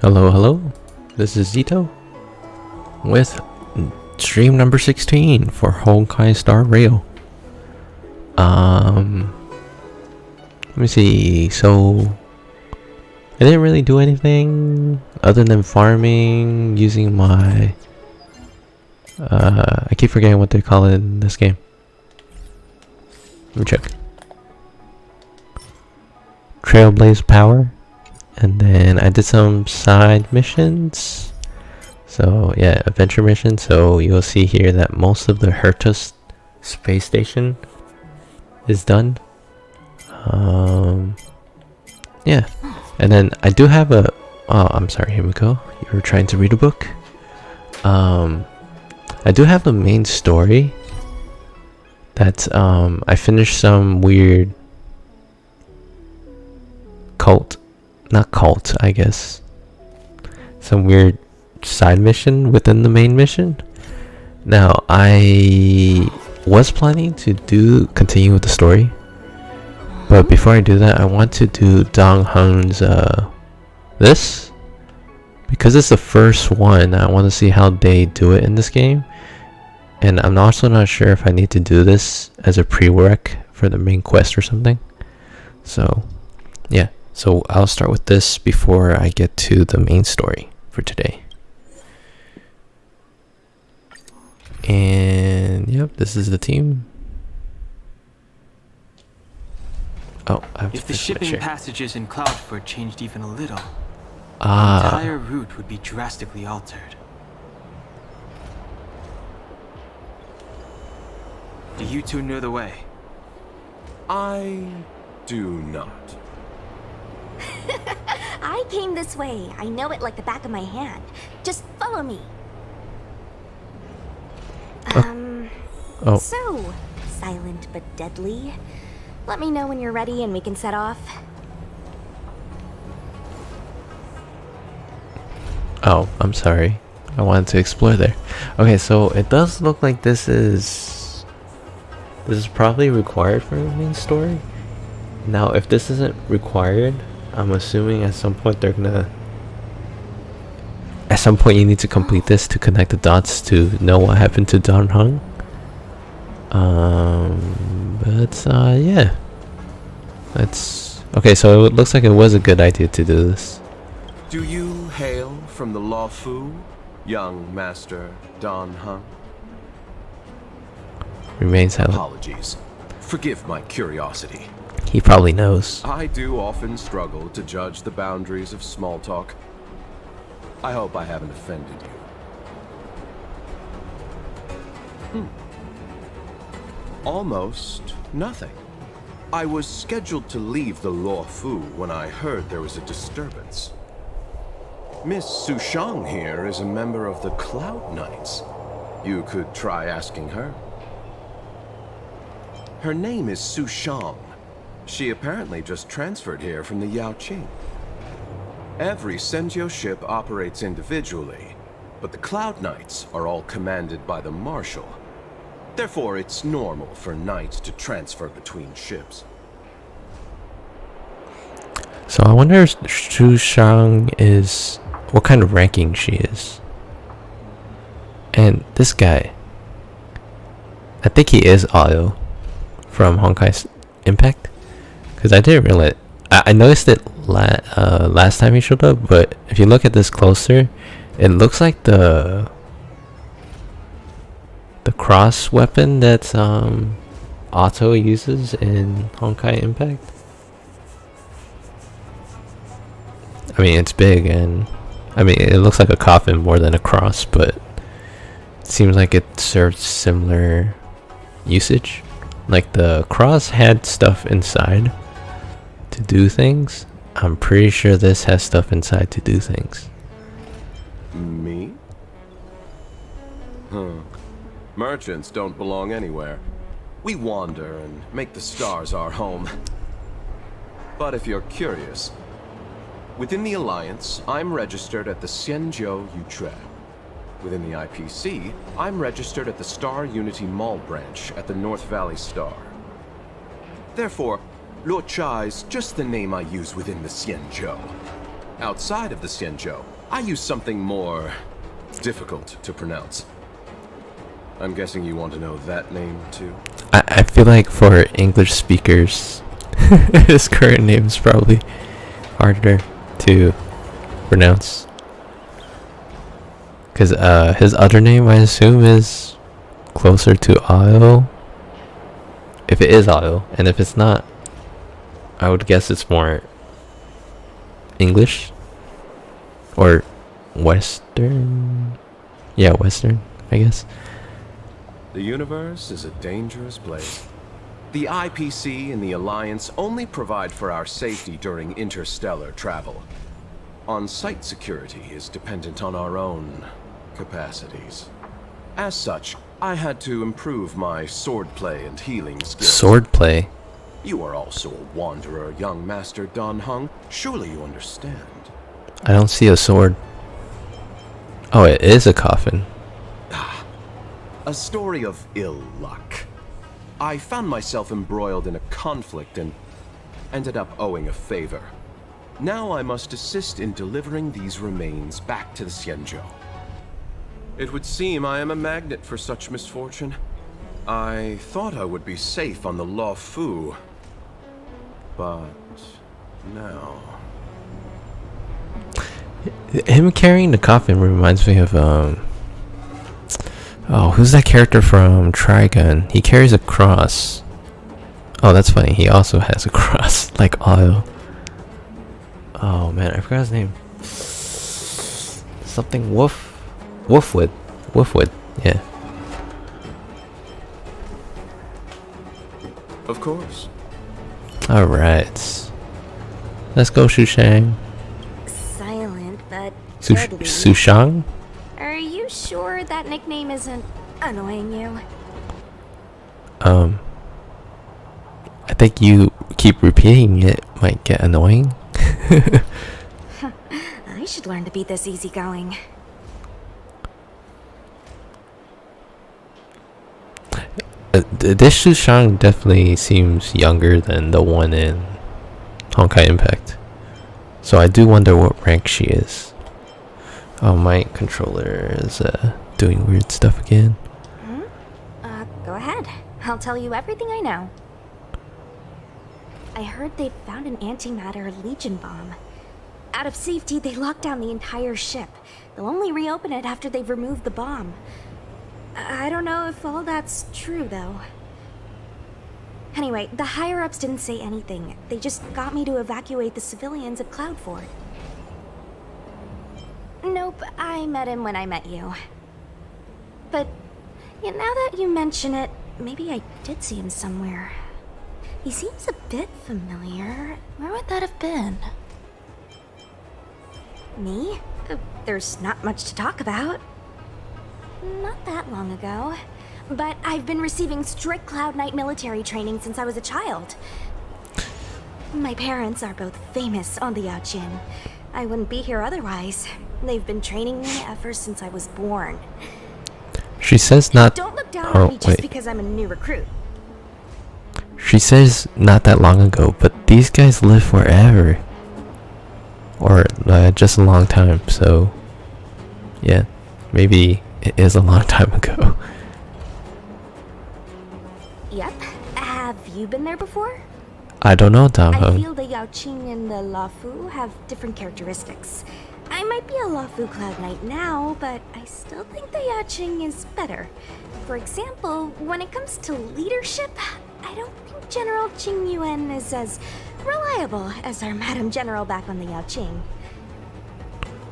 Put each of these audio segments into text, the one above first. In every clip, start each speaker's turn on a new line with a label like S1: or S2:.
S1: Hello, hello. This is Zito with stream number 16 for Honkai Star Rail. Let me see. So I didn't really do anything other than farming using my I keep forgetting what they call it in this game. Let me check. Trailblaze power. And then I did some side missions. So yeah, adventure missions. So you'll see here that most of the Hertus space station is done. Yeah. And then I do have a I'm sorry, Himiko. You were trying to read a book. I do have the main story. That's I finished some weird not cult, I guess. Some weird side mission within the main mission. Now, I was planning to continue with the story. But before I do that, I want to do Dong Hun's this. Because it's the first one, I want to see how they do it in this game. And I'm also not sure if I need to do this as a prereq for the main quest or something. So, yeah. So I'll start with this before I get to the main story for today. And yep, this is the team. Oh, I have to
S2: if the shipping passages in Cloudford changed even a little, the entire route would be drastically altered. Do you two know the way?
S3: I do not.
S4: I came this way. I know it like the back of my hand. Just follow me. So, silent but deadly. Let me know when you're ready and we can set off.
S1: Oh, I'm sorry. I wanted to explore there. Okay, so it does look like this is probably required for the main story. Now, if this isn't required, I'm assuming at some point you need to complete this to connect the dots to know what happened to Dong Hun. Yeah. That's okay, so it looks like it was a good idea to do this.
S3: Do you hail from the Law Fu, young Master Dong Hun?
S1: Remain silent.
S3: Apologies. Forgive my curiosity.
S1: He probably knows.
S3: I do often struggle to judge the boundaries of small talk. I hope I haven't offended you. Almost nothing. I was scheduled to leave the Luo Fu when I heard there was a disturbance. Miss Su Shang here is a member of the Cloud Knights. You could try asking her. Her name is Su Shang. She apparently just transferred here from the Yaoqing. Every Senjo ship operates individually, but the Cloud Knights are all commanded by the Marshal. Therefore, it's normal for knights to transfer between ships.
S1: So I wonder if Su Shang is what kind of ranking she is. And this guy, I think he is Ayo from Honkai Impact. Because I didn't realize, I noticed it last time he showed up, but if you look at this closer, it looks like the cross weapon that Otto uses in Honkai Impact. I mean, it's big, and I mean, it looks like a coffin more than a cross, but it seems like it serves similar usage. Like the cross had stuff inside to do things. I'm pretty sure this has stuff inside to do things.
S3: Me? Merchants don't belong anywhere. We wander and make the stars our home. But if you're curious, within the Alliance, I'm registered at the Xianzhou Yutre. Within the IPC, I'm registered at the Star Unity Mall branch at the North Valley Star. Therefore, Luo Cha is just the name I use within the Xianzhou. Outside of the Xianzhou, I use something more difficult to pronounce. I'm guessing you want to know that name too?
S1: I feel like for English speakers, his current name is probably harder to pronounce. Because his other name, I assume, is closer to Ayo. If it is Ayo, and if it's not, I would guess it's more English or Western. Yeah, Western, I guess.
S3: The universe is a dangerous place. The IPC and the Alliance only provide for our safety during interstellar travel. On-site security is dependent on our own capacities. As such, I had to improve my swordplay and healing skills.
S1: Swordplay?
S3: You are also a wanderer, young Master Dan Heng. Surely you understand.
S1: I don't see a sword. Oh, it is a coffin.
S3: A story of ill luck. I found myself embroiled in a conflict and ended up owing a favor. Now I must assist in delivering these remains back to the Xianzhou. It would seem I am a magnet for such misfortune. I thought I would be safe on the Law Fu, but now...
S1: Him carrying the coffin reminds me of oh, who's that character from Trigun? He carries a cross. Oh, that's funny. He also has a cross, like Ayo. Oh man, I forgot his name. Something Wolfwood. Wolfwood. Yeah.
S3: Of course.
S1: All right. Let's go, Shushang.
S4: Silent, but deadly.
S1: Sushang?
S4: Are you sure that nickname isn't annoying you?
S1: I think you keep repeating it might get annoying.
S4: I should learn to be this easygoing.
S1: This Sushang definitely seems younger than the one in Honkai Impact. So I do wonder what rank she is. Oh, my controller is doing weird stuff again.
S4: Go ahead. I'll tell you everything I know. I heard they found an antimatter Legion bomb. Out of safety, they locked down the entire ship. They'll only reopen it after they've removed the bomb. I don't know if all that's true, though. Anyway, the higher-ups didn't say anything. They just got me to evacuate the civilians at Cloudford. Nope, I met him when I met you. But, yeah, now that you mention it, maybe I did see him somewhere. He seems a bit familiar. Where would that have been? Me? There's not much to talk about. Not that long ago. But I've been receiving strict Cloud Knight military training since I was a child. My parents are both famous on the Yaojin. I wouldn't be here otherwise. They've been training me ever since I was born.
S1: She says not...
S4: Don't look down on me just because I'm a new recruit.
S1: She says not that long ago, but these guys live forever. Or just a long time, so... Yeah, maybe it is a long time ago.
S4: Yep. Have you been there before?
S1: I don't know, Dan
S4: I
S1: Heng.
S4: feel the Yaoqing and the Lafu have different characteristics. I might be a Lafu Cloud Knight now, but I still think the Yaoqing is better. For example, when it comes to leadership, I don't think General Qing Yuan is as reliable as our Madam General back on the Yaoqing.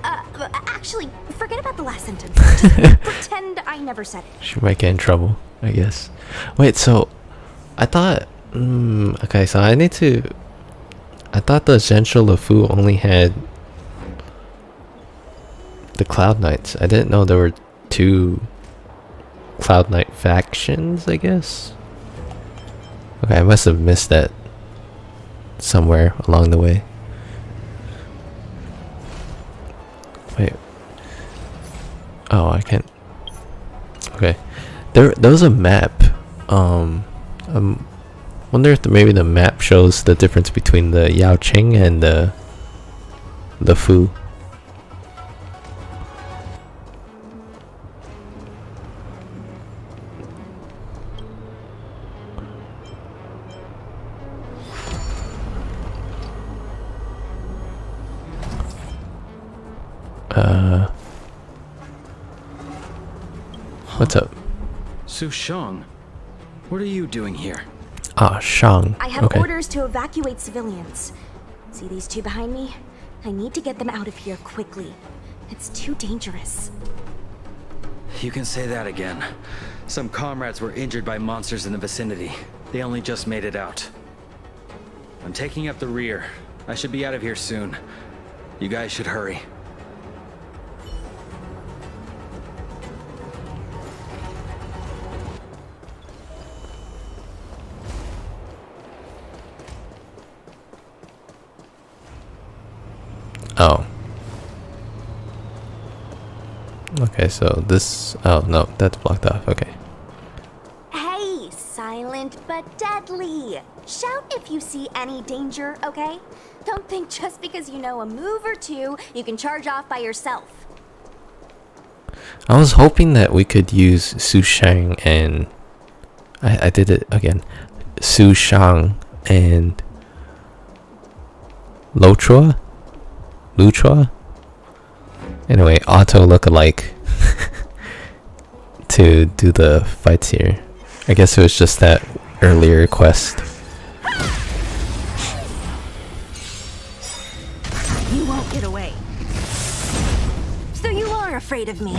S4: Actually, forget about the last sentence. Just pretend I never said it.
S1: She might get in trouble, I guess. Wait, so... I thought... okay, so I need to... I thought the Essential LeFou only had... the Cloud Knights. I didn't know there were two... Cloud Knight factions, I guess? Okay, I must have missed that... somewhere along the way. Wait. Oh, I can't... Okay. There was a map. Wonder if maybe the map shows the difference between the Yaoqing and the the foo. What's up?
S5: Su Shang, what are you doing here?
S1: Ah, Shang.
S4: I have
S1: Okay.
S4: orders to evacuate civilians. See these two behind me? I need to get them out of here quickly. It's too dangerous.
S5: You can say that again. Some comrades were injured by monsters in the vicinity. They only just made it out. I'm taking up the rear. I should be out of here soon. You guys should hurry.
S1: Oh. Okay, so this... Oh, no, that's blocked off. Okay.
S4: Hey, silent but deadly. Shout if you see any danger, okay? Don't think just because you know a move or two, you can charge off by yourself.
S1: I was hoping that we could use Su Shang and... I did it again. Su Shang and... Luchua? Anyway, auto look-alike to do the fights here. I guess it was just that earlier quest.
S4: You won't get away. So you are afraid of me.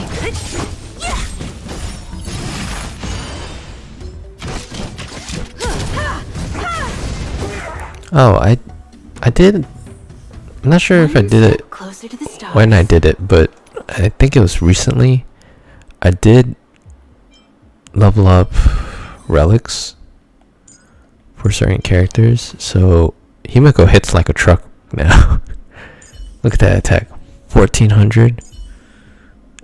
S1: Oh, I did... I'm not sure if I did it
S4: Closer to the stars.
S1: when I did it, but I think it was recently. I did level up relics for certain characters, so Himiko hits like a truck now. Look at that attack, 1400,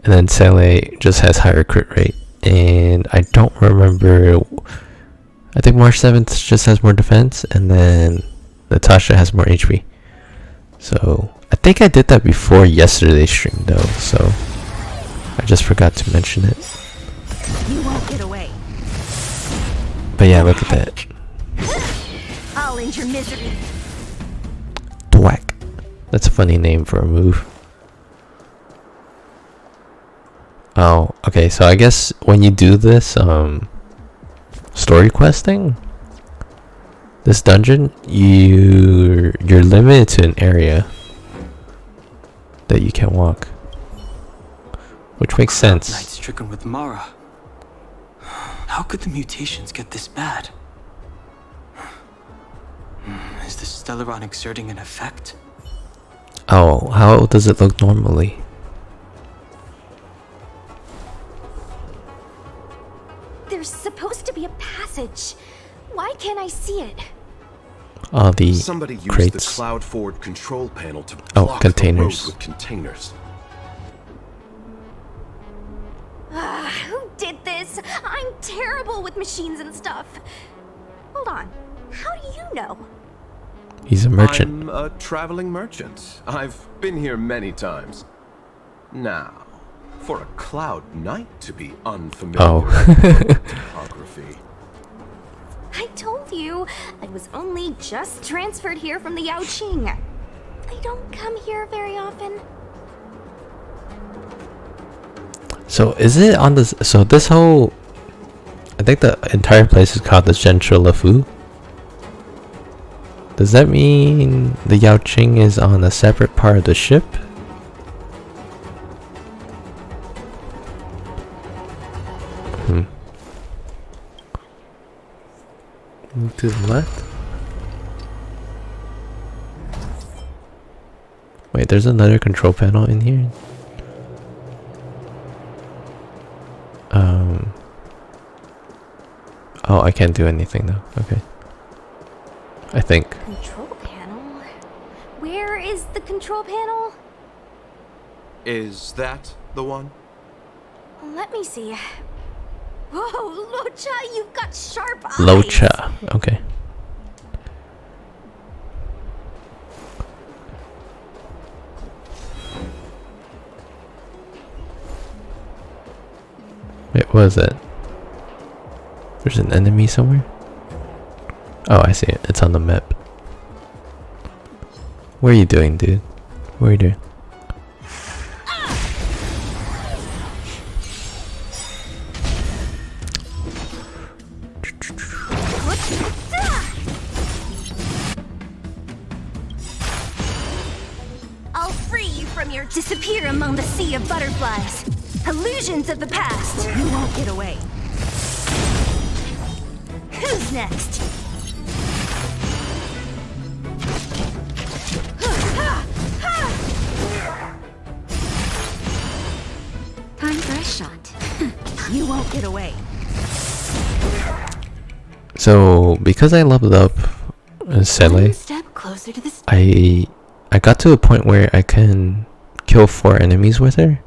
S1: and then Sele just has higher crit rate, and I don't remember. I think March 7th just has more defense, and then Natasha has more HP. So I think I did that before yesterday's stream though, so I just forgot to mention it.
S4: You won't get away.
S1: But yeah, look at that.
S4: I'll end your misery.
S1: Thwack. That's a funny name for a move. Oh, okay, so I guess when you do this story questing, this dungeon, you're limited to an area that you can walk, which makes sense.
S2: Knight stricken with Mara. How could the mutations get this bad? Is the Stellaron exerting an effect?
S1: Oh, how does it look normally?
S4: There's supposed to be a passage. Why can't I see it?
S1: All the
S3: Somebody used the
S1: crates.
S3: cloud forward control panel to
S1: Oh,
S3: block
S1: containers.
S3: the road with containers.
S4: Who did this? I'm terrible with machines and stuff. Hold on. How do you know?
S1: He's a merchant.
S3: I'm a traveling merchant. I've been here many times. Now, for a cloud knight to be unfamiliar
S1: Oh.
S3: with topography.
S4: I told you, I was only just transferred here from the Yaoqing. I don't come here very often.
S1: So is it on this? So this whole, I think the entire place is called the Central Lafu. Does that mean the Yaoqing is on a separate part of the ship? Move to the left. Wait, there's another control panel in here. Oh, I can't do anything though. Okay. I think.
S4: Control panel? Where is the control panel?
S3: Is that the one?
S4: Let me see. Whoa, Locha, you've got sharp eyes.
S1: Locha. Okay. What is that? There's an enemy somewhere? Oh, I see it. It's on the map. What are you doing, dude? What are you doing?
S4: I'll free you from your disappear among the sea of butterflies. Illusions of the past. You won't get away. Who's next? Time for a shot. You won't get away.
S1: So, because I leveled up Sele,
S4: Step closer to the
S1: I got to a point where I can kill 4 enemies with her.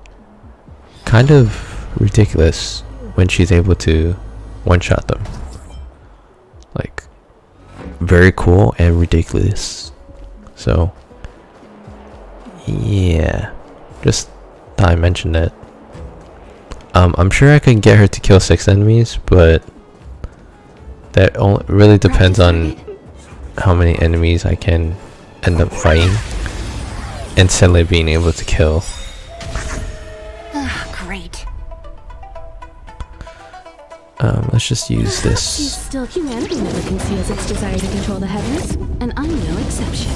S1: Kind of ridiculous when she's able to one-shot them. Like, very cool and ridiculous. So, yeah, just thought I mentioned that. I'm sure I can get her to kill 6 enemies, but that really depends on how many enemies I can end up fighting and Sele being able to kill.
S4: Great.
S1: Let's just use
S6: She's
S1: this.
S6: still humanity never conceals its desire to control the heavens, and I'm no exception.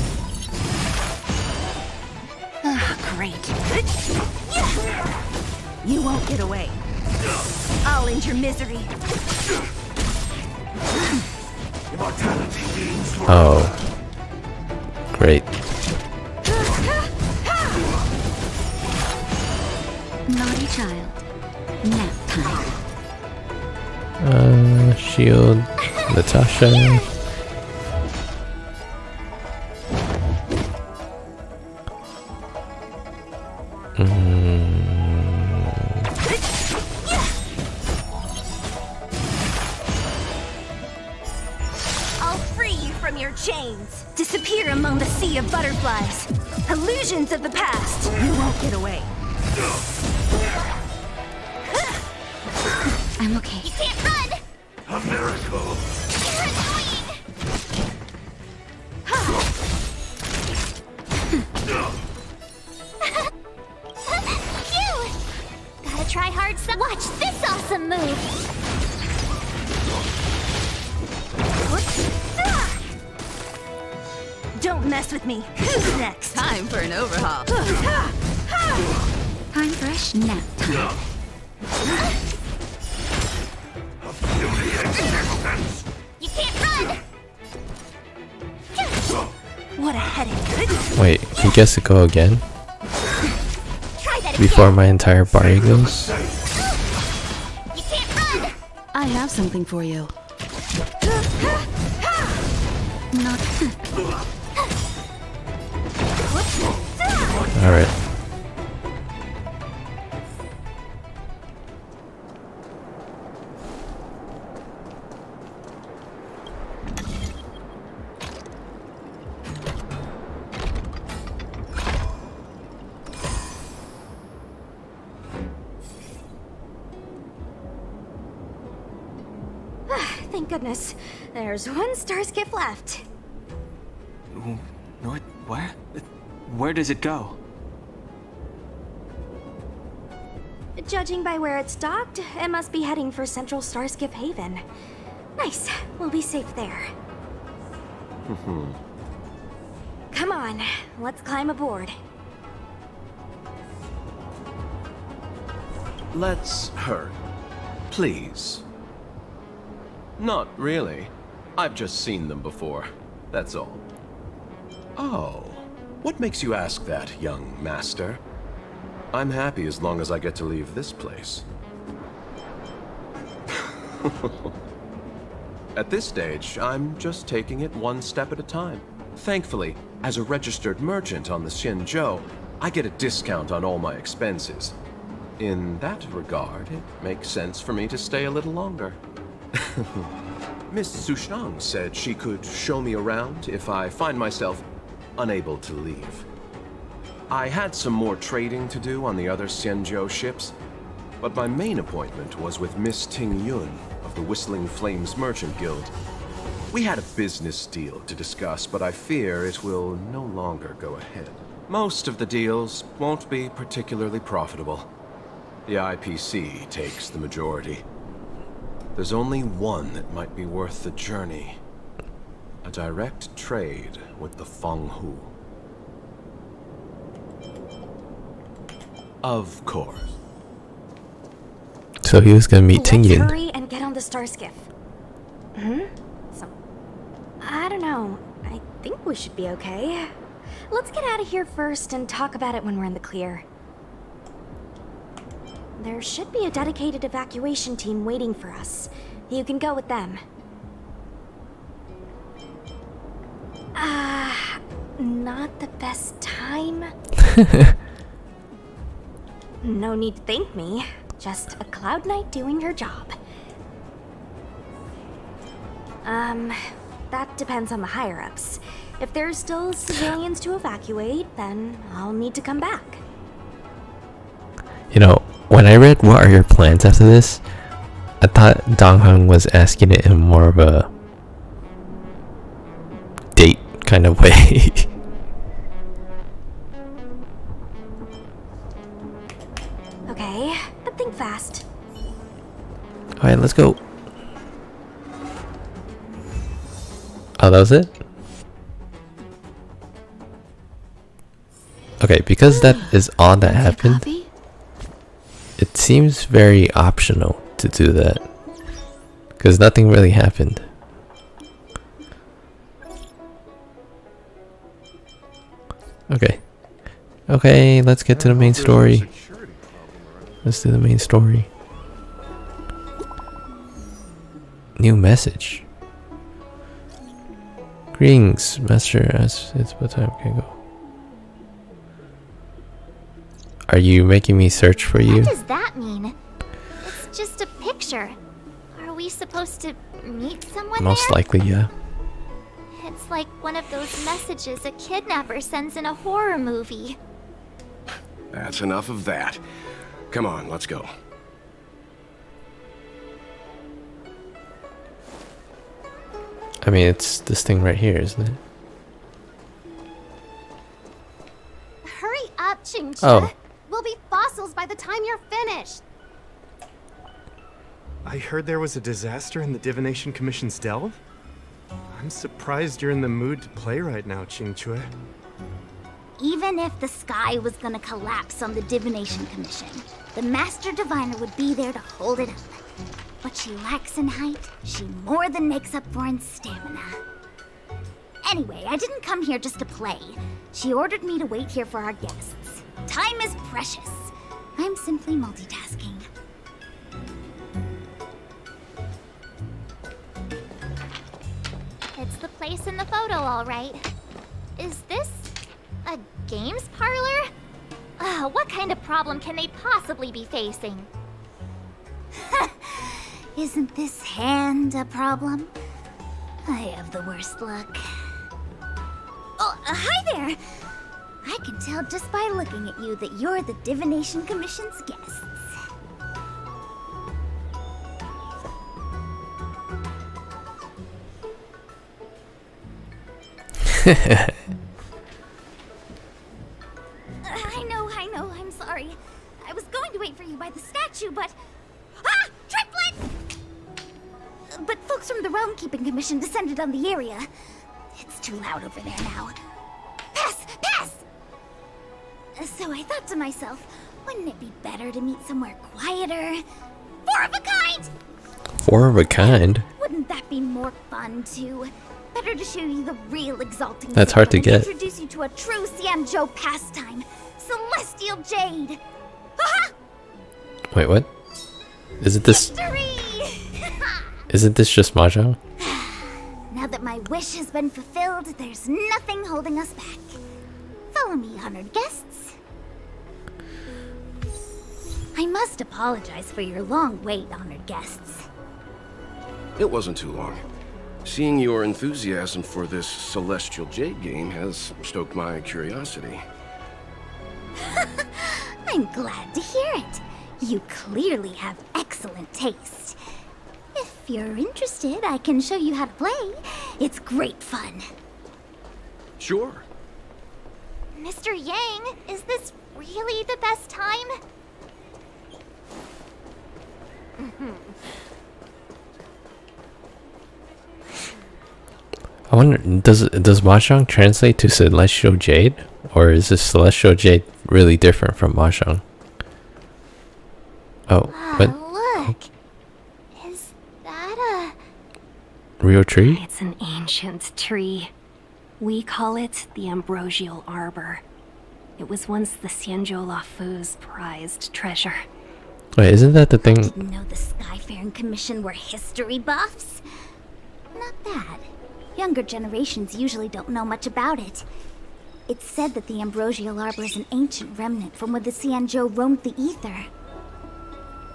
S4: Great. You won't get away. I'll end your misery.
S1: Oh, great.
S6: Naughty child. Nap time.
S1: Shield, Natasha.
S4: I'll free you from your chains. Disappear among the sea of butterflies. Illusions of the past. You won't get away.
S6: I'm okay.
S4: You can't run.
S7: A miracle.
S4: You're annoying. Phew. Gotta try hard some. Watch this awesome move. Don't mess with me. Who's next?
S6: Time for an overhaul. Time for a nap time.
S4: You can't run. What a headache.
S1: Wait, he gets to go again
S4: Try that
S1: before
S4: again.
S1: my entire party goes?
S4: You can't run.
S6: I have something for you. Not.
S1: Alright.
S4: Thank goodness. There's one star skiff left.
S2: What? Where? Where does it go?
S4: Judging by where it's docked, it must be heading for Central Starskiff Haven. Nice. We'll be safe there. Come on, let's climb aboard.
S3: Let's hurry. Please. Not really. I've just seen them before. That's all. Oh. What makes you ask that, young master? I'm happy as long as I get to leave this place. At this stage, I'm just taking it one step at a time. Thankfully, as a registered merchant on the Xinzhou, I get a discount on all my expenses. In that regard, it makes sense for me to stay a little longer. Miss Sushang said she could show me around if I find myself unable to leave. I had some more trading to do on the other Xinzhou ships. But my main appointment was with Miss Ting Yun of the Whistling Flames Merchant Guild. We had a business deal to discuss, but I fear it will no longer go ahead. Most of the deals won't be particularly profitable. The IPC takes the majority. There's only one that might be worth the journey. A direct trade with the Feng Hu. Of course.
S1: So he was gonna meet Ting
S4: Let's
S1: Yin.
S4: hurry and get on the star skiff. So, I don't know. I think we should be okay. Let's get out of here first and talk about it when we're in the clear. There should be a dedicated evacuation team waiting for us. You can go with them. Not the best time. No need to thank me. Just a Cloud Knight doing her job. That depends on the higher-ups. If there's still civilians to evacuate, then I'll need to come back.
S1: You know, when I read what are your plans after this, I thought Dong Heng was asking it in more of a date kind of way.
S4: Okay, but think fast.
S1: Alright, let's go. Oh, that was it? Okay, because that is all that happened,
S6: Coffee?
S1: it seems very optional to do that. Because nothing really happened. Okay. Okay, let's get to the main story. Let's do the main story. New message. Greetings, Master. As it's what time can go. Are you making me search for you?
S7: What does that mean? It's just a picture. Are we supposed to meet someone
S1: Most
S7: there?
S1: likely, yeah.
S7: It's like one of those messages a kidnapper sends in a horror movie.
S8: That's enough of that. Come on, let's go.
S1: I mean, it's this thing right here, isn't it?
S7: Hurry up, Ching-Cha.
S1: Oh.
S7: We'll be fossils by the time you're finished.
S9: I heard there was a disaster in the Divination Commission's delve? I'm surprised you're in the mood to play right now, Ching-Chue.
S7: Even if the sky was gonna collapse on the Divination Commission, the Master Diviner would be there to hold it up. What she lacks in height, she more than makes up for in stamina. Anyway, I didn't come here just to play. She ordered me to wait here for our guests. Time is precious. I'm simply multitasking. It's the place in the photo, all right. Is this a games parlor? What kind of problem can they possibly be facing? Isn't this hand a problem? I have the worst luck. Oh, hi there! I can tell just by looking at you that you're the Divination Commission's guests. I know, I'm sorry. I was going to wait for you by the statue, but... Ah! Triplet! But folks from the Realm Keeping Commission descended on the area. It's too loud over there now. Pass! Pass! So I thought to myself, wouldn't it be better to meet somewhere quieter? Four of a kind!
S1: Four of a kind?
S7: Wouldn't that be more fun, too? Better to show you the real exalting.
S1: That's hard to
S7: and
S1: get.
S7: Introduce you to a true Xianzhou pastime, Celestial Jade. Aha!
S1: Wait, what? Isn't this...
S7: Victory!
S1: Isn't this just Mahjong?
S7: Now that my wish has been fulfilled, there's nothing holding us back. Follow me, honored guests. I must apologize for your long wait, honored guests.
S8: It wasn't too long. Seeing your enthusiasm for this Celestial Jade game has stoked my curiosity.
S7: I'm glad to hear it. You clearly have excellent taste. If you're interested, I can show you how to play. It's great fun.
S8: Sure.
S7: Mr. Yang, is this really the best time?
S1: I wonder, does Mahjong translate to Celestial Jade? Or is this Celestial Jade really different from Mahjong? Oh, what?
S7: Look. Is that a...
S1: Real tree?
S4: It's an ancient tree. We call it the Ambrosial Arbor. It was once the Xianzhou Lafu's prized treasure.
S1: Wait, isn't that the thing?
S7: Didn't know the Skyfaring Commission were history buffs? Not bad. Younger generations usually don't know much about it. It's said that the Ambrosial Arbor is an ancient remnant from when the Xianzhou roamed the ether.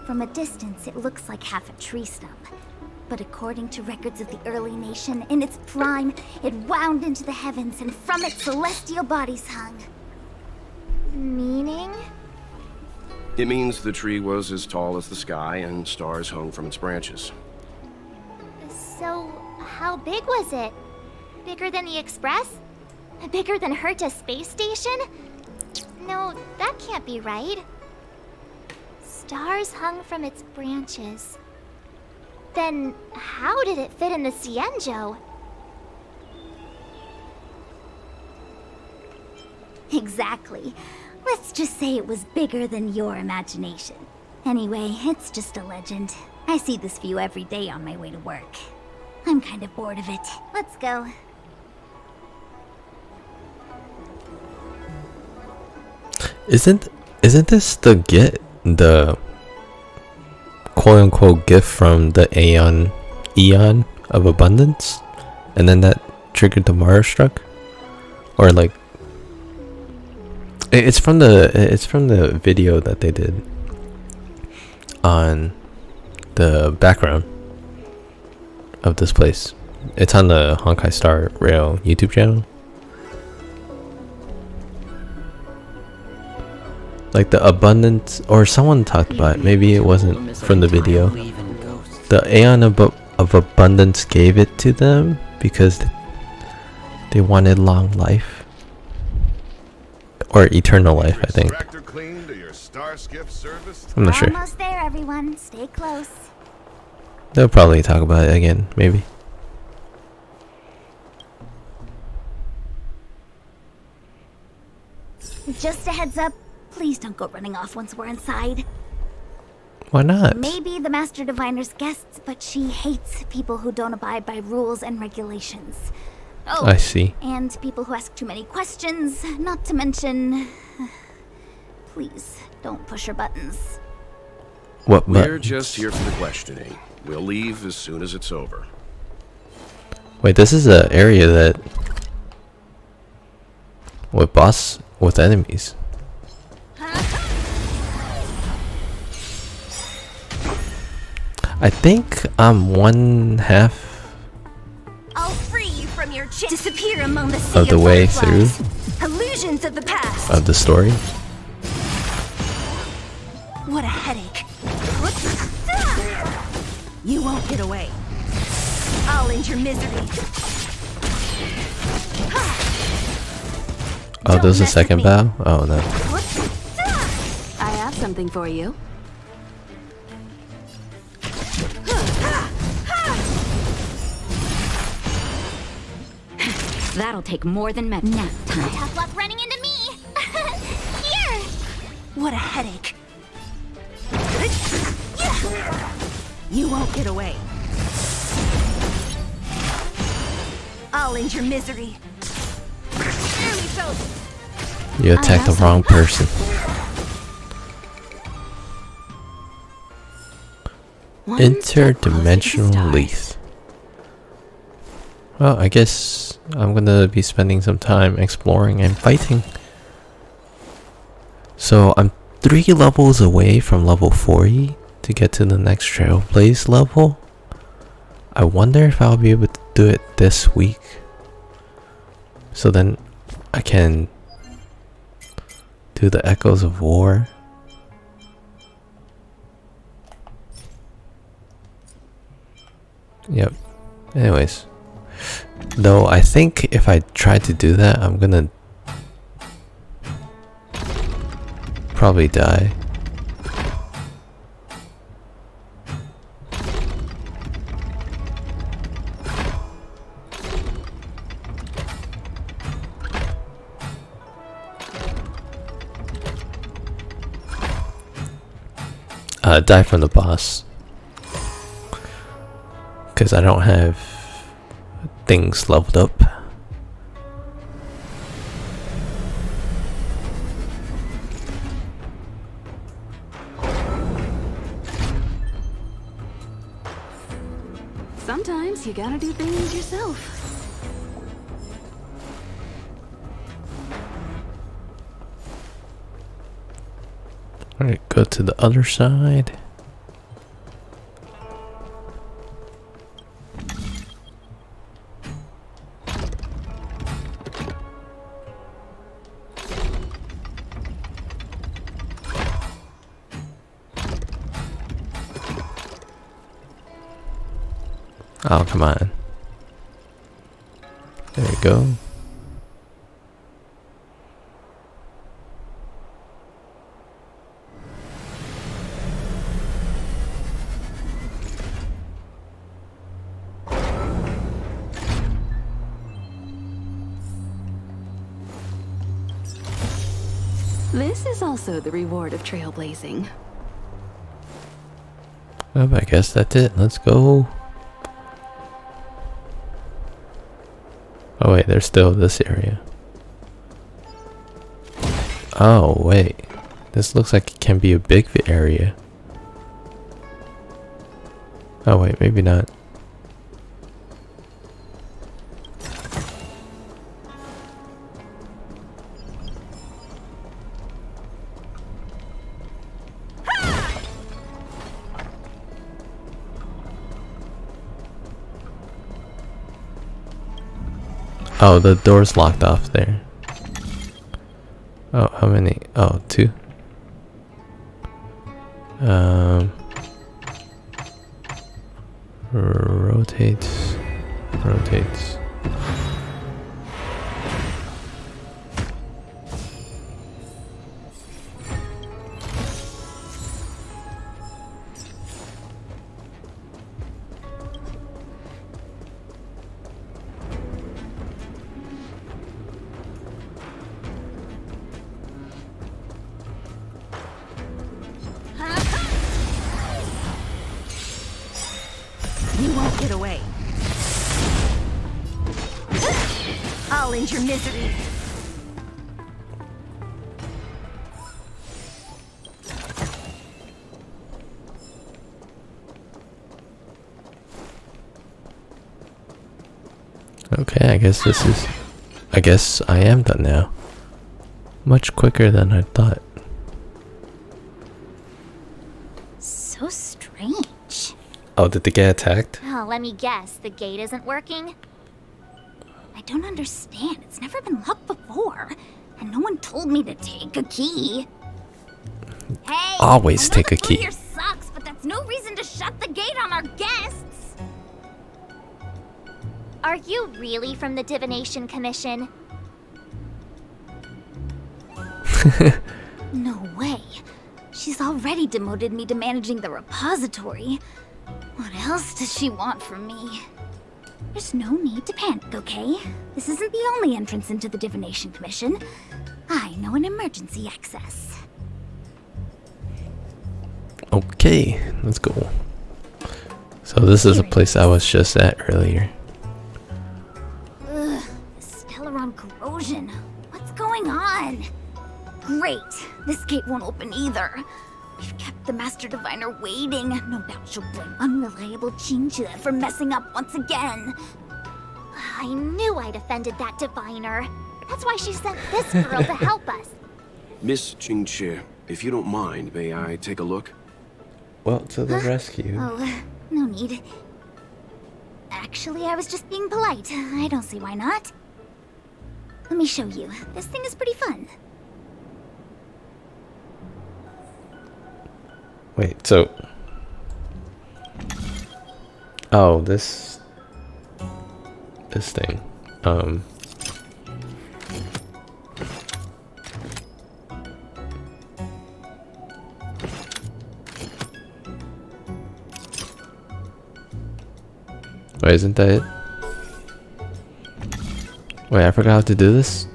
S7: From a distance, it looks like half a tree stump. But according to records of the early nation, in its prime, it wound into the heavens, and from it celestial bodies hung. Meaning?
S8: It means the tree was as tall as the sky and stars hung from its branches.
S7: So, how big was it? Bigger than the Express? Bigger than Herta Space Station? No, that can't be right. Stars hung from its branches. Then, how did it fit in the Xianzhou? Exactly. Let's just say it was bigger than your imagination. Anyway, it's just a legend. I see this view every day on my way to work. I'm kind of bored of it. Let's go.
S1: Isn't this the quote unquote gift from the eon of abundance? And then that triggered the Mara struck? Or like it's from the video that they did on the background of this place. It's on the Honkai Star Rail YouTube channel. Like the abundance, or someone talked about it. Maybe it wasn't from the video. The Aeon of Abundance gave it to them because they wanted long life. Or eternal life, I think. I'm not sure.
S7: Almost there, everyone. Stay close.
S1: They'll probably talk about it again, maybe.
S7: Just a heads up. Please don't go running off once we're inside.
S1: Why not?
S7: Maybe the Master Diviner's guests, but she hates people who don't abide by rules and regulations. Oh,
S1: I see.
S7: And people who ask too many questions, not to mention... Please, don't push her buttons.
S1: What
S8: We're
S1: buttons?
S8: just here for the questioning. We'll leave as soon as it's over.
S1: Wait, this is an area that... with enemies. I think I'm one half
S4: I'll free you from your disappear among the
S1: of the way through
S4: illusions of the past.
S1: of the story.
S4: What a headache. You won't get away. I'll end your misery.
S1: Oh, there's a second bow? Oh no.
S6: I have something for you. That'll take more than nap time.
S7: Tough luck running into me! Here!
S4: What a headache. You won't get away. I'll end your misery.
S1: You attacked the wrong person. Interdimensional Leaf. Well, I guess I'm gonna be spending some time exploring and fighting. So I'm 3 levels away from level 40 to get to the next Trailblaze level. I wonder if I'll be able to do it this week. So then I can do the Echoes of War. Yep. Anyways. Though I think if I try to do that, I'm gonna probably die. Die from the boss. Because I don't have things leveled up.
S6: Sometimes you gotta do things yourself.
S1: Alright, go to the other side. Oh, come on. There we go.
S6: This is also the reward of trailblazing.
S1: Well, I guess that's it. Let's go. Oh wait, there's still this area. Oh wait, this looks like it can be a big area. Oh wait, maybe not. Oh, the door's locked off there. Oh, how many? Oh, 2. Rotates. Rotates.
S4: You won't get away. I'll end your misery.
S1: Okay, I guess this is... I guess I am done now. Much quicker than I thought.
S7: So strange.
S1: Oh, did they get attacked?
S7: Oh, let me guess. The gate isn't working? I don't understand. It's never been locked before. And no one told me to take a key. Hey!
S1: Always
S7: I know
S1: take a
S7: the food
S1: key.
S7: here sucks, but that's no reason to shut the gate on our guests. Are you really from the Divination Commission? No way. She's already demoted me to managing the repository. What else does she want from me? There's no need to panic, okay? This isn't the only entrance into the Divination Commission. I know an emergency access.
S1: Okay, let's go. So this is a place I was just at earlier.
S7: Ugh, Stellaron corrosion. What's going on? Great. This gate won't open either. We've kept the Master Diviner waiting. No doubt she'll blame unreliable Chinchilla for messing up once again. I knew I'd offended that Diviner. That's why she sent this girl to help us.
S8: Miss Qingqi, if you don't mind, may I take a look?
S1: Well, to the rescue.
S7: Oh, no need. Actually, I was just being polite. I don't see why not. Let me show you. This thing is pretty fun.
S1: Wait, so... Oh, this thing. Wait, isn't that it? Wait, I forgot how to do this?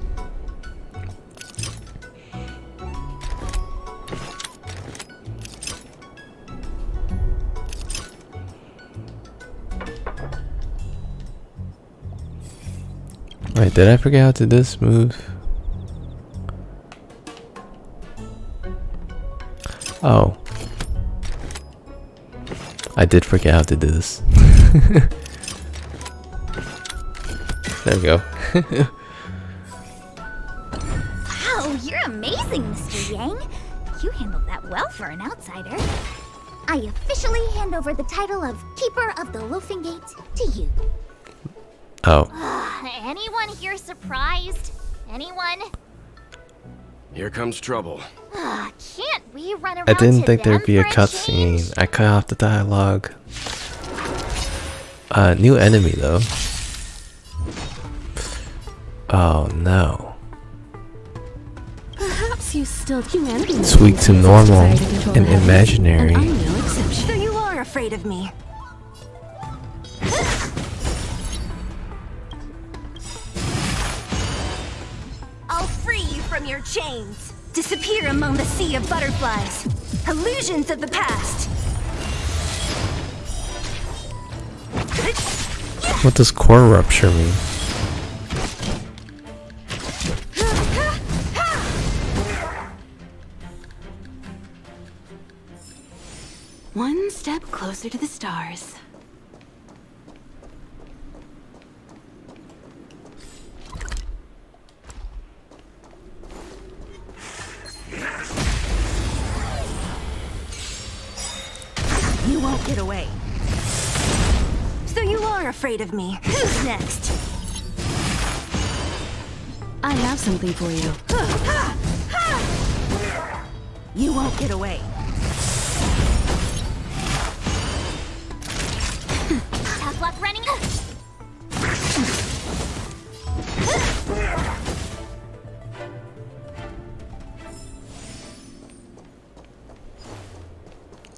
S1: Wait, did I forget how to do this move? Oh. I did forget how to do this. There we go.
S7: Wow, you're amazing, Mr. Yang. You handled that well for an outsider. I officially hand over the title of Keeper of the Loafing Gate to you.
S1: Oh.
S7: Anyone here surprised? Anyone?
S8: Here comes trouble.
S7: Can't we run around
S1: I didn't
S7: to
S1: think
S7: them
S1: there'd be a
S7: for
S1: cutscene.
S7: change?
S1: I cut off the dialogue. New enemy though. Oh no.
S6: Perhaps you still humanity.
S1: It's weak to normal and imaginary.
S6: And I'm no exception.
S4: So you are afraid of me. I'll free you from your chains. Disappear among the sea of butterflies. Illusions of the past.
S1: What does core rupture mean?
S6: One step closer to the stars.
S4: You won't get away. So you are afraid of me. Who's next?
S6: I have something for you.
S4: You won't get away.
S7: Tough luck running.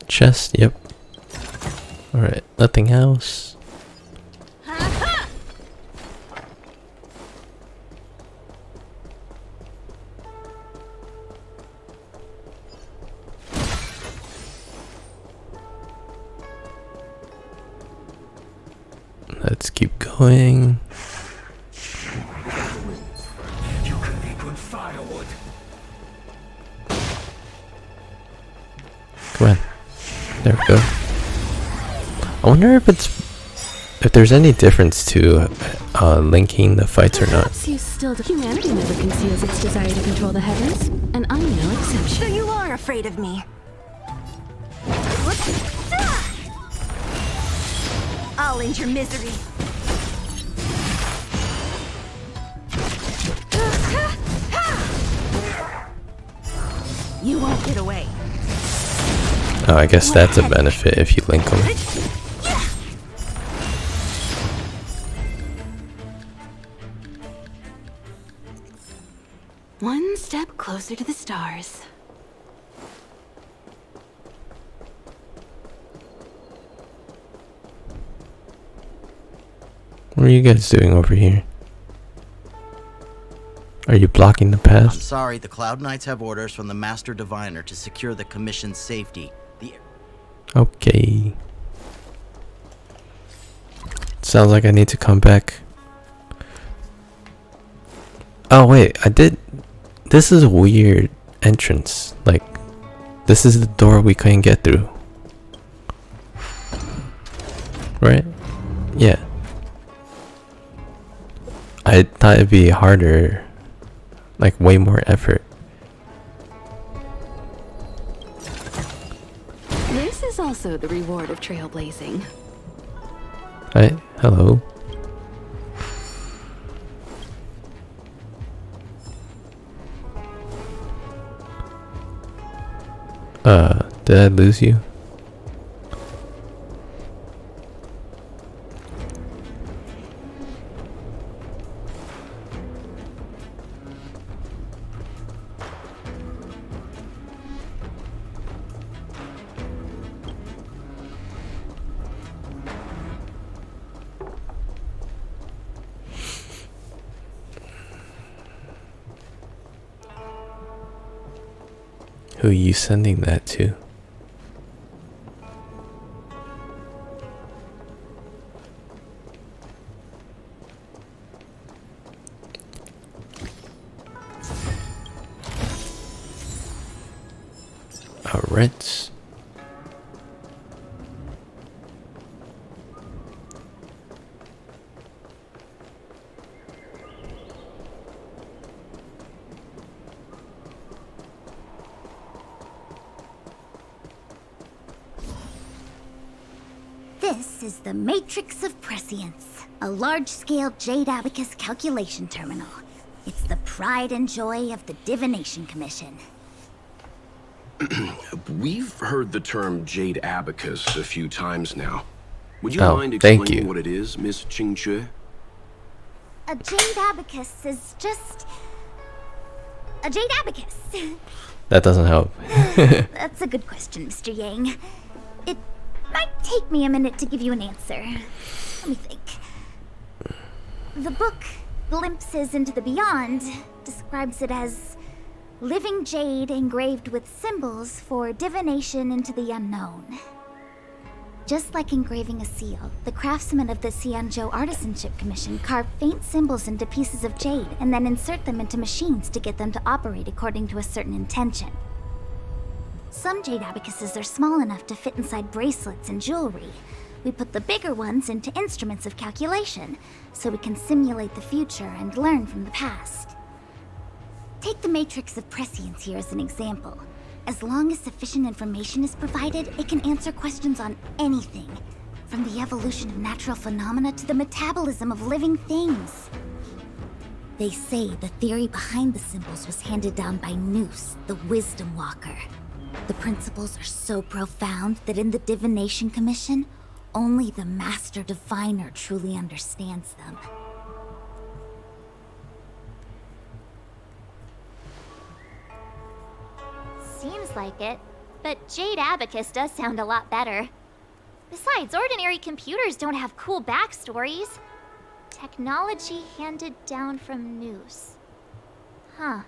S1: Chest, yep. Alright, nothing else. Let's keep going.
S10: You can be good firewood.
S1: Come on. There we go. I wonder if there's any difference to linking the fights or not.
S6: Perhaps you still humanity never conceals its desire to control the heavens, and I'm no exception.
S4: So you are afraid of me. I'll end your misery. You won't get away.
S1: Oh, I guess that's a benefit if you link them.
S6: One step closer to the stars.
S1: What are you guys doing over here? Are you blocking the
S11: I'm
S1: path?
S11: sorry, the Cloud Knights have orders from the Master Diviner to secure the Commission's safety.
S1: Okay. Sounds like I need to come back. Oh wait, I did. This is a weird entrance. Like, this is the door we couldn't get through. Right? Yeah. I thought it'd be harder. Like, way more effort.
S6: This is also the reward of trailblazing.
S1: Hi, hello. Did I lose you? Who are you sending that to? Alright.
S7: This is the Matrix of Prescience, a large-scale Jade Abacus calculation terminal. It's the pride and joy of the Divination Commission.
S8: We've heard the term Jade Abacus a few times now. Would you
S1: Oh,
S8: mind
S1: thank
S8: explaining
S1: you.
S8: what it is, Miss Qingque?
S7: A Jade Abacus is just... a Jade Abacus.
S1: That doesn't help.
S7: That's a good question, Mr. Yang. It might take me a minute to give you an answer. Let me think. The book, Glimpses into the Beyond, describes it as living jade engraved with symbols for divination into the unknown. Just like engraving a seal, the craftsmen of the Xianzhou Artisanship Commission carve faint symbols into pieces of jade and then insert them into machines to get them to operate according to a certain intention. Some jade abacuses are small enough to fit inside bracelets and jewelry. We put the bigger ones into instruments of calculation, so we can simulate the future and learn from the past. Take the Matrix of Prescience here as an example. As long as sufficient information is provided, it can answer questions on anything, from the evolution of natural phenomena to the metabolism of living things. They say the theory behind the symbols was handed down by Noose, the Wisdom Walker. The principles are so profound that in the Divination Commission, only the Master Diviner truly understands them.
S12: Seems like it, but Jade Abacus does sound a lot better. Besides, ordinary computers don't have cool backstories. Technology handed down from Noose. Huh.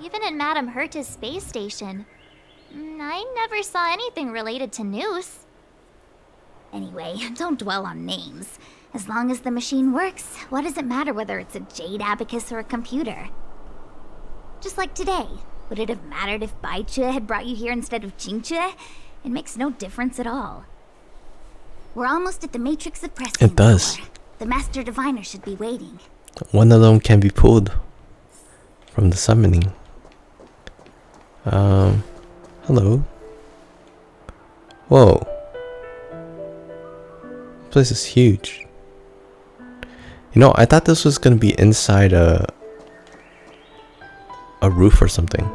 S12: Even in Madame Herta's space station. I never saw anything related to Noose.
S7: Anyway, don't dwell on names. As long as the machine works, what does it matter whether it's a Jade Abacus or a computer? Just like today. Would it have mattered if Baichue had brought you here instead of Qingque? It makes no difference at all. We're almost at the Matrix of Prescience.
S1: It does.
S7: Door. The Master Diviner should be waiting.
S1: One of them can be pulled from the summoning. Hello. Whoa. This place is huge. You know, I thought this was gonna be inside a roof or something.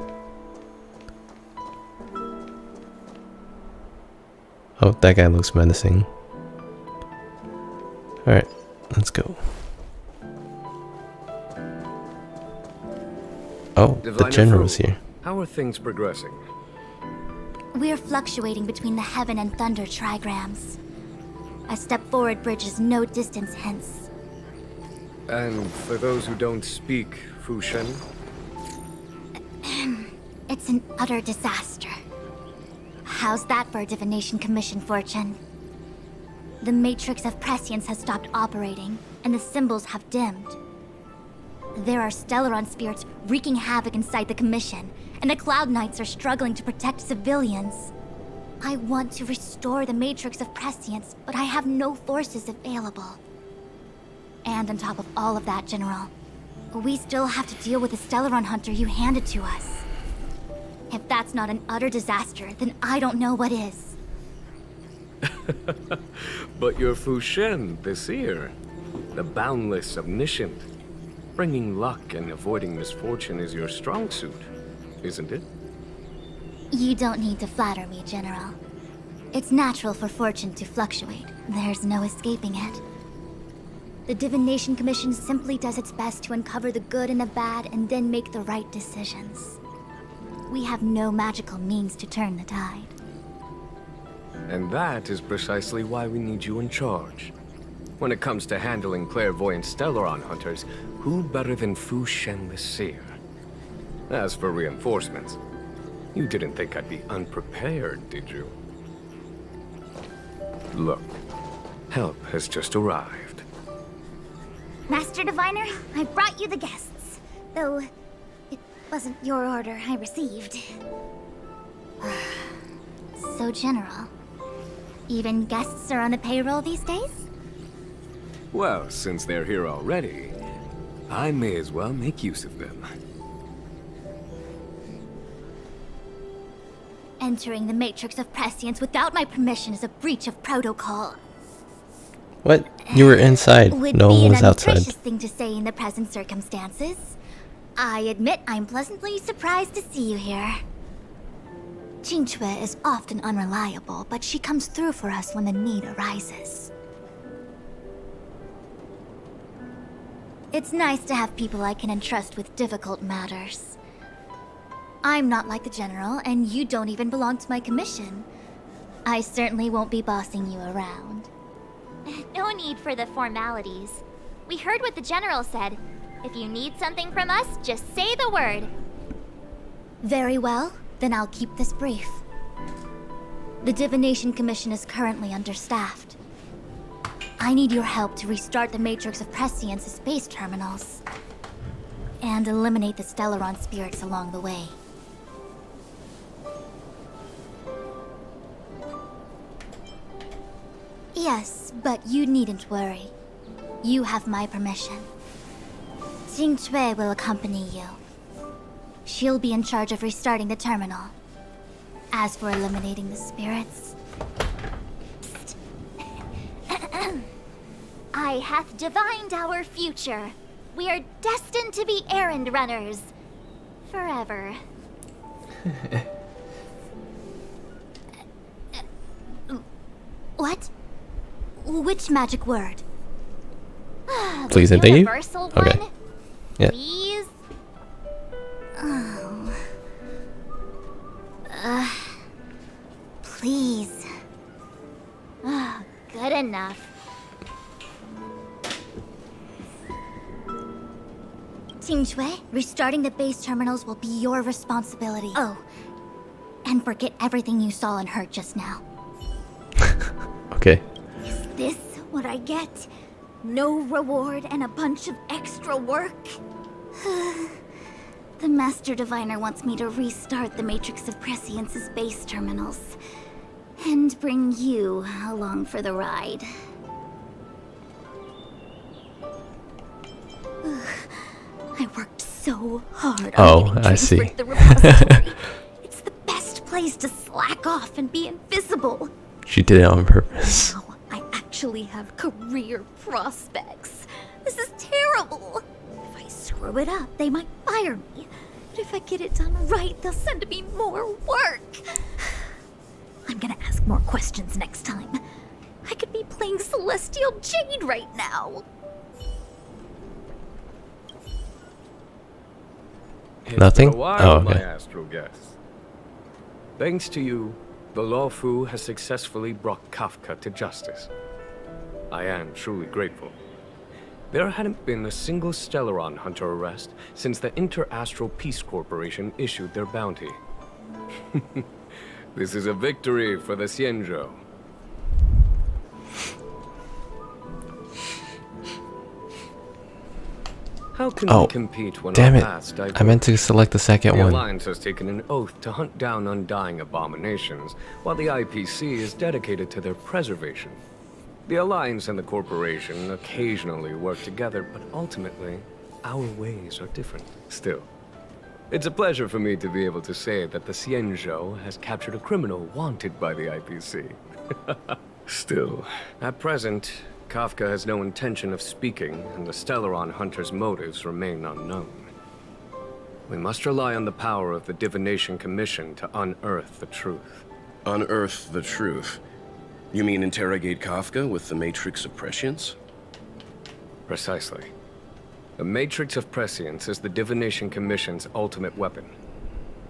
S1: Oh, that guy looks menacing. Alright, let's go. Oh, the
S13: Diviner
S1: general's
S13: Fu,
S1: here.
S13: How are things progressing?
S7: We're fluctuating between the heaven and thunder trigrams. A step forward bridge is no distance hence.
S13: And for those who don't speak Fushen,
S7: It's an utter disaster. How's that for a Divination Commission fortune? The Matrix of Prescience has stopped operating, and the symbols have dimmed. There are Stellaron spirits wreaking havoc inside the Commission, and the Cloud Knights are struggling to protect civilians. I want to restore the Matrix of Prescience, but I have no forces available. And on top of all of that, General, we still have to deal with the Stellaron hunter you handed to us. If that's not an utter disaster, then I don't know what is.
S13: but your Fushen, the seer, the boundless, omniscient, bringing luck and avoiding misfortune is your strong suit, isn't it?
S7: You don't need to flatter me, General. It's natural for fortune to fluctuate. There's no escaping it. The Divination Commission simply does its best to uncover the good and the bad and then make the right decisions. We have no magical means to turn the tide.
S13: And that is precisely why we need you in charge. When it comes to handling clairvoyant Stellaron hunters, who better than Fushen the Seer? As for reinforcements, You didn't think I'd be unprepared, did you? Look, help has just arrived.
S7: Master Diviner, I brought you the guests. Though, it wasn't your order I received. So general. Even guests are on the payroll these days?
S13: Well, since they're here already, I may as well make use of them.
S7: Entering the Matrix of Prescience without my permission is a breach of protocol.
S1: What? You were inside.
S7: Would
S1: No
S7: be
S1: one
S7: an
S1: was outside.
S7: ungracious thing to say in the present circumstances. I admit I'm pleasantly surprised to see you here. Qingque is often unreliable, but she comes through for us when the need arises. It's nice to have people I can entrust with difficult matters. I'm not like the General, and you don't even belong to my commission. I certainly won't be bossing you around.
S12: No need for the formalities. We heard what the General said. If you need something from us, just say the word.
S7: Very well, then I'll keep this brief. The Divination Commission is currently understaffed. I need your help to restart the Matrix of Prescience's space terminals. And eliminate the Stellaron spirits along the way. Yes, but you needn't worry. You have my permission. Qingque will accompany you. She'll be in charge of restarting the terminal. As for eliminating the spirits...
S12: I hath divined our future. We are destined to be errand runners. Forever.
S7: What? Which magic word?
S1: Please and thank you.
S12: Universal one?
S1: Okay. Yeah.
S12: Please?
S7: Oh. Please.
S12: Good enough.
S7: Qingque, restarting the base terminals will be your responsibility. Oh, and forget everything you saw and heard just now.
S1: Okay.
S7: Is this what I get? No reward and a bunch of extra work? The Master Diviner wants me to restart the Matrix of Prescience's base terminals. And bring you along for the ride. I worked so hard on getting
S1: I see.
S7: Trace the repository. It's the best place to slack off and be invisible.
S1: She did it on purpose.
S7: Now I actually have career prospects. This is terrible. If I screw it up, they might fire me. But if I get it done right, they'll send me more work. I'm gonna ask more questions next time. I could be playing Celestial Jade right now.
S1: Nothing?
S13: It's been a while,
S1: Oh, okay.
S13: my astral guests. Thanks to you, the Lawfu has successfully brought Kafka to justice. I am truly grateful. There hadn't been a single Stellaron hunter arrest since the Inter-Astral Peace Corporation issued their bounty. This is a victory for the Xianzhou. How can we compete when
S1: damn
S13: our
S1: it.
S13: past diverge?
S1: I meant to select the second
S13: The
S1: one.
S13: Alliance has taken an oath to hunt down undying abominations, while the IPC is dedicated to their preservation. The Alliance and the Corporation occasionally work together, but ultimately, our ways are different. Still, it's a pleasure for me to be able to say that the Xianzhou has captured a criminal wanted by the IPC. Still, at present, Kafka has no intention of speaking, and the Stellaron hunter's motives remain unknown. We must rely on the power of the Divination Commission to unearth the truth.
S8: Unearth the truth? You mean interrogate Kafka with the Matrix of Prescience?
S13: Precisely. The Matrix of Prescience is the Divination Commission's ultimate weapon.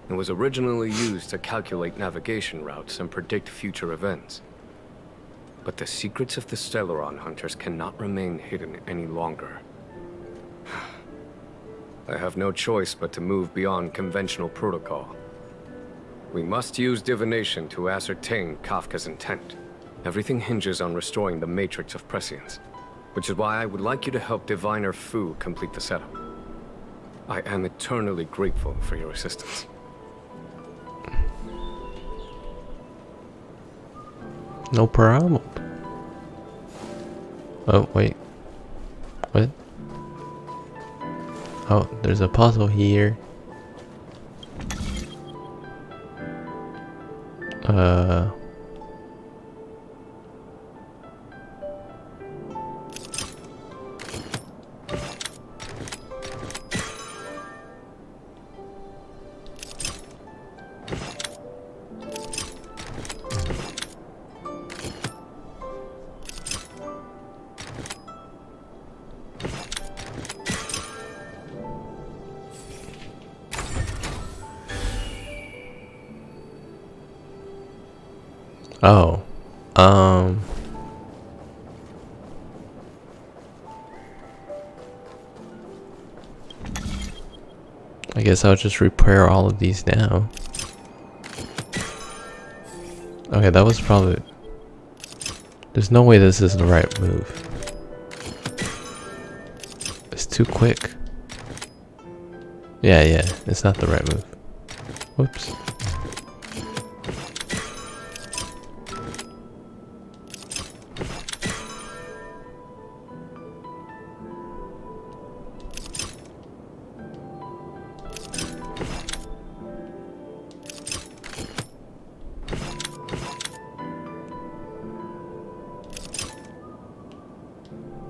S13: It was originally used to calculate navigation routes and predict future events. But the secrets of the Stellaron hunters cannot remain hidden any longer. I have no choice but to move beyond conventional protocol. We must use divination to ascertain Kafka's intent. Everything hinges on restoring the matrix of prescience, which is why I would like you to help Diviner Fu complete the setup. I am eternally grateful for your assistance.
S1: No problem. Oh, wait. What? Oh, there's a puzzle here. Oh, I guess I'll just repair all of these now. Okay, that was probably... There's no way this is the right move. It's too quick. Yeah, it's not the right move. Whoops.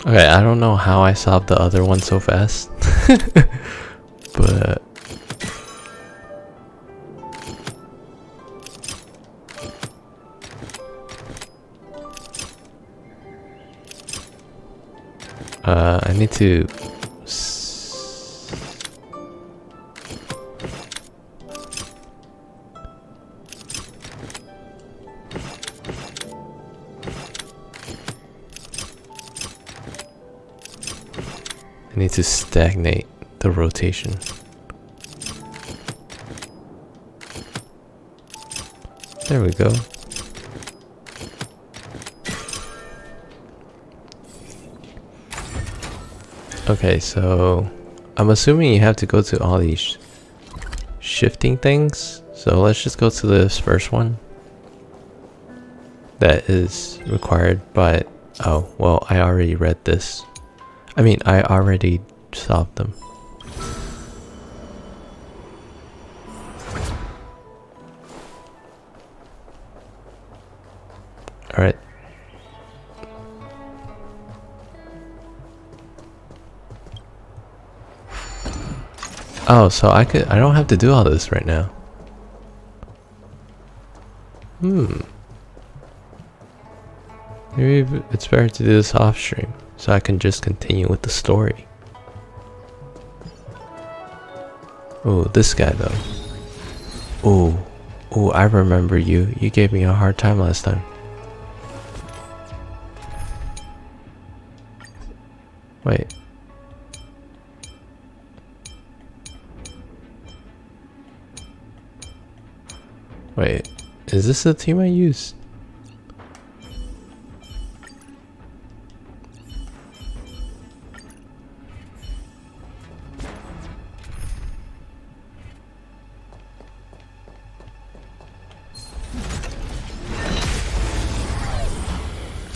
S1: Okay, I don't know how I solved the other one so fast, but I need to stagnate the rotation. There we go. Okay, so I'm assuming you have to go to all these shifting things. So let's just go to this first one that is required by... Oh, well, I already read this. I mean, I already solved them. Alright. Oh, so I don't have to do all this right now. Maybe it's better to do this off stream, so I can just continue with the story. Oh, this guy though. Oh, I remember you. You gave me a hard time last time. Wait. Wait, is this the team I use?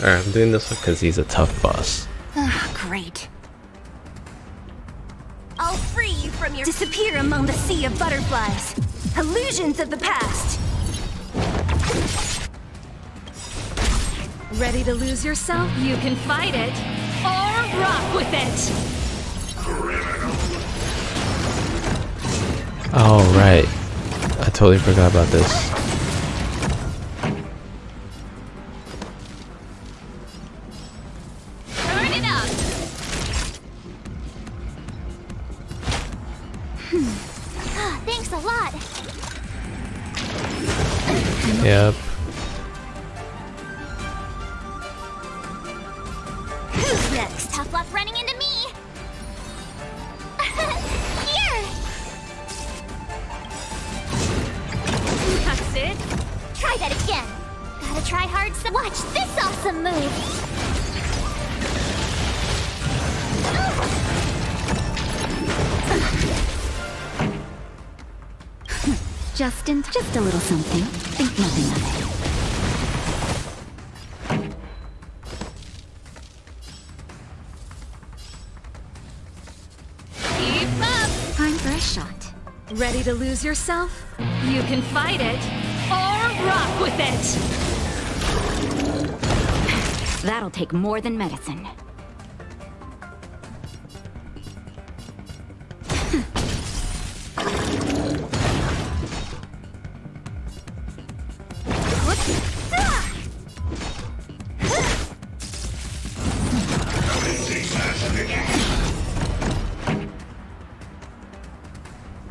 S1: Alright, I'm doing this because he's a tough boss.
S4: Great. I'll free you from your... Disappear among the sea of butterflies. Illusions of the past.
S6: Ready to lose yourself? You can fight it, or rock with it!
S1: Oh, right. I totally forgot about this.
S12: Turn it up! Thanks a lot.
S1: Yep.
S12: Who's next? Tough luck running into me. Here.
S6: That's
S12: try that again. Gotta try hard some. Watch this awesome move.
S6: Just a little something. Think nothing of it.
S12: Keep up.
S6: Time for a shot.
S14: Ready to lose yourself? You can fight it, or rock with it!
S6: That'll take more than medicine.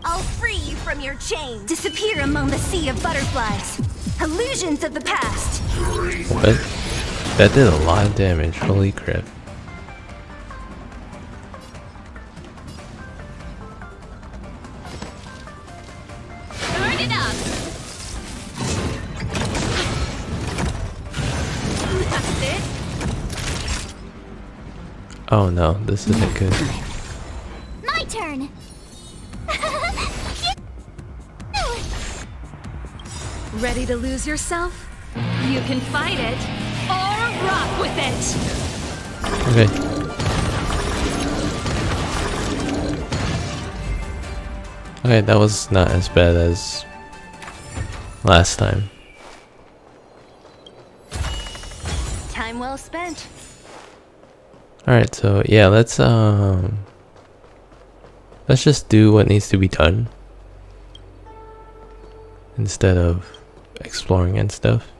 S4: I'll free you from your chains. Disappear among the sea of butterflies. Illusions of the past.
S1: What? That did a lot of damage. Holy crap.
S12: Turn it up.
S14: That's it?
S1: Oh no, this isn't good.
S12: My turn.
S14: Ready to lose yourself? You can fight it, or rock with it!
S1: Okay. Okay, that was not as bad as last time.
S4: Time well spent.
S1: Alright, so yeah, let's just do what needs to be done instead of exploring and stuff.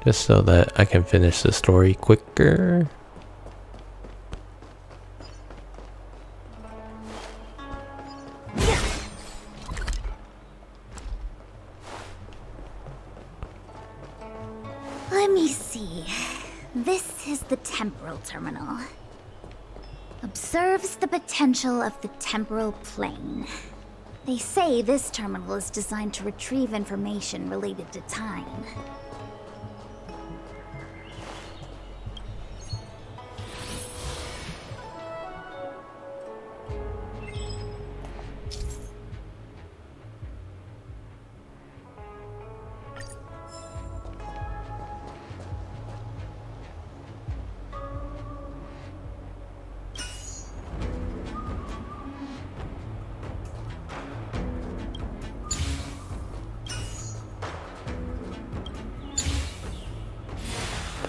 S1: Just so that I can finish the story quicker.
S7: Let me see. This is the temporal terminal. Observes the potential of the temporal plane. They say this terminal is designed to retrieve information related to time.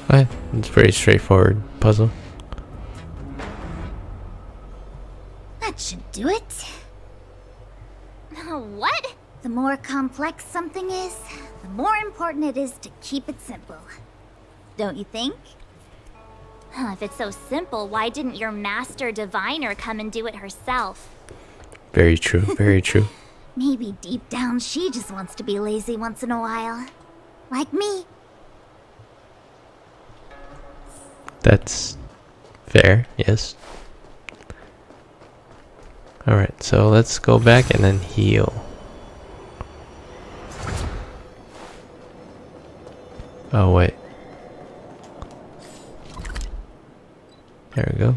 S1: Okay, it's a pretty straightforward puzzle.
S7: That should do it.
S12: What?
S7: The more complex something is, the more important it is to keep it simple. Don't you think?
S12: If it's so simple, why didn't your master diviner come and do it herself?
S1: Very true, very true.
S7: Maybe deep down she just wants to be lazy once in a while. Like me.
S1: That's fair, yes. Alright, so let's go back and then heal. Oh, wait. There we go.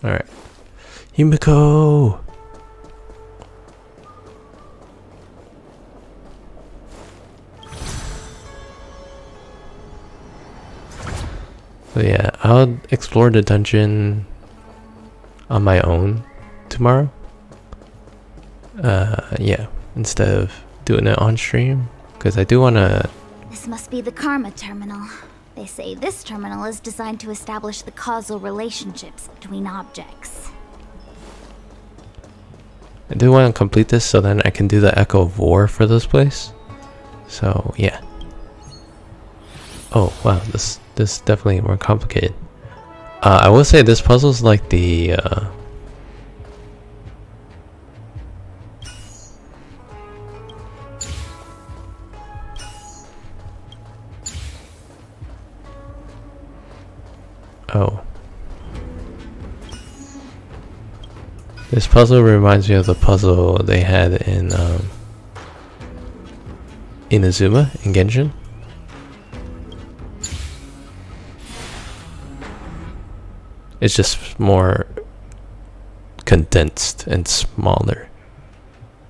S1: Alright. Himiko! So yeah, I'll explore the dungeon on my own tomorrow. Yeah, instead of doing it on stream, because I do want to...
S7: This must be the Karma Terminal. They say this terminal is designed to establish the causal relationships between objects.
S1: I do want to complete this so then I can do the Echo of War for this place. So yeah. Oh wow, this is definitely more complicated. I will say this puzzle's like the Oh. This puzzle reminds me of the puzzle they had in Inazuma in Genshin. It's just more condensed and smaller.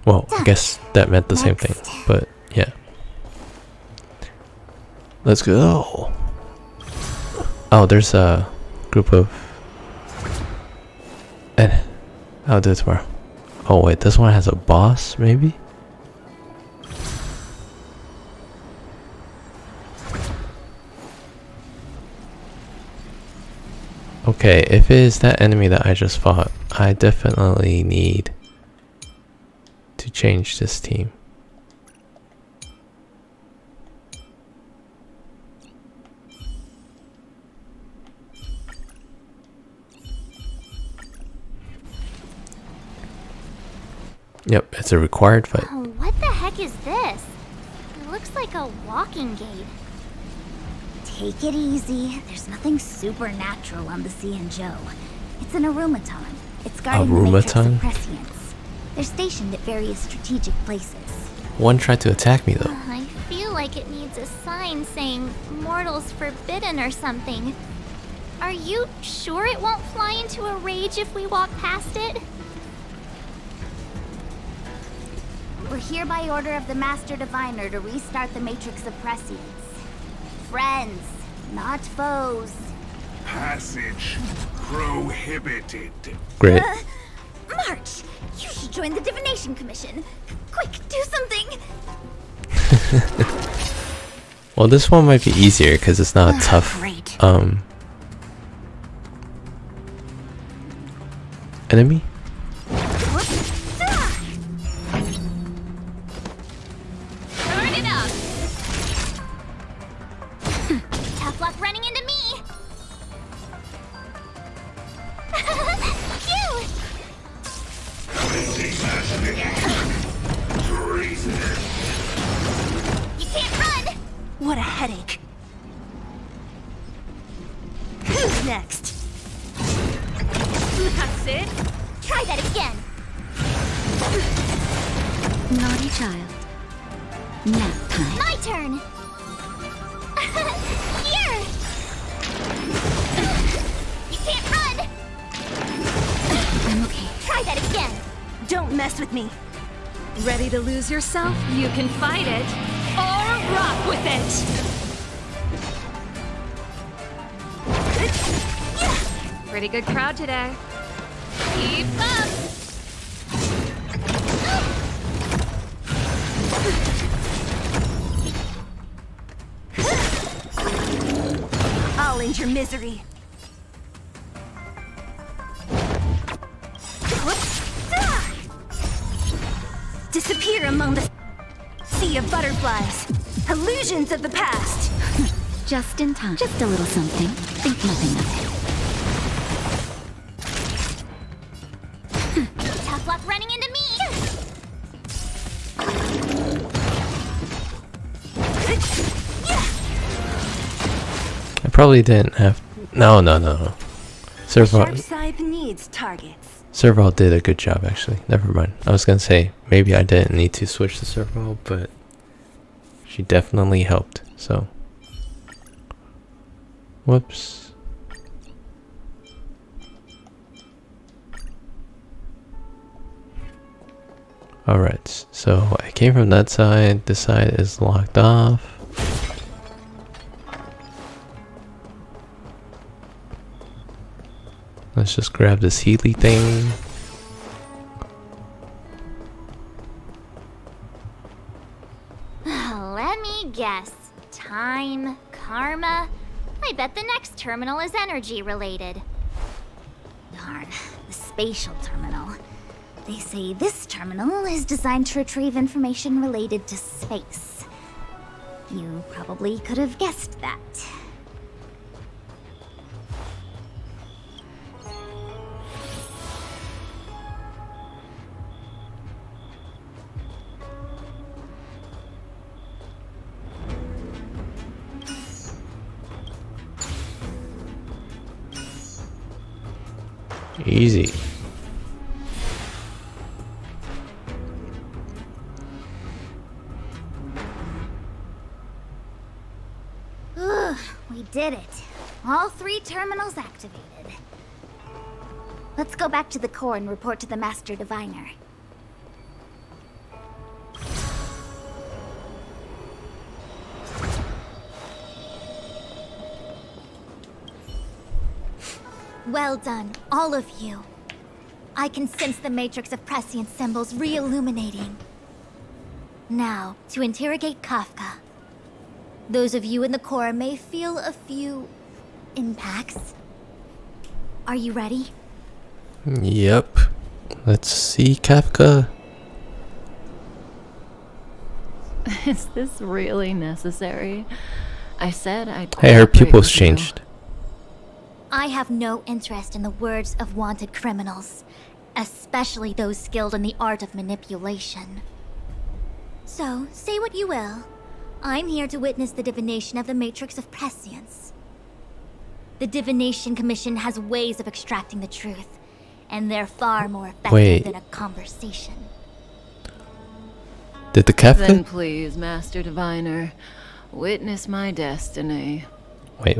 S1: Well, I guess that meant the same thing, but yeah. Let's go. Oh, there's a group of... And I'll do it tomorrow. Oh wait, this one has a boss, maybe? Okay, if it is that enemy that I just fought, I definitely need to change this team. Yep, it's a required fight.
S12: Oh, what the heck is this? It looks like a walking gate.
S7: Take it easy. There's nothing supernatural on the C&Jo. It's an arumaton. It's guarding the matrix of prescience. They're stationed at various strategic places.
S1: One tried to attack me though.
S12: I feel like it needs a sign saying mortals forbidden or something. Are you sure it won't fly into a rage if we walk past it?
S7: We're here by order of the Master Diviner to restart the Matrix of Prescience. Friends, not foes.
S10: Passage prohibited.
S1: Great.
S7: March, you should join the Divination Commission. Quick, do something.
S1: Well, this one might be easier because it's not a tough enemy.
S12: Turn it up. Tough luck running into me. Cute. You can't run.
S4: What a headache. Who's next?
S14: That's it.
S12: Try that again.
S6: Naughty child. Nap time.
S12: My turn. Here. You can't run.
S6: I'm okay.
S12: Try that again.
S4: Don't mess with me.
S14: Ready to lose yourself? You can fight it or rock with it. Pretty good crowd today. Keep up.
S4: I'll end your misery. Disappear among the sea of butterflies. Illusions of the past.
S6: Just in time. Just a little something. Think nothing of it.
S12: Tough luck running into me.
S1: I probably didn't have. No.
S4: Sharp side needs targets.
S1: Serval did a good job actually. Never mind. I was gonna say maybe I didn't need to switch to Serval, but she definitely helped. So, whoops. Alright, so I came from that side. This side is locked off. Let's just grab this Healy thing.
S12: Let me guess. Time, karma. I bet the next terminal is energy related.
S7: Darn, the spatial terminal. They say this terminal is designed to retrieve information related to space. You probably could have guessed that.
S1: Easy.
S7: We did it. All 3 terminals activated. Let's go back to the core and report to the Master Diviner. Well done, all of you. I can sense the matrix of prescient symbols re-illuminating. Now, to interrogate Kafka. Those of you in the core may feel a few impacts. Are you ready?
S1: Yep. Let's see, Kafka.
S6: Is this really necessary? I said I'd.
S1: Hey, her
S6: cooperate
S1: pupils
S6: with you.
S1: changed.
S7: I have no interest in the words of wanted criminals, especially those skilled in the art of manipulation. So, say what you will. I'm here to witness the divination of the Matrix of Prescience. The Divination Commission has ways of extracting the truth, and they're far more effective than a conversation.
S1: Did the
S6: Then
S1: Kafka?
S6: please, Master Diviner, witness my destiny.
S1: Wait.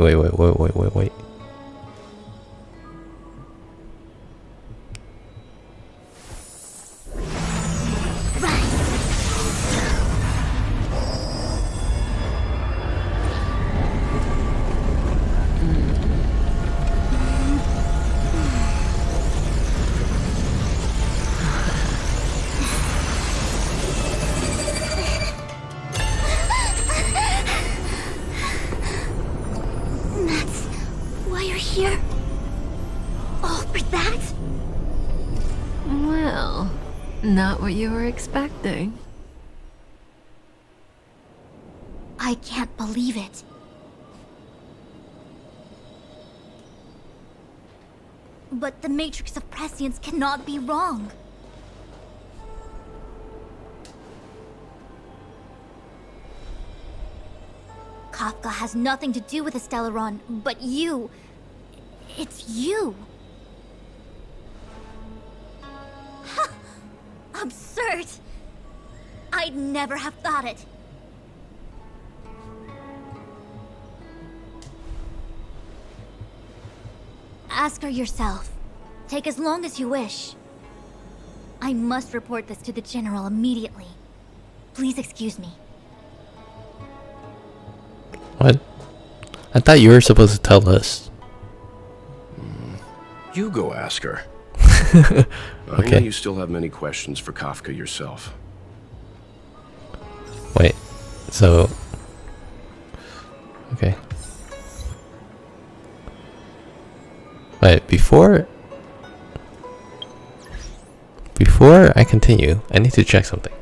S7: That's why you're here? All for that?
S6: Well, not what you were expecting.
S7: I can't believe it. But the Matrix of Prescience cannot be wrong. Kafka has nothing to do with Stellaron, but you... It's you! Ha! Absurd! I'd never have thought it. Ask her yourself. Take as long as you wish. I must report this to the General immediately. Please excuse me.
S1: What? I thought you were supposed to tell us.
S8: You go ask her.
S1: Okay.
S8: I know you still have many questions for Kafka yourself.
S1: Wait. So. Okay. Wait, before I continue, I need to check something.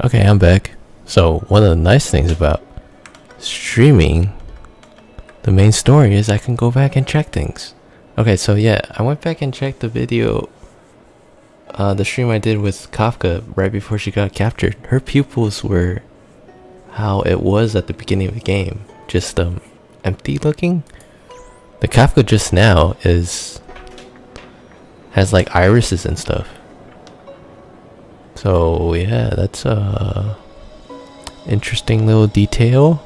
S1: Okay, I'm back. So, one of the nice things about streaming the main story is I can go back and check things. Okay, so yeah, I went back and checked the video, the stream I did with Kafka right before she got captured. Her pupils were how it was at the beginning of the game, just empty looking. The Kafka just now has like irises and stuff. So yeah, that's a interesting little detail.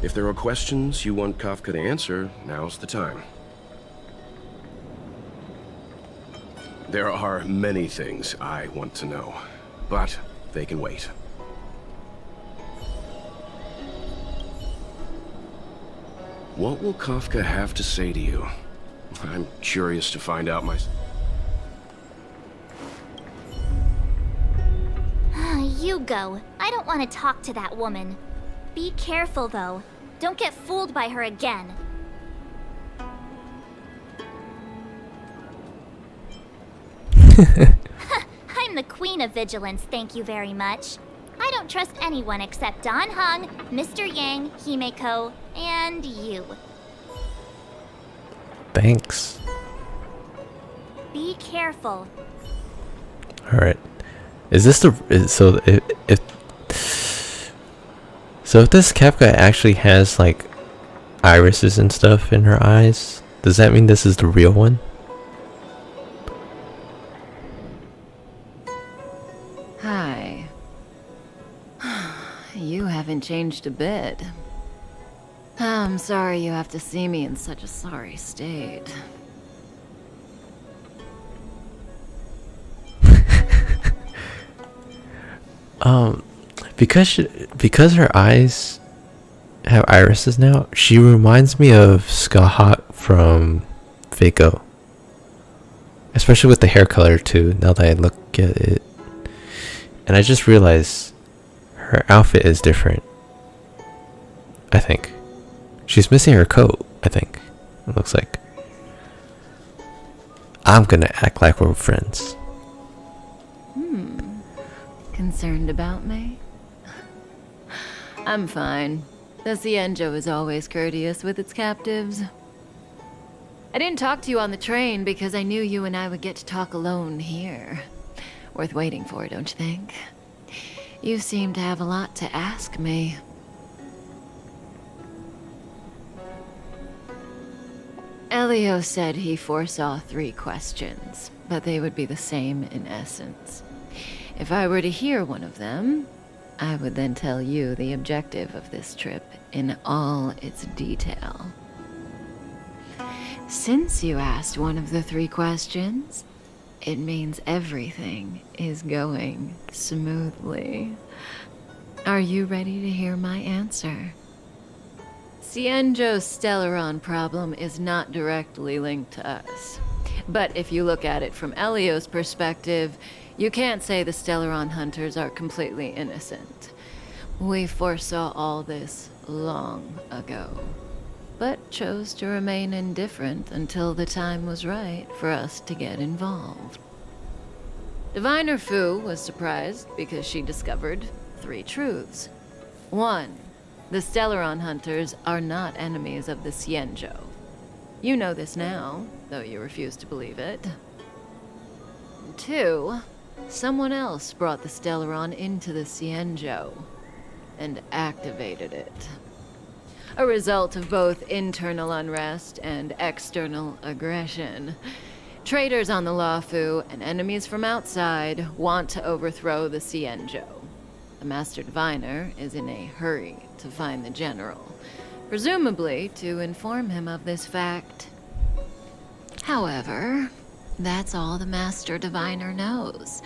S8: If there are questions you want Kafka to answer, now's the time. There are many things I want to know, but they can wait. What will Kafka have to say to you? I'm curious to find out myself.
S12: You go. I don't want to talk to that woman. Be careful, though. Don't get fooled by her again. I'm the queen of vigilance, thank you very much. I don't trust anyone except Don Hung, Mr. Yang, Himeko, and you.
S1: Thanks.
S12: Be careful.
S1: Alright. Is this so if this Kafka actually has like irises and stuff in her eyes, does that mean this is the real one?
S15: Hi. You haven't changed a bit. I'm sorry you have to see me in such a sorry state.
S1: Because her eyes have irises now, she reminds me of Skahak from Vaco. Especially with the hair color too, now that I look at it. And I just realized her outfit is different. I think. She's missing her coat, I think. It looks like. I'm gonna act like we're friends.
S15: Concerned about me? I'm fine. The Cienjo is always courteous with its captives. I didn't talk to you on the train because I knew you and I would get to talk alone here. Worth waiting for, don't you think? You seem to have a lot to ask me. Elio said he foresaw 3 questions, but they would be the same in essence. If I were to hear one of them, I would then tell you the objective of this trip in all its detail. Since you asked one of the 3 questions, it means everything is going smoothly. Are you ready to hear my answer? Cienjo's Stellaron problem is not directly linked to us. But if you look at it from Elio's perspective, you can't say the Stellaron hunters are completely innocent. We foresaw all this long ago, but chose to remain indifferent until the time was right for us to get involved. Diviner Fu was surprised because she discovered 3 truths. 1. The Stellaron hunters are not enemies of the Cienjo. You know this now, though you refuse to believe it. 2. Someone else brought the Stellaron into the Cienjo and activated it. A result of both internal unrest and external aggression. Traitors on the Luofu and enemies from outside want to overthrow the Cienjo. The Master Diviner is in a hurry to find the General, presumably to inform him of this fact. However, that's all the Master Diviner knows,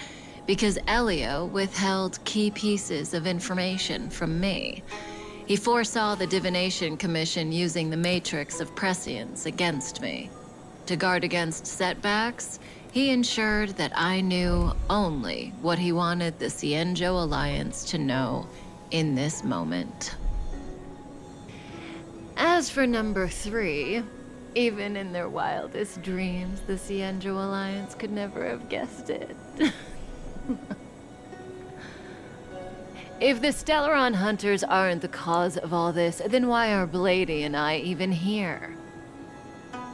S15: because Elio withheld key pieces of information from me. He foresaw the Divination Commission using the Matrix of Prescience against me. To guard against setbacks, he ensured that I knew only what he wanted the Cienjo Alliance to know in this moment. As for number 3, Even in their wildest dreams, the Cienjo Alliance could never have guessed it. If the Stellaron hunters aren't the cause of all this, then why are Blady and I even here?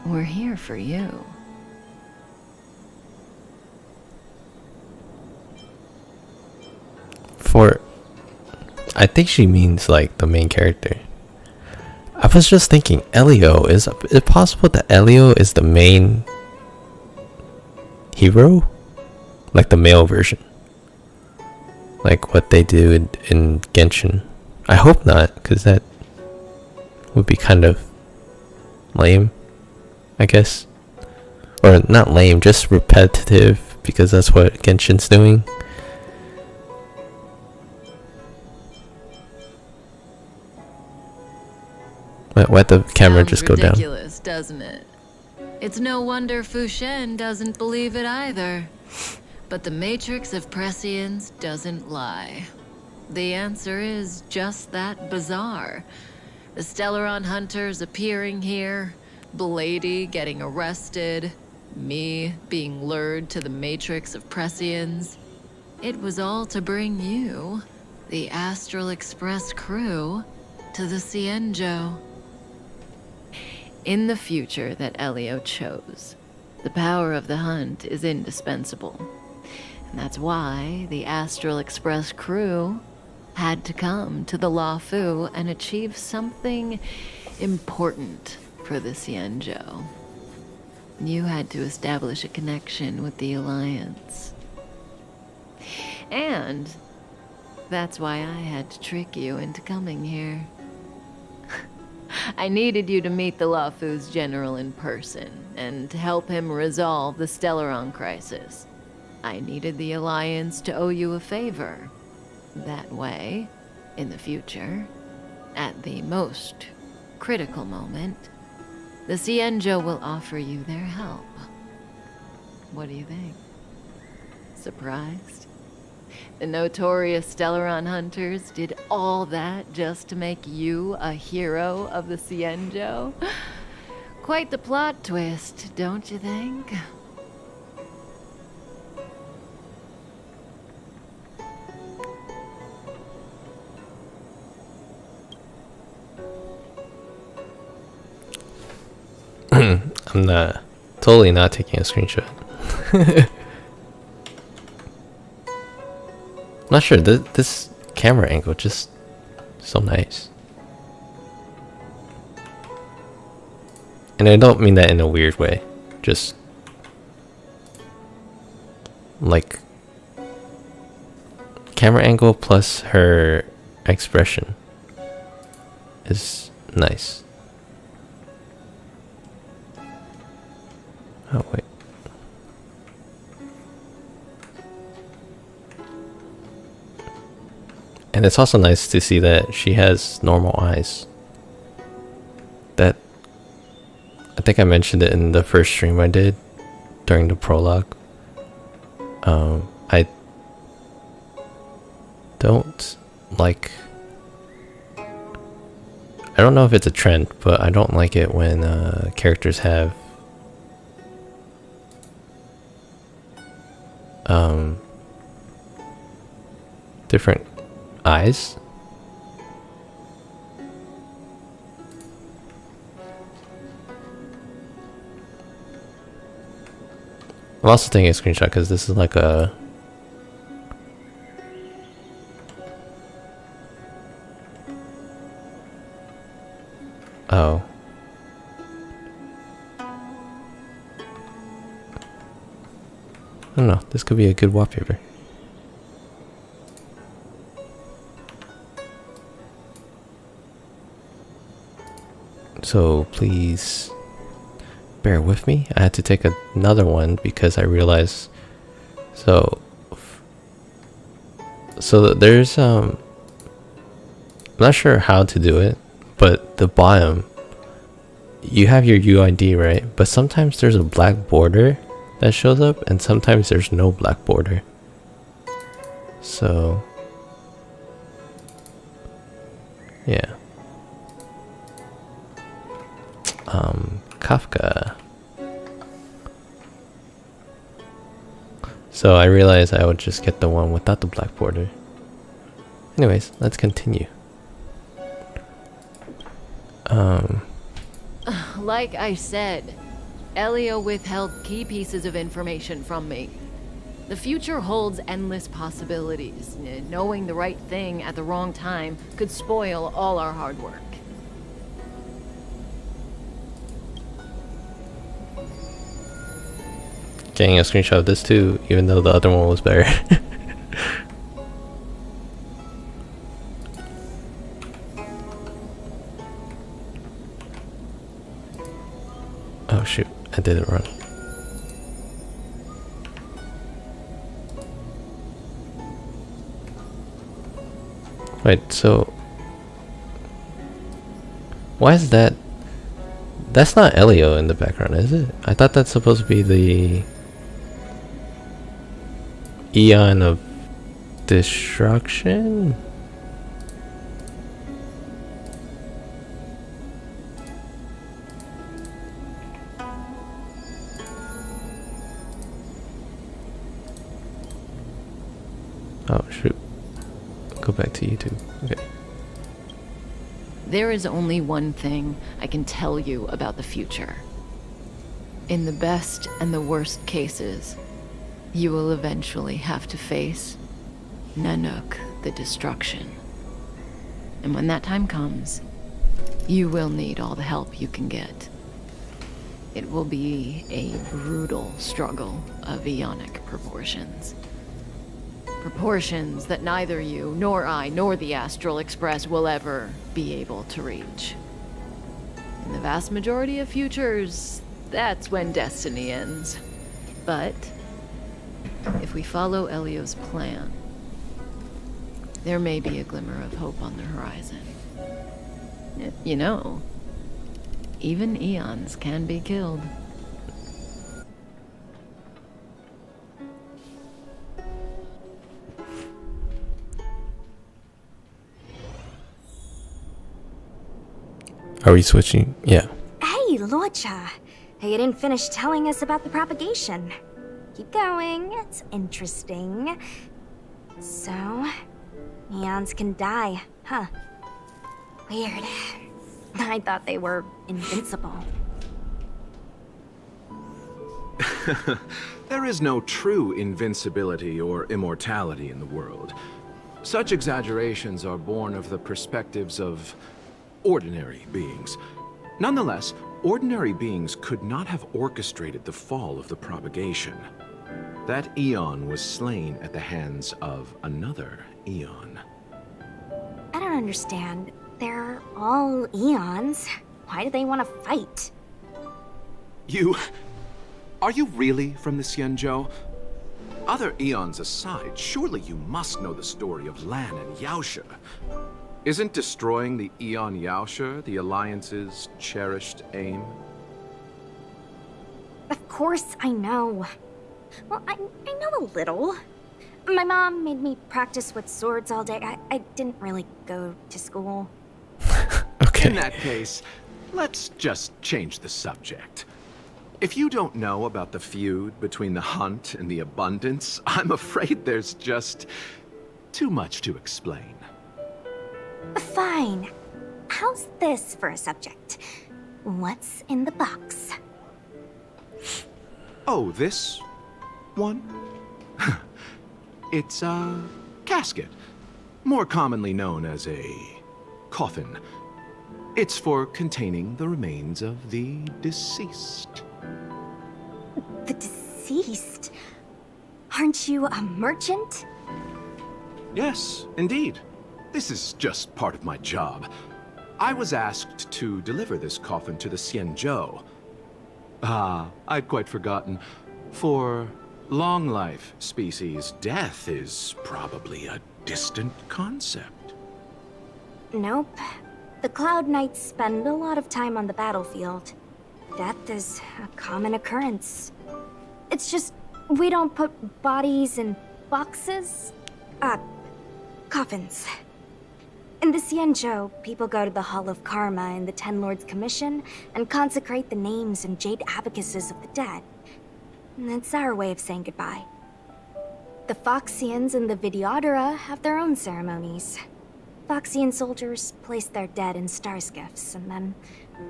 S15: We're here for you.
S1: I think she means like the main character. I was just thinking, Elio, is it possible that Elio is the main hero? Like the male version? Like what they do in Genshin? I hope not, because that would be kind of lame, I guess. Or not lame, just repetitive, because that's what Genshin's doing. Why'd the camera just go down?
S15: Ridiculous, doesn't it? It's no wonder Fushen doesn't believe it either. But the Matrix of Prescience doesn't lie. The answer is just that bizarre. The Stellaron hunters appearing here, Blady getting arrested, me being lured to the Matrix of Prescience. It was all to bring you, the Astral Express crew, to the Cienjo. In the future that Elio chose, the power of the hunt is indispensable. And that's why the Astral Express crew had to come to the Luofu and achieve something important for the Cienjo. You had to establish a connection with the Alliance. And that's why I had to trick you into coming here. I needed you to meet the Luofu's general in person and to help him resolve the Stellaron crisis. I needed the Alliance to owe you a favor. That way, in the future, at the most critical moment, the Cienjo will offer you their help. What do you think? Surprised? The notorious Stellaron hunters did all that just to make you a hero of the Cienjo? Quite the plot twist, don't you think?
S1: I'm totally not taking a screenshot. Not sure, this camera angle just so nice. And I don't mean that in a weird way, just like camera angle plus her expression is nice. Oh wait. And it's also nice to see that she has normal eyes. That, I think I mentioned it in the first stream I did during the prologue. I don't like, I don't know if it's a trend, but I don't like it when characters have different eyes. I'm also taking a screenshot because this is like a oh. I don't know, this could be a good wallpaper. So please bear with me. I had to take another one because I realized so there's I'm not sure how to do it, but the bottom you have your UID, right? But sometimes there's a black border that shows up and sometimes there's no black border. So yeah. Kafka. So I realized I would just get the one without the black border. Anyways, let's continue.
S15: Like I said, Elio withheld key pieces of information from me. The future holds endless possibilities. Knowing the right thing at the wrong time could spoil all our hard work.
S1: Getting a screenshot of this too, even though the other one was better. Oh shoot, I didn't run. Wait, so why is that? That's not Elio in the background, is it? I thought that's supposed to be the Eon of Destruction? Oh shoot. Go back to YouTube. Okay.
S15: There is only one thing I can tell you about the future. In the best and the worst cases, you will eventually have to face Nanook, the destruction. And when that time comes, you will need all the help you can get. It will be a brutal struggle of eonic proportions. Proportions that neither you, nor I, nor the Astral Express will ever be able to reach. In the vast majority of futures, that's when destiny ends. But if we follow Elio's plan, there may be a glimmer of hope on the horizon. You know, even eons can be killed.
S1: Are we switching? Yeah.
S4: Hey, Lorcha. You didn't finish telling us about the propagation. Keep going, it's interesting. So, eons can die, huh? Weird. I thought they were invincible.
S3: There is no true invincibility or immortality in the world. Such exaggerations are born of the perspectives of ordinary beings. Nonetheless, ordinary beings could not have orchestrated the fall of the propagation. That eon was slain at the hands of another eon.
S4: I don't understand. They're all eons. Why do they want to fight?
S3: Are you really from the Xianzhou? Other eons aside, surely you must know the story of Lan and Yaoshe. Isn't destroying the Eon Yaoshe the Alliance's cherished aim?
S4: Of course I know. Well, I know a little. My mom made me practice with swords all day. I didn't really go to school.
S1: Okay.
S3: In that case, let's just change the subject. If you don't know about the feud between the Hunt and the Abundance, I'm afraid there's just too much to explain.
S4: Fine. How's this for a subject? What's in the box?
S3: Oh, this one? It's a casket, more commonly known as a coffin. It's for containing the remains of the deceased.
S4: The deceased? Aren't you a merchant?
S3: Yes, indeed. This is just part of my job. I was asked to deliver this coffin to the Xianzhou. I'd quite forgotten. For long life species, death is probably a distant concept.
S4: Nope. The Cloud Knights spend a lot of time on the battlefield. Death is a common occurrence. It's just, we don't put bodies in boxes. Coffins. In the Xianzhou, people go to the Hall of Karma in the Ten Lords Commission and consecrate the names and jade abacuses of the dead. It's our way of saying goodbye. The Foxians and the Videodora have their own ceremonies. Foxian soldiers place their dead in star skiffs and then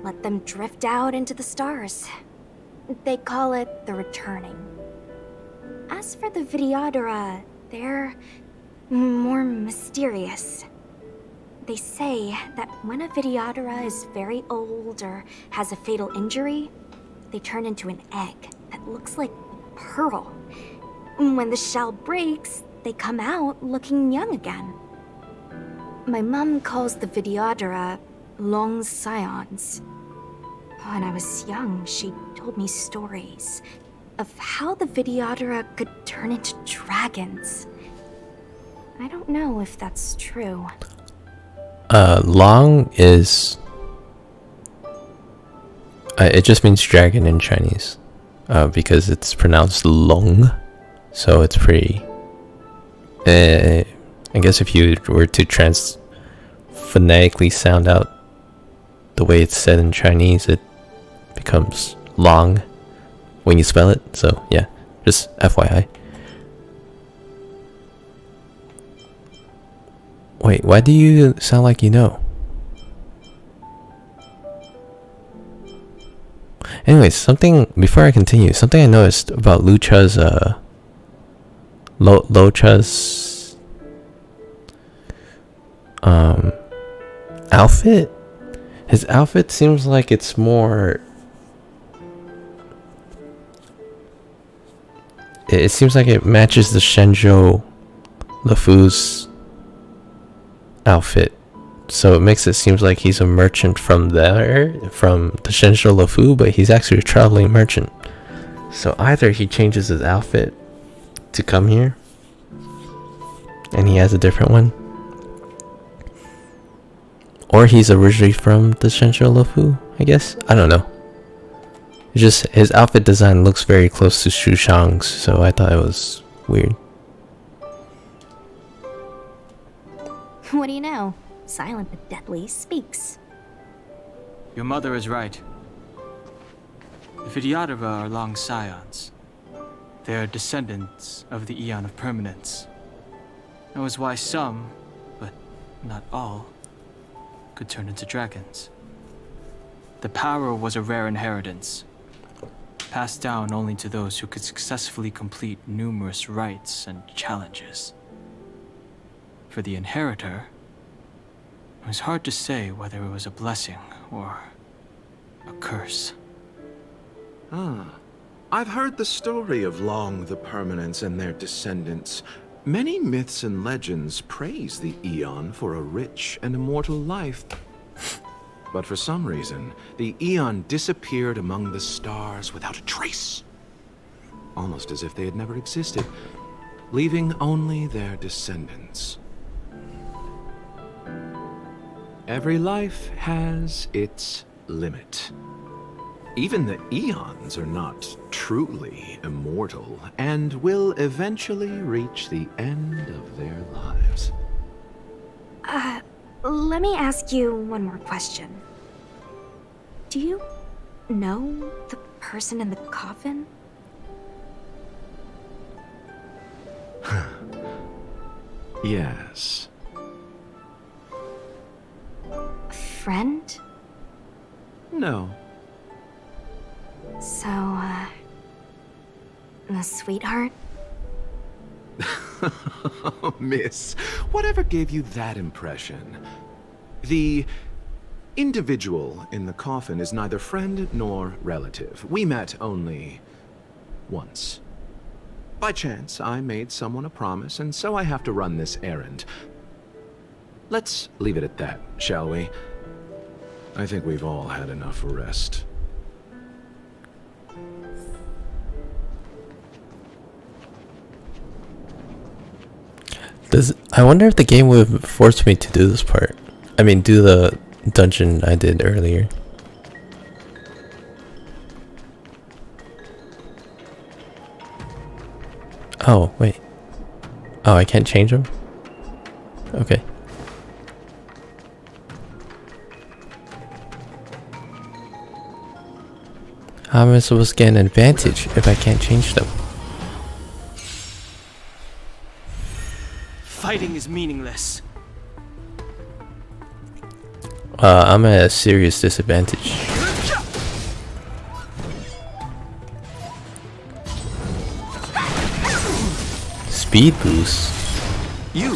S4: let them drift out into the stars. They call it the returning. As for the Videodora, they're more mysterious. They say that when a Videodora is very old or has a fatal injury, they turn into an egg that looks like a pearl. When the shell breaks, they come out looking young again. My mom calls the Videodora long scions. When I was young, she told me stories of how the Videodora could turn into dragons. I don't know if that's true.
S1: Long is... it just means dragon in Chinese. Because it's pronounced long. So it's pretty... I guess if you were to phonetically sound out the way it's said in Chinese, it becomes long when you spell it. So yeah, just FYI. Wait, why do you sound like you know? Anyways, before I continue, something I noticed about Lucha's Lucha's outfit. His outfit seems like it's more... It seems like it matches the Shenzhou LeFou's outfit. So it makes it seem like he's a merchant from there, from the Shenzhou LeFou, but he's actually a traveling merchant. So either he changes his outfit to come here, and he has a different one, or he's originally from the Shenzhou LeFou, I guess. I don't know. It's just his outfit design looks very close to Xu Shang's, so I thought it was weird.
S4: What do you know? Silent but deadly speaks.
S2: Your mother is right. The Videodora are long scions. They are descendants of the Eon of Permanence. That was why some, but not all, could turn into dragons. The power was a rare inheritance, passed down only to those who could successfully complete numerous rites and challenges. For the inheritor, it was hard to say whether it was a blessing or a curse.
S16: I've heard the story of Long the Permanence and their descendants. Many myths and legends praise the Eon for a rich and immortal life. But for some reason, the Eon disappeared among the stars without a trace. Almost as if they had never existed, leaving only their descendants. Every life has its limit. Even the Eons are not truly immortal and will eventually reach the end of their lives.
S4: Let me ask you one more question. Do you know the person in the coffin?
S16: Yes.
S4: Friend?
S16: No.
S4: So, a sweetheart?
S16: Miss, whatever gave you that impression? The individual in the coffin is neither friend nor relative. We met only once. By chance, I made someone a promise, and so I have to run this errand. Let's leave it at that, shall we? I think we've all had enough rest.
S1: I wonder if the game would force me to do this part. I mean, do the dungeon I did earlier. Oh, wait. Oh, I can't change them? Okay. How am I supposed to get an advantage if I can't change them?
S2: Fighting is meaningless.
S1: I'm at a serious disadvantage. Speed boost.
S7: You.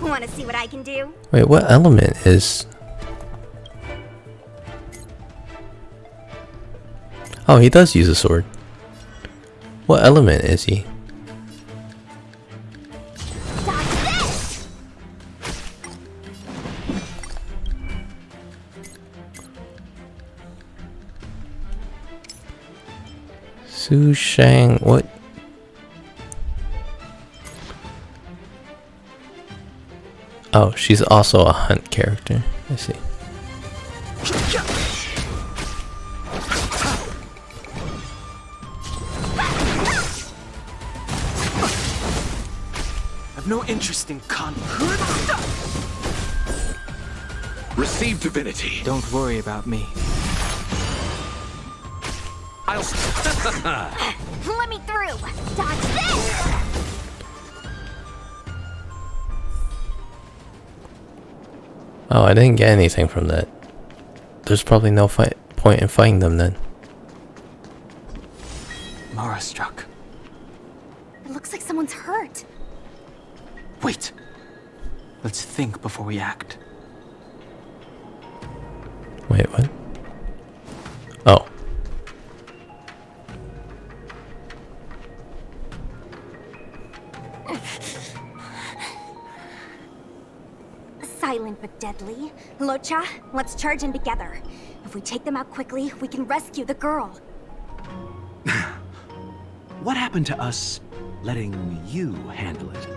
S7: Want to see what I can do?
S1: Wait, what element is... Oh, he does use a sword. What element is he? Su Shang, what? Oh, she's also a hunt character. I see.
S2: I've no interest in conflict.
S16: Receive divinity.
S2: Don't worry about me.
S7: Let me through. Dodge this.
S1: Oh, I didn't get anything from that. There's probably no point in fighting them then.
S2: Mara struck.
S7: It looks like someone's hurt.
S2: Wait. Let's think before we act.
S1: Wait, what? Oh.
S7: Silent but deadly. Locha, let's charge in together. If we take them out quickly, we can rescue the girl.
S16: What happened to us letting you handle it?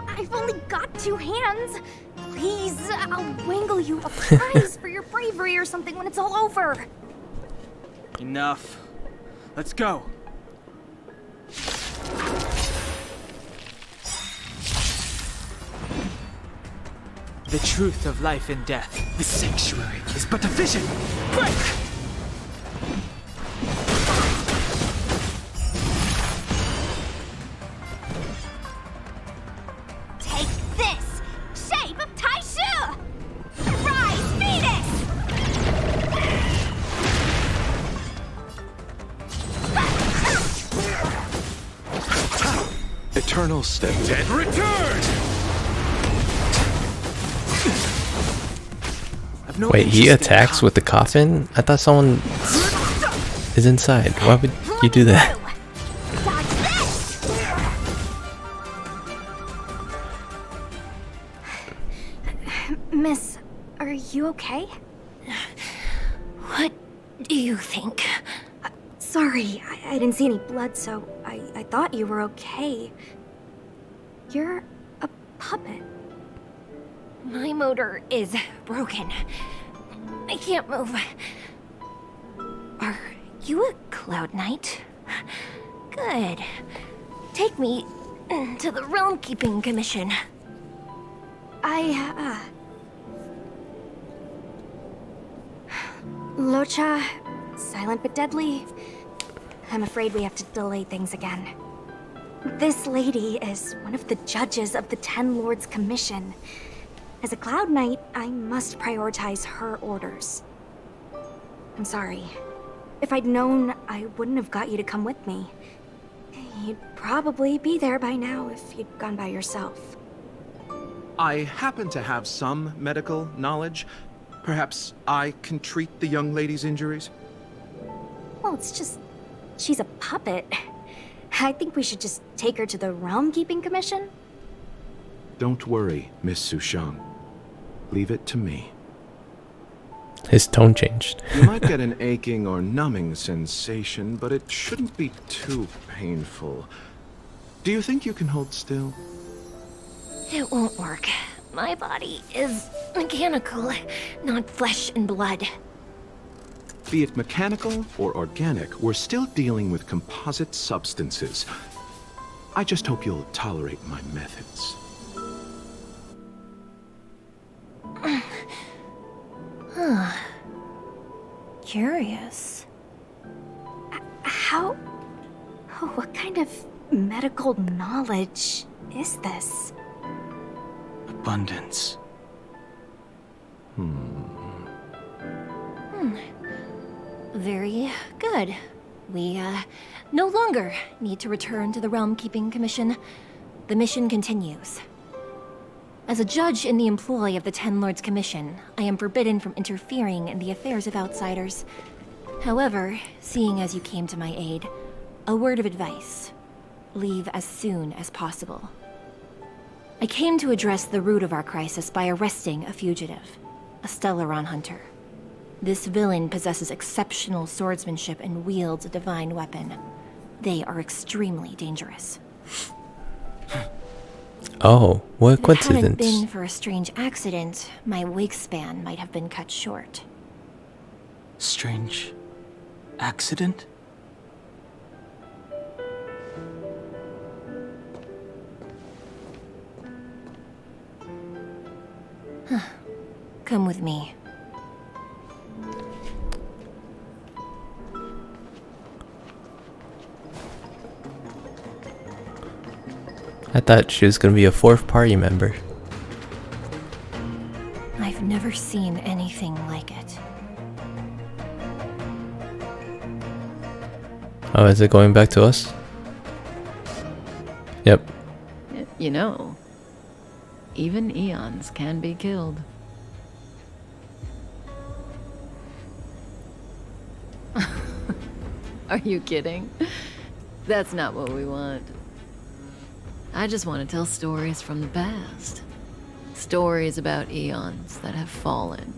S7: I've only got 2 hands. Please, I'll wangle you a prize for your bravery or something when it's all over.
S2: Enough. Let's go. The truth of life and death. The sanctuary is but a vision. Break!
S7: Take this! Shape of Taishu! Rise, Venus!
S16: Eternal step.
S10: Dead return!
S2: No
S1: Wait, he attacks with the coffin? I thought someone is inside. Why would you do that?
S7: Miss, are you okay?
S4: What do you think?
S7: Sorry, I didn't see any blood, so I thought you were okay. You're a puppet.
S4: My motor is broken. I can't move. Are you a Cloud Knight? Good. Take me to the Realm Keeping Commission.
S7: Locha, silent but deadly. I'm afraid we have to delay things again. This lady is one of the judges of the 10 Lords Commission. As a Cloud Knight, I must prioritize her orders. I'm sorry. If I'd known, I wouldn't have got you to come with me. You'd probably be there by now if you'd gone by yourself.
S16: I happen to have some medical knowledge. Perhaps I can treat the young lady's injuries?
S7: Well, it's just... she's a puppet. I think we should just take her to the Realm Keeping Commission.
S16: Don't worry, Miss Sushang. Leave it to me.
S1: His tone changed.
S16: You might get an aching or numbing sensation, but it shouldn't be too painful. Do you think you can hold still?
S4: It won't work. My body is mechanical, not flesh and blood.
S16: Be it mechanical or organic, we're still dealing with composite substances. I just hope you'll tolerate my methods.
S4: Curious. How... Oh, what kind of medical knowledge is this?
S2: Abundance.
S17: Very good. We, no longer need to return to the Realm Keeping Commission. The mission continues. As a judge in the employ of the Ten Lords Commission, I am forbidden from interfering in the affairs of outsiders. However, seeing as you came to my aid, a word of advice. Leave as soon as possible. I came to address the root of our crisis by arresting a fugitive, a Stellaron hunter. This villain possesses exceptional swordsmanship and wields a divine weapon. They are extremely dangerous.
S1: Oh, what
S17: If it hadn't
S1: coincidence.
S17: been for a strange accident, my wingspan might have been cut short.
S2: Strange accident?
S17: Come with me.
S1: I thought she was gonna be a fourth party member.
S17: I've never seen anything like it.
S1: Oh, is it going back to us? Yep.
S15: You know, even eons can be killed. Are you kidding? That's not what we want. I just want to tell stories from the past. Stories about eons that have fallen.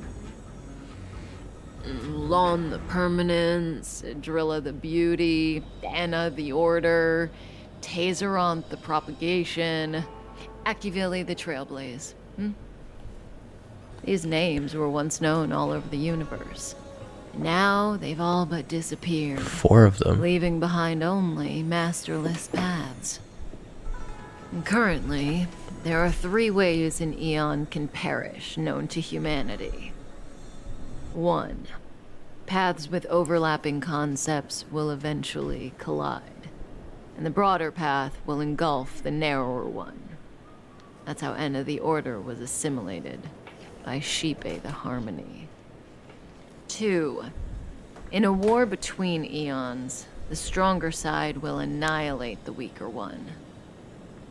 S15: Lon the Permanence, Drilla the Beauty, Anna the Order, Tazeronth the Propagation, Akivili the Trailblaze. These names were once known all over the universe. Now they've all but disappeared.
S1: 4 of them.
S15: Leaving behind only masterless paths. And currently, there are 3 ways an eon can perish known to humanity. 1. Paths with overlapping concepts will eventually collide, and the broader path will engulf the narrower one. That's how Enna the Order was assimilated by Shipe the Harmony. 2. In a war between eons, the stronger side will annihilate the weaker one.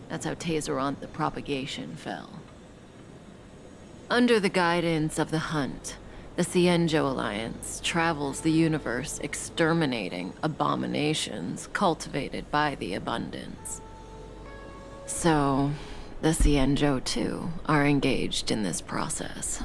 S15: That's how Tazeronth the Propagation fell. Under the guidance of the Hunt, the Cienjo Alliance travels the universe exterminating abominations cultivated by the Abundance. So, the Cienjo too are engaged in this process.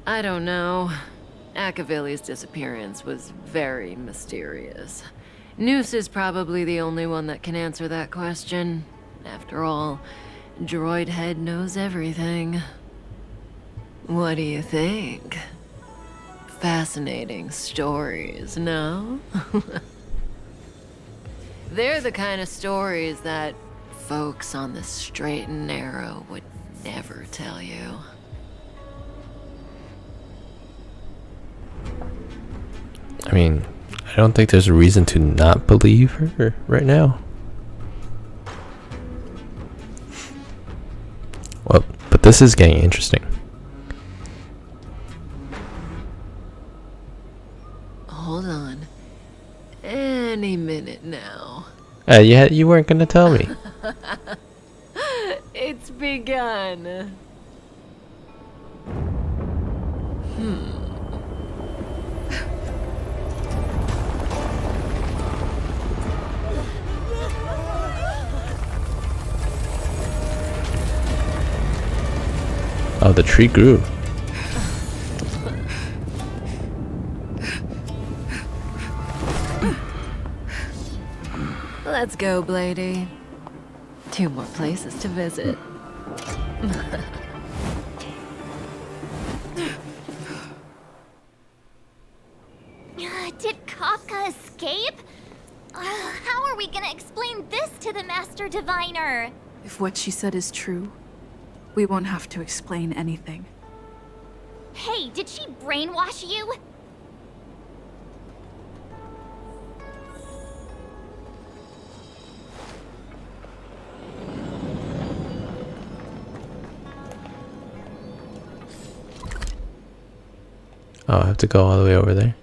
S15: I don't know. Akavili's disappearance was very mysterious. Noose is probably the only one that can answer that question. After all, Droid Head knows everything. What do you think? Fascinating stories, no? They're the kind of stories that folks on the straight and narrow would never tell you.
S1: I mean, I don't think there's a reason to not believe her right now. Well, but this is getting interesting.
S15: Hold on. Any minute now.
S1: You weren't gonna tell me.
S15: It's begun.
S1: Oh, the tree grew.
S15: Let's go, Blady. 2 more places to visit.
S12: Did Kafka escape? How are we gonna explain this to the Master Diviner?
S18: If what she said is true, we won't have to explain anything.
S12: Hey, did she brainwash you?
S1: Oh, I have to go all the way over there.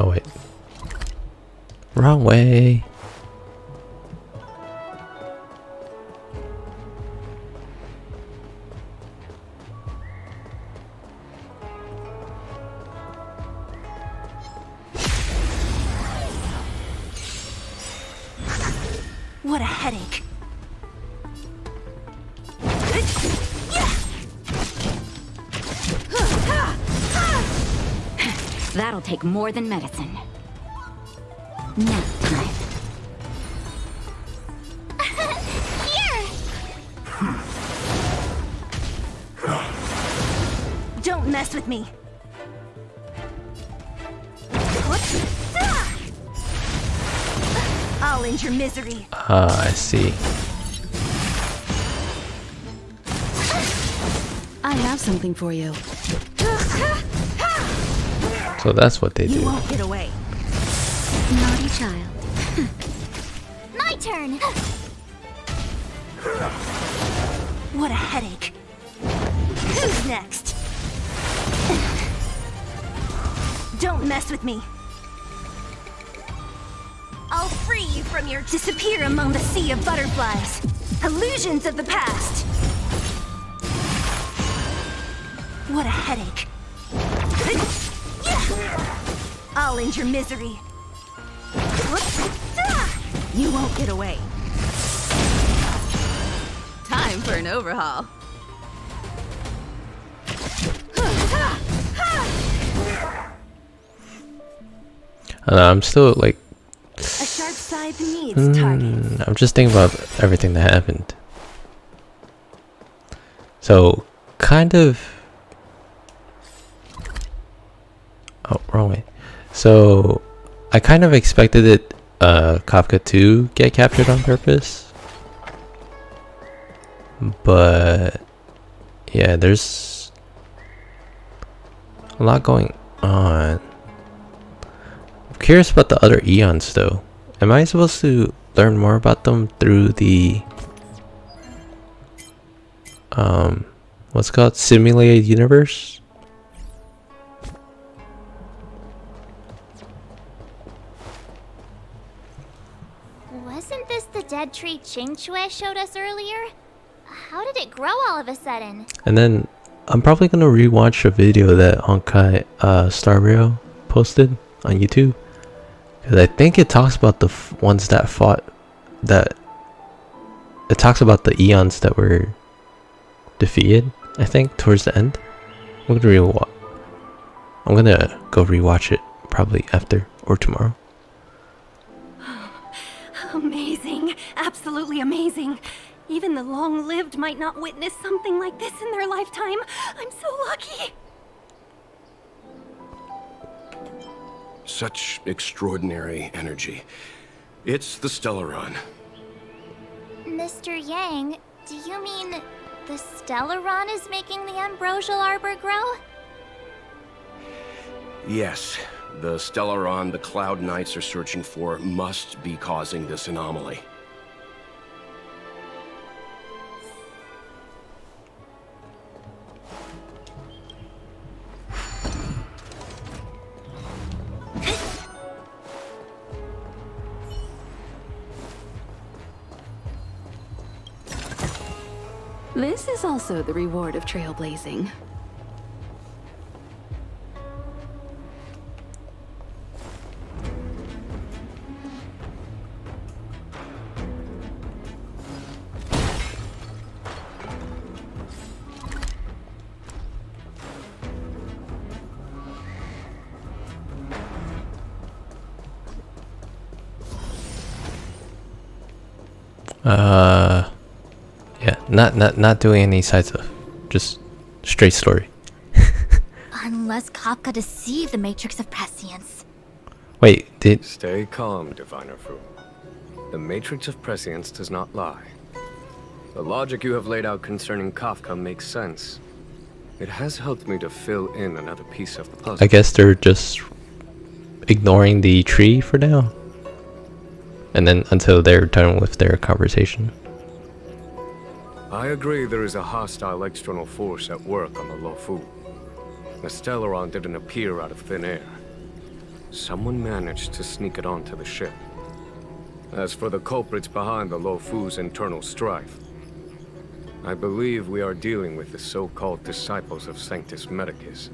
S1: Oh wait. Wrong way.
S17: What a headache.
S19: That'll take more than medicine. Nap time.
S12: Here!
S17: Don't mess with me. I'll end your misery.
S1: Ah, I see.
S6: I have something for you.
S1: So that's what they
S17: You
S1: do.
S17: won't get away.
S19: Naughty child.
S12: My turn!
S17: What a headache. Who's next? Don't mess with me. I'll free you from your disappear among the sea of butterflies. Illusions of the past. What a headache. I'll end your misery. You won't get away.
S6: Time for an overhaul.
S1: I don't know, I'm still like.
S17: A sharp scythe needs targets.
S1: I'm just thinking about everything that happened. So, kind of. Oh, wrong way. So, I kind of expected it, Kafka to get captured on purpose. But, yeah, there's a lot going on. I'm curious about the other Eons, though. Am I supposed to learn more about them through the, what's it called? Simulated universe?
S12: Wasn't this the dead tree Qingque showed us earlier? How did it grow all of a sudden?
S1: And then I'm probably gonna rewatch a video that Honkai Star Rail posted on YouTube, because I think it talks about the ones that fought. That it talks about the Eons that were defeated. I think towards the end. I'm gonna go rewatch it probably after or tomorrow.
S17: Amazing. Absolutely amazing. Even the long-lived might not witness something like this in their lifetime. I'm so lucky.
S8: Such extraordinary energy. It's the Stellaron.
S12: Mr. Yang, do you mean the Stellaron is making the ambrosial arbor grow?
S8: Yes, the Stellaron the Cloud Knights are searching for must be causing this anomaly.
S6: This is also the reward of trailblazing.
S1: Yeah, not doing any side stuff. Just straight story.
S7: Unless Kafka deceived the Matrix of Prescience.
S1: Wait, did...
S13: Stay calm, Diviner Fu. The Matrix of Prescience does not lie. The logic you have laid out concerning Kafka makes sense. It has helped me to fill in another piece of the puzzle.
S1: I guess they're just ignoring the tree for now. And then until they're done with their conversation.
S13: I agree there is a hostile external force at work on the Luofu. The Stellaron didn't appear out of thin air. Someone managed to sneak it onto the ship. As for the culprits behind the Luofu's internal strife, I believe we are dealing with the so-called disciples of Sanctus Medicus.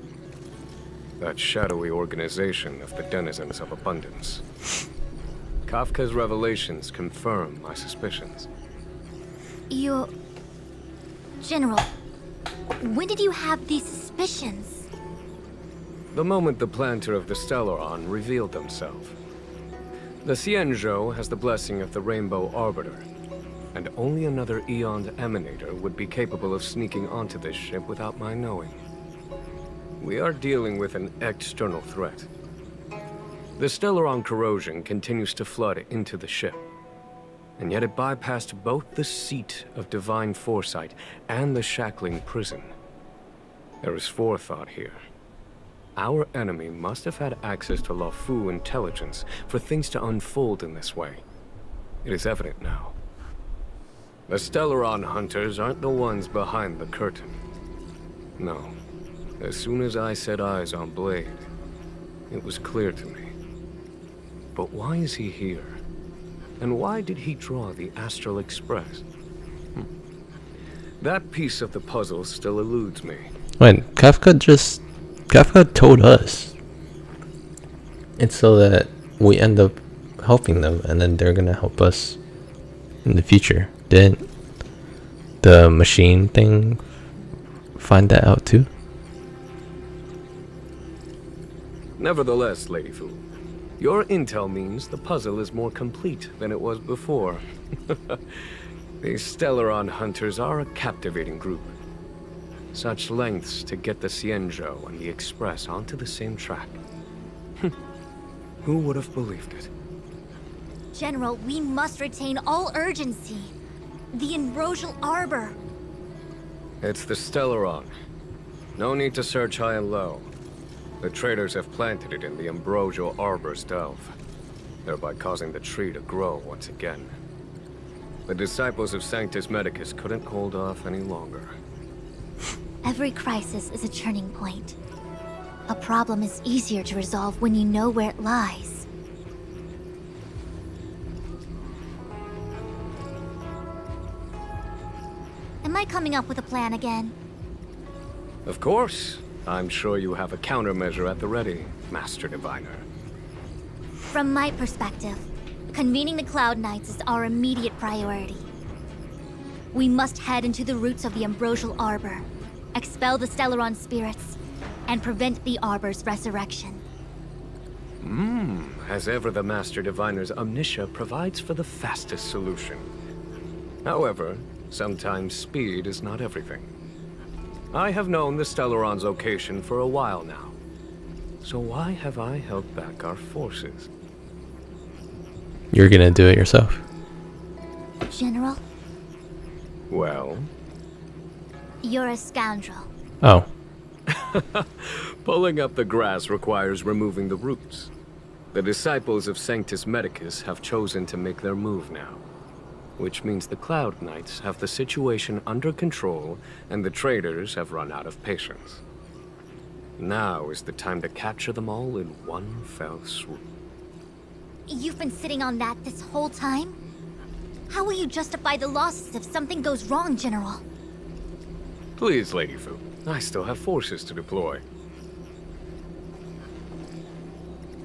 S13: That shadowy organization of the denizens of abundance. Kafka's revelations confirm my suspicions.
S7: General, when did you have these suspicions?
S13: The moment the planter of the Stellaron revealed themselves. The Xianzhou has the blessing of the Rainbow Arbiter, and only another Eon's Emanator would be capable of sneaking onto this ship without my knowing. We are dealing with an external threat. The Stellaron corrosion continues to flood into the ship, and yet it bypassed both the seat of divine foresight and the shackling prison. There is forethought here. Our enemy must have had access to Luofu intelligence for things to unfold in this way. It is evident now. The Stellaron hunters aren't the ones behind the curtain. No. As soon as I set eyes on Blade, it was clear to me. But why is he here? And why did he draw the Astral Express? That piece of the puzzle still eludes me.
S1: When Kafka told us. It's so that we end up helping them, and then they're gonna help us in the future. Didn't the machine thing find that out too?
S13: Nevertheless, Lady Fu, your intel means the puzzle is more complete than it was before. These Stellaron hunters are a captivating group. Such lengths to get the Xianzhou and the Express onto the same track. Who would have believed it?
S7: General, we must retain all urgency. The Ambrosial Arbor.
S13: It's the Stellaron. No need to search high and low. The traders have planted it in the Ambrosial Arbor's delve, thereby causing the tree to grow once again. The disciples of Sanctus Medicus couldn't hold off any longer.
S7: Every crisis is a turning point. A problem is easier to resolve when you know where it lies. Am I coming up with a plan again?
S13: Of course. I'm sure you have a countermeasure at the ready, Master Diviner.
S7: From my perspective, convening the Cloud Knights is our immediate priority. We must head into the roots of the Ambrosial Arbor, expel the Stellaron spirits, and prevent the Arbor's resurrection.
S13: As ever, the Master Diviner's omniscia provides for the fastest solution. However, sometimes speed is not everything. I have known the Stellaron's location for a while now. So why have I held back our forces?
S1: You're gonna do it yourself.
S7: General,
S13: Well?
S7: you're a scoundrel.
S1: Oh.
S13: Pulling up the grass requires removing the roots. The disciples of Sanctus Medicus have chosen to make their move now. Which means the Cloud Knights have the situation under control, and the traders have run out of patience. Now is the time to capture them all in one fell swoop.
S7: You've been sitting on that this whole time? How will you justify the losses if something goes wrong, General?
S13: Please, Lady Fu, I still have forces to deploy.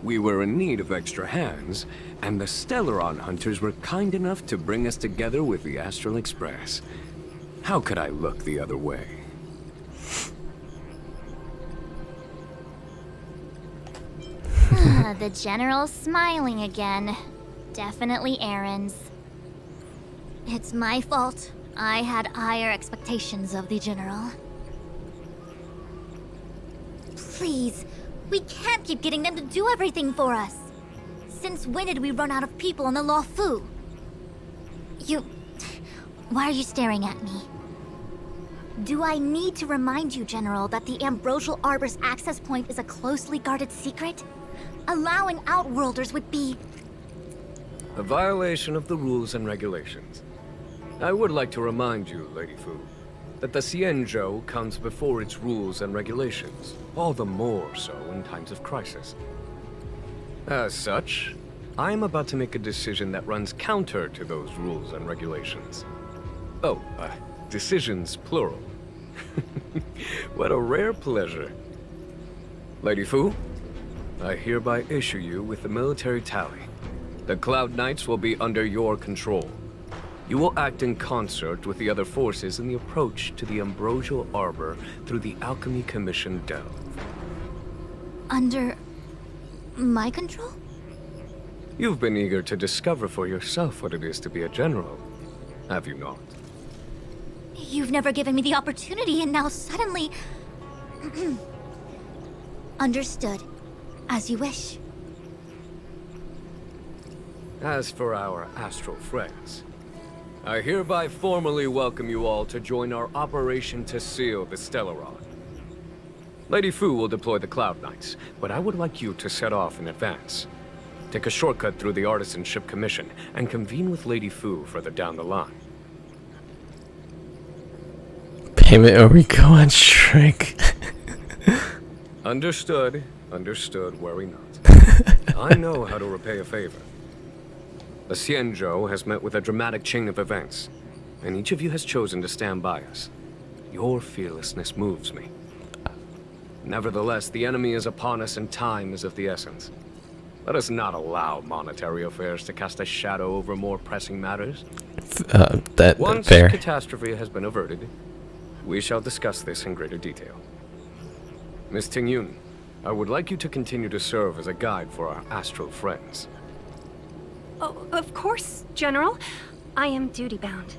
S13: We were in need of extra hands, and the Stellaron hunters were kind enough to bring us together with the Astral Express. How could I look the other way?
S12: The General's smiling again. Definitely errands.
S7: It's my fault. I had higher expectations of the General. Please, we can't keep getting them to do everything for us. Since when did we run out of people on the Luofu? Why are you staring at me? Do I need to remind you, General, that the Ambrosial Arbor's access point is a closely guarded secret? Allowing Outworlders would be...
S13: a violation of the rules and regulations. I would like to remind you, Lady Fu, that the Xianzhou comes before its rules and regulations, all the more so in times of crisis. As such, I am about to make a decision that runs counter to those rules and regulations. Oh, decisions plural. What a rare pleasure. Lady Fu, I hereby issue you with the military tally. The Cloud Knights will be under your control. You will act in concert with the other forces in the approach to the Ambrosial Arbor through the Alchemy Commission Delve.
S7: Under... my control?
S13: You've been eager to discover for yourself what it is to be a general, have you not?
S7: You've never given me the opportunity, and now suddenly... Understood. As you wish.
S13: As for our astral friends, I hereby formally welcome you all to join our operation to seal the Stellaron. Lady Fu will deploy the Cloud Knights, but I would like you to set off in advance. Take a shortcut through the Artisanship Commission and convene with Lady Fu further down the line.
S1: Payment or we go on Shrek.
S13: Understood. Understood, worry not. I know how to repay a favor. The Xianzhou has met with a dramatic chain of events, and each of you has chosen to stand by us. Your fearlessness moves me. Nevertheless, the enemy is upon us and time is of the essence. Let us not allow monetary affairs to cast a shadow over more pressing matters.
S1: Once fair.
S13: Catastrophe has been averted, we shall discuss this in greater detail. Miss Tingyun, I would like you to continue to serve as a guide for our astral friends.
S20: Oh, of course, General. I am duty-bound.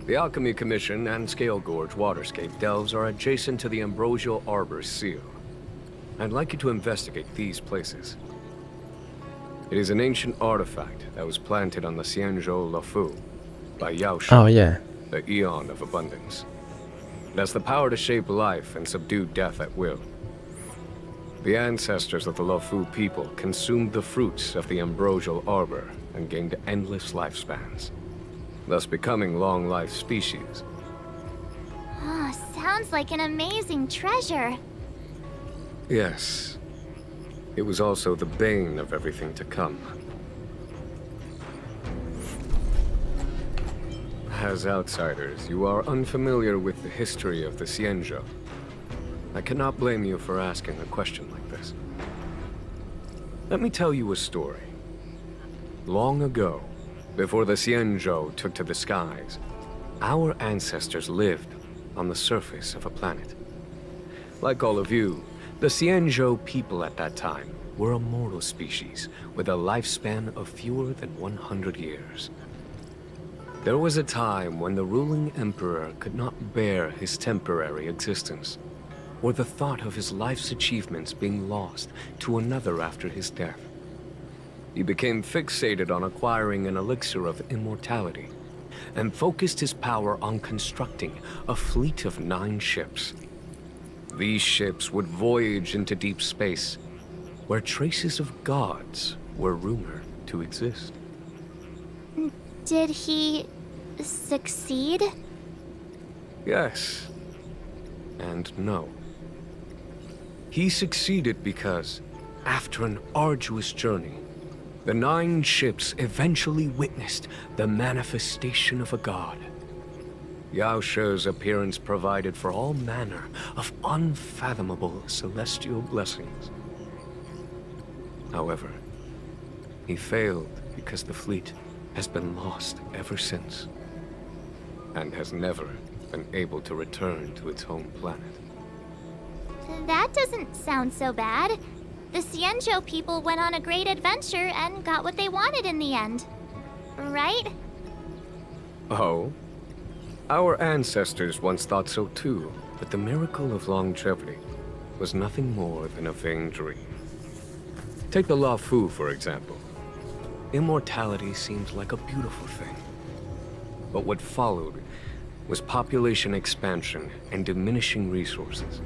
S13: The Alchemy Commission and Scale Gorge Waterscape delves are adjacent to the Ambrosial Arbor's seal. I'd like you to investigate these places. It is an ancient artifact that was planted on the Xianzhou Luofu by Yao Shu,
S1: Oh yeah.
S13: the Eon of Abundance. It has the power to shape life and subdue death at will. The ancestors of the Luofu people consumed the fruits of the Ambrosial Arbor and gained endless lifespans, thus becoming long-life species.
S12: Ah, sounds like an amazing treasure.
S13: Yes. It was also the bane of everything to come. As outsiders, you are unfamiliar with the history of the Xianzhou. I cannot blame you for asking a question like this. Let me tell you a story. Long ago, before the Xianzhou took to the skies, our ancestors lived on the surface of a planet. Like all of you, the Xianzhou people at that time were a mortal species with a lifespan of fewer than 100 years. There was a time when the ruling emperor could not bear his temporary existence, or the thought of his life's achievements being lost to another after his death. He became fixated on acquiring an elixir of immortality, and focused his power on constructing a fleet of 9 ships. These ships would voyage into deep space, where traces of gods were rumored to exist.
S12: Did he succeed?
S13: Yes, and no. He succeeded because, after an arduous journey, the 9 ships eventually witnessed the manifestation of a god. Yao She's appearance provided for all manner of unfathomable celestial blessings. However, he failed because the fleet has been lost ever since, and has never been able to return to its home planet.
S12: That doesn't sound so bad. The Xianzhou people went on a great adventure and got what they wanted in the end. Right?
S13: Oh? Our ancestors once thought so too, but the miracle of longevity was nothing more than a vain dream. Take the Law Fu, for example. Immortality seems like a beautiful thing. But what followed was population expansion and diminishing resources.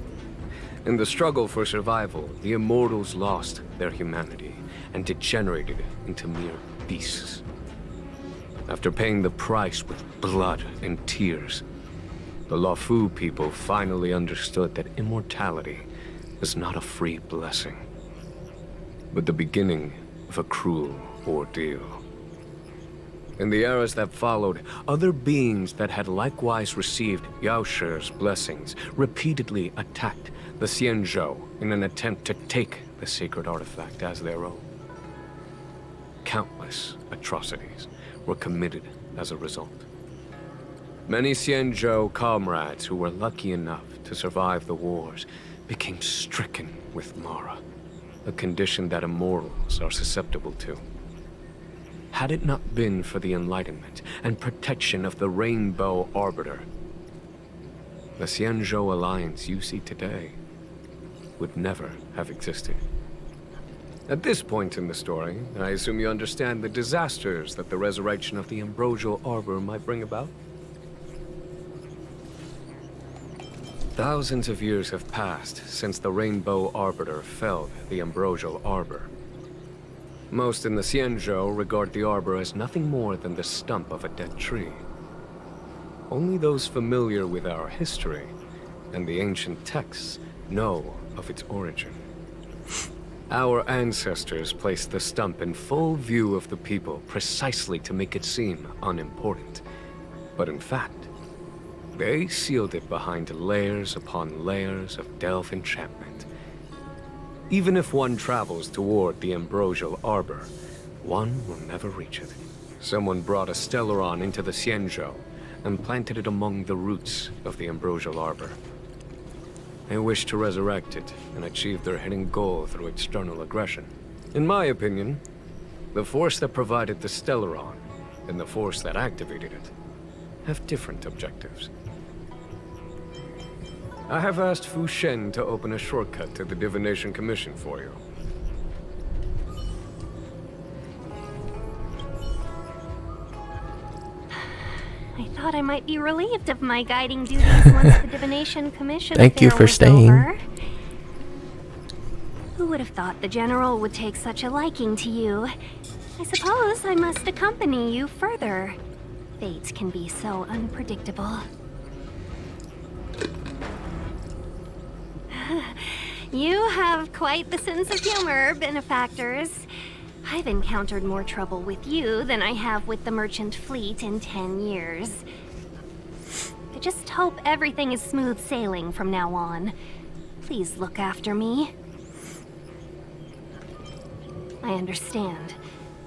S13: In the struggle for survival, the immortals lost their humanity and degenerated into mere beasts. After paying the price with blood and tears, the Law Fu people finally understood that immortality is not a free blessing, but the beginning of a cruel ordeal. In the eras that followed, other beings that had likewise received Yao Shi's blessings repeatedly attacked the Xianzhou in an attempt to take the sacred artifact as their own. Countless atrocities were committed as a result. Many Xianzhou comrades who were lucky enough to survive the wars became stricken with Mara, a condition that immortals are susceptible to. Had it not been for the enlightenment and protection of the Rainbow Arbiter, the Xianzhou alliance you see today would never have existed. At this point in the story, I assume you understand the disasters that the resurrection of the Ambrosial Arbor might bring about? Thousands of years have passed since the Rainbow Arbiter felled the Ambrosial Arbor. Most in the Xianzhou regard the Arbor as nothing more than the stump of a dead tree. Only those familiar with our history and the ancient texts know of its origin. Our ancestors placed the stump in full view of the people precisely to make it seem unimportant. But in fact, they sealed it behind layers upon layers of delve enchantment. Even if one travels toward the Ambrosial Arbor, one will never reach it. Someone brought a Stellaron into the Xianzhou and planted it among the roots of the Ambrosial Arbor. They wish to resurrect it and achieve their hidden goal through external aggression. In my opinion, the force that provided the Stellaron and the force that activated it have different objectives. I have asked Fu Shen to open a shortcut to the Divination Commission for you.
S20: I thought I might be relieved of my guiding duties once the Divination Commission
S1: Thank you
S20: affair
S1: for
S20: was
S1: staying.
S20: over. Who would have thought the General would take such a liking to you? I suppose I must accompany you further. Fate can be so unpredictable. You have quite the sense of humor, benefactors. I've encountered more trouble with you than I have with the merchant fleet in 10 years. I just hope everything is smooth sailing from now on. Please look after me. I understand.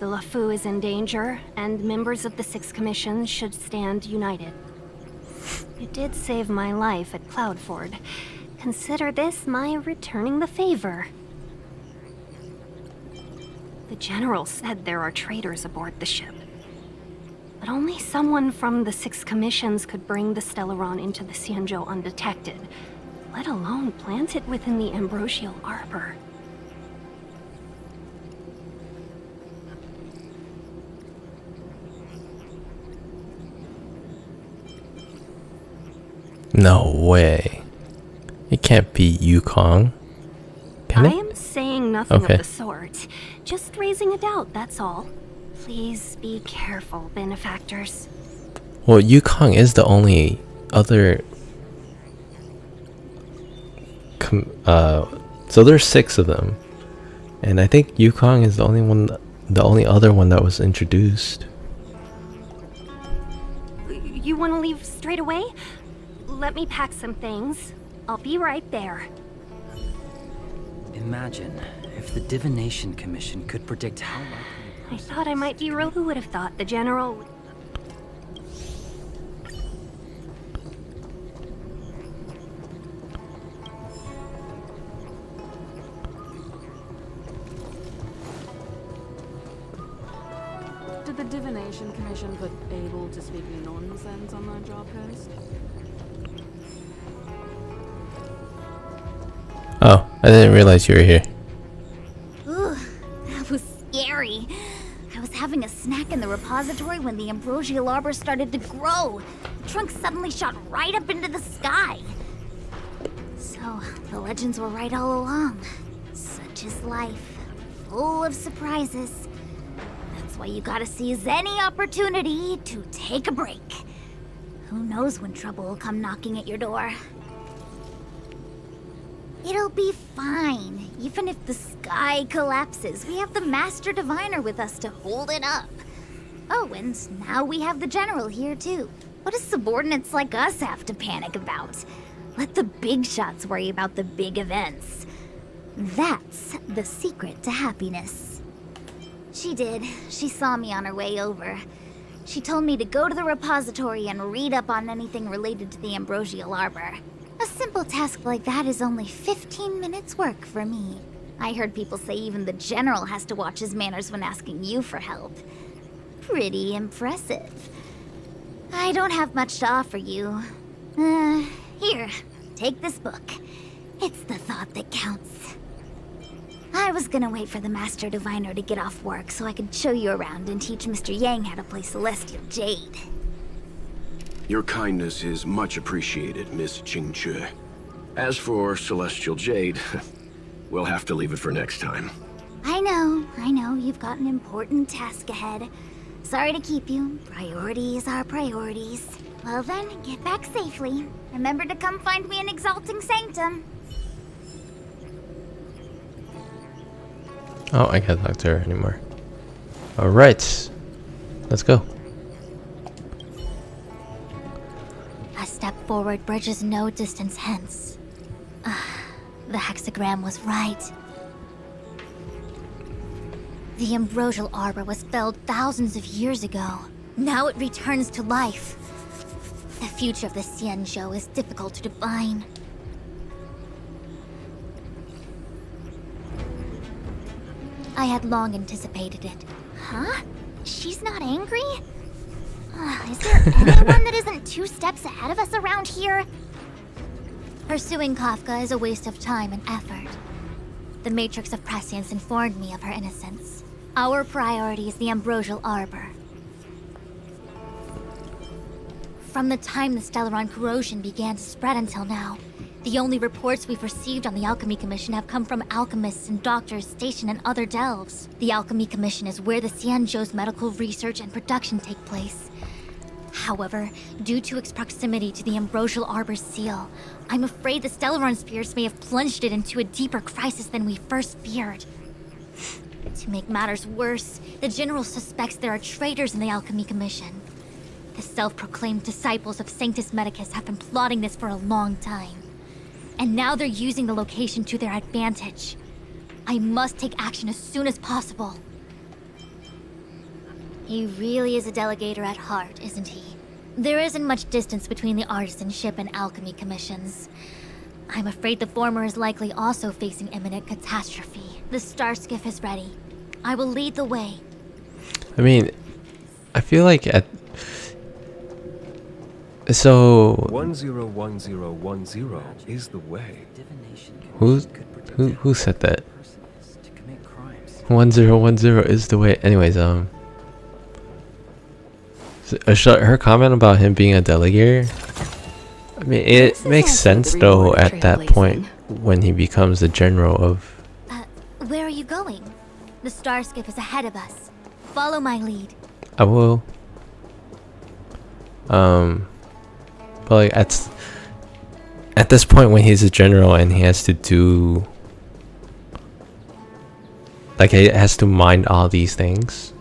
S20: The LeFou is in danger, and members of the Sixth Commission should stand united. You did save my life at Cloudford. Consider this my returning the favor. The General said there are traitors aboard the ship. But only someone from the Six Commissions could bring the Stellaron into the Xianzhou undetected, let alone plant it within the Ambrosial Arbor.
S1: No way. It can't be Yukong. Can
S20: I
S1: it?
S20: am saying nothing
S1: Okay.
S20: of the sort. Just raising a doubt, that's all. Please be careful, benefactors.
S1: Well, Yukong is the only other. So there's 6 of them, and I think Yukong is the only other one that was introduced.
S20: You want to leave straight away? Let me pack some things. I'll be right there.
S21: Imagine if the Divination Commission could predict how likely...
S20: I thought I might be real. Who would have thought the General would...
S6: Did the Divination Commission put able to speak nonsense on that job post?
S1: Oh, I didn't realize you were here.
S7: Ooh, that was scary. I was having a snack in the repository when the ambrosial arbor started to grow. The trunk suddenly shot right up into the sky. So, the legends were right all along. Such is life, full of surprises. That's why you gotta seize any opportunity to take a break. Who knows when trouble will come knocking at your door. It'll be fine. Even if the sky collapses, we have the Master Diviner with us to hold it up. Oh, and now we have the General here too. What do subordinates like us have to panic about? Let the big shots worry about the big events. That's the secret to happiness. She did. She saw me on her way over. She told me to go to the repository and read up on anything related to the ambrosial arbor. A simple task like that is only 15 minutes work for me. I heard people say even the General has to watch his manners when asking you for help. Pretty impressive. I don't have much to offer you. Here, take this book. It's the thought that counts. I was gonna wait for the Master Diviner to get off work so I could show you around and teach Mr. Yang how to play Celestial Jade.
S8: Your kindness is much appreciated, Miss Qingque. As for Celestial Jade, we'll have to leave it for next time.
S7: I know, you've got an important task ahead. Sorry to keep you. Priorities are priorities. Well then, get back safely. Remember to come find me in Exalting Sanctum.
S1: Oh, I can't talk to her anymore. Alright. Let's go.
S7: A step forward bridges no distance hence. The hexagram was right. The ambrosial arbor was felled thousands of years ago. Now it returns to life. The future of the Xianzhou is difficult to define. I had long anticipated it.
S12: Huh? She's not angry? Is there anyone that isn't 2 steps ahead of us around here?
S7: Pursuing Kafka is a waste of time and effort. The Matrix of Prescience informed me of her innocence. Our priority is the ambrosial arbor. From the time the Stellaron corrosion began to spread until now, the only reports we've received on the Alchemy Commission have come from alchemists and doctors stationed in other delves. The Alchemy Commission is where the Xianzhou's medical research and production take place. However, due to its proximity to the ambrosial arbor's seal, I'm afraid the Stellaron spirits may have plunged it into a deeper crisis than we first feared. To make matters worse, the General suspects there are traitors in the Alchemy Commission. The self-proclaimed disciples of Sanctus Medicus have been plotting this for a long time. And now they're using the location to their advantage. I must take action as soon as possible. He really is a delegator at heart, isn't he? There isn't much distance between the artisanship and alchemy commissions. I'm afraid the former is likely also facing imminent catastrophe. The star skiff is ready. I will lead the way.
S1: I mean, I feel like so
S13: 101010 is the way.
S1: Who said that? 1010 is the way. Anyways, her comment about him being a delegator, I mean, it makes sense though at that point when he becomes the general of...
S7: Where are you going? The star skiff is ahead of us. Follow my lead.
S1: I will. But like at this point when he's a general and he has to do... Like he has to mind all these things.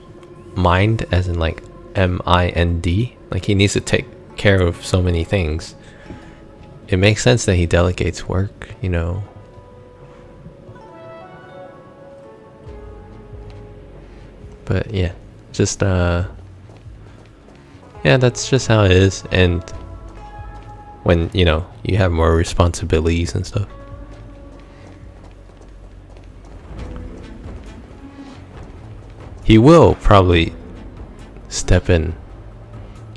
S1: Mind as in like M-I-N-D. Like he needs to take care of so many things. It makes sense that he delegates work, you know. But yeah, just yeah, that's just how it is. And when, you know, you have more responsibilities and stuff. He will probably step in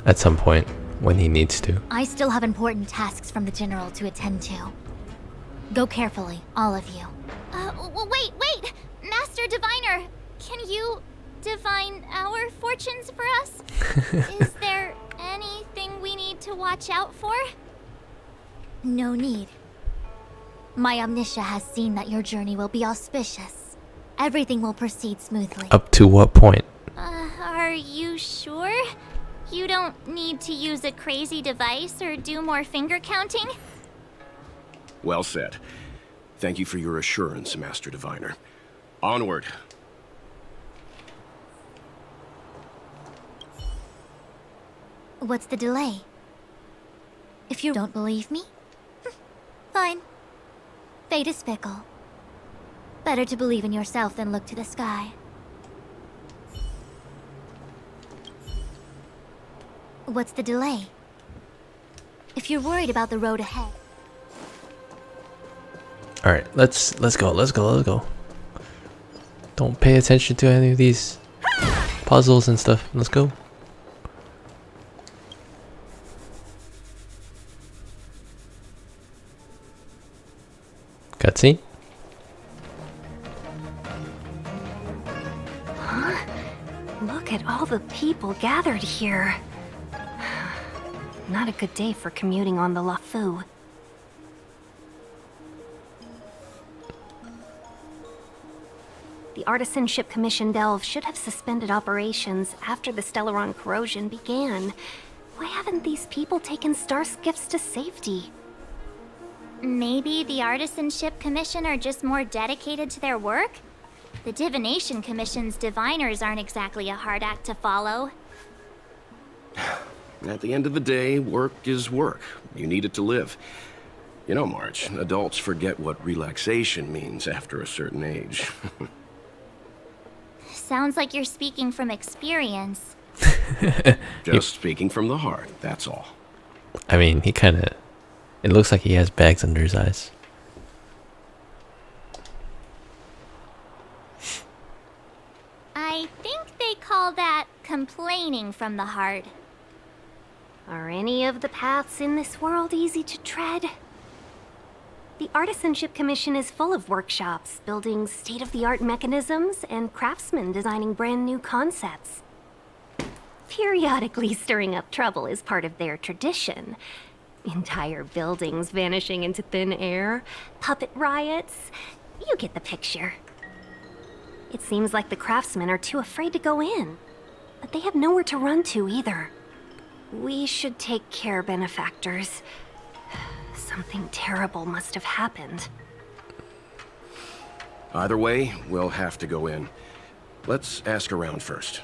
S1: at some point when he needs to.
S7: I still have important tasks from the General to attend to. Go carefully, all of you.
S12: Wait! Master Diviner, can you divine our fortunes for us? Is there anything we need to watch out for?
S7: No need. My Omniscia has seen that your journey will be auspicious. Everything will proceed smoothly.
S1: Up to what point?
S12: Are you sure? You don't need to use a crazy device or do more finger counting?
S8: Well said. Thank you for your assurance, Master Diviner. Onward.
S7: What's the delay? If you don't believe me, fine. Fate is fickle. Better to believe in yourself than look to the sky. What's the delay? If you're worried about the road ahead.
S1: All right, let's go. Don't pay attention to any of these puzzles and stuff. Let's go. Cutscene.
S20: Huh? Look at all the people gathered here. Not a good day for commuting on the LaFu. The Artisanship Commission Delve should have suspended operations after the Stellaron corrosion began. Why haven't these people taken star skiffs to safety?
S12: Maybe the Artisanship Commission are just more dedicated to their work? The Divination Commission's diviners aren't exactly a hard act to follow.
S8: At the end of the day, work is work. You need it to live. You know, March, adults forget what relaxation means after a certain age.
S12: Sounds like you're speaking from experience.
S8: Just speaking from the heart, that's all.
S1: I mean, he kind of... It looks like he has bags under his eyes.
S12: I think they call that complaining from the heart.
S20: Are any of the paths in this world easy to tread? The Artisanship Commission is full of workshops, building state-of-the-art mechanisms, and craftsmen designing brand new concepts. Periodically stirring up trouble is part of their tradition. Entire buildings vanishing into thin air, puppet riots. You get the picture. It seems like the craftsmen are too afraid to go in, but they have nowhere to run to either. We should take care, benefactors. Something terrible must have happened.
S8: Either way, we'll have to go in. Let's ask around first.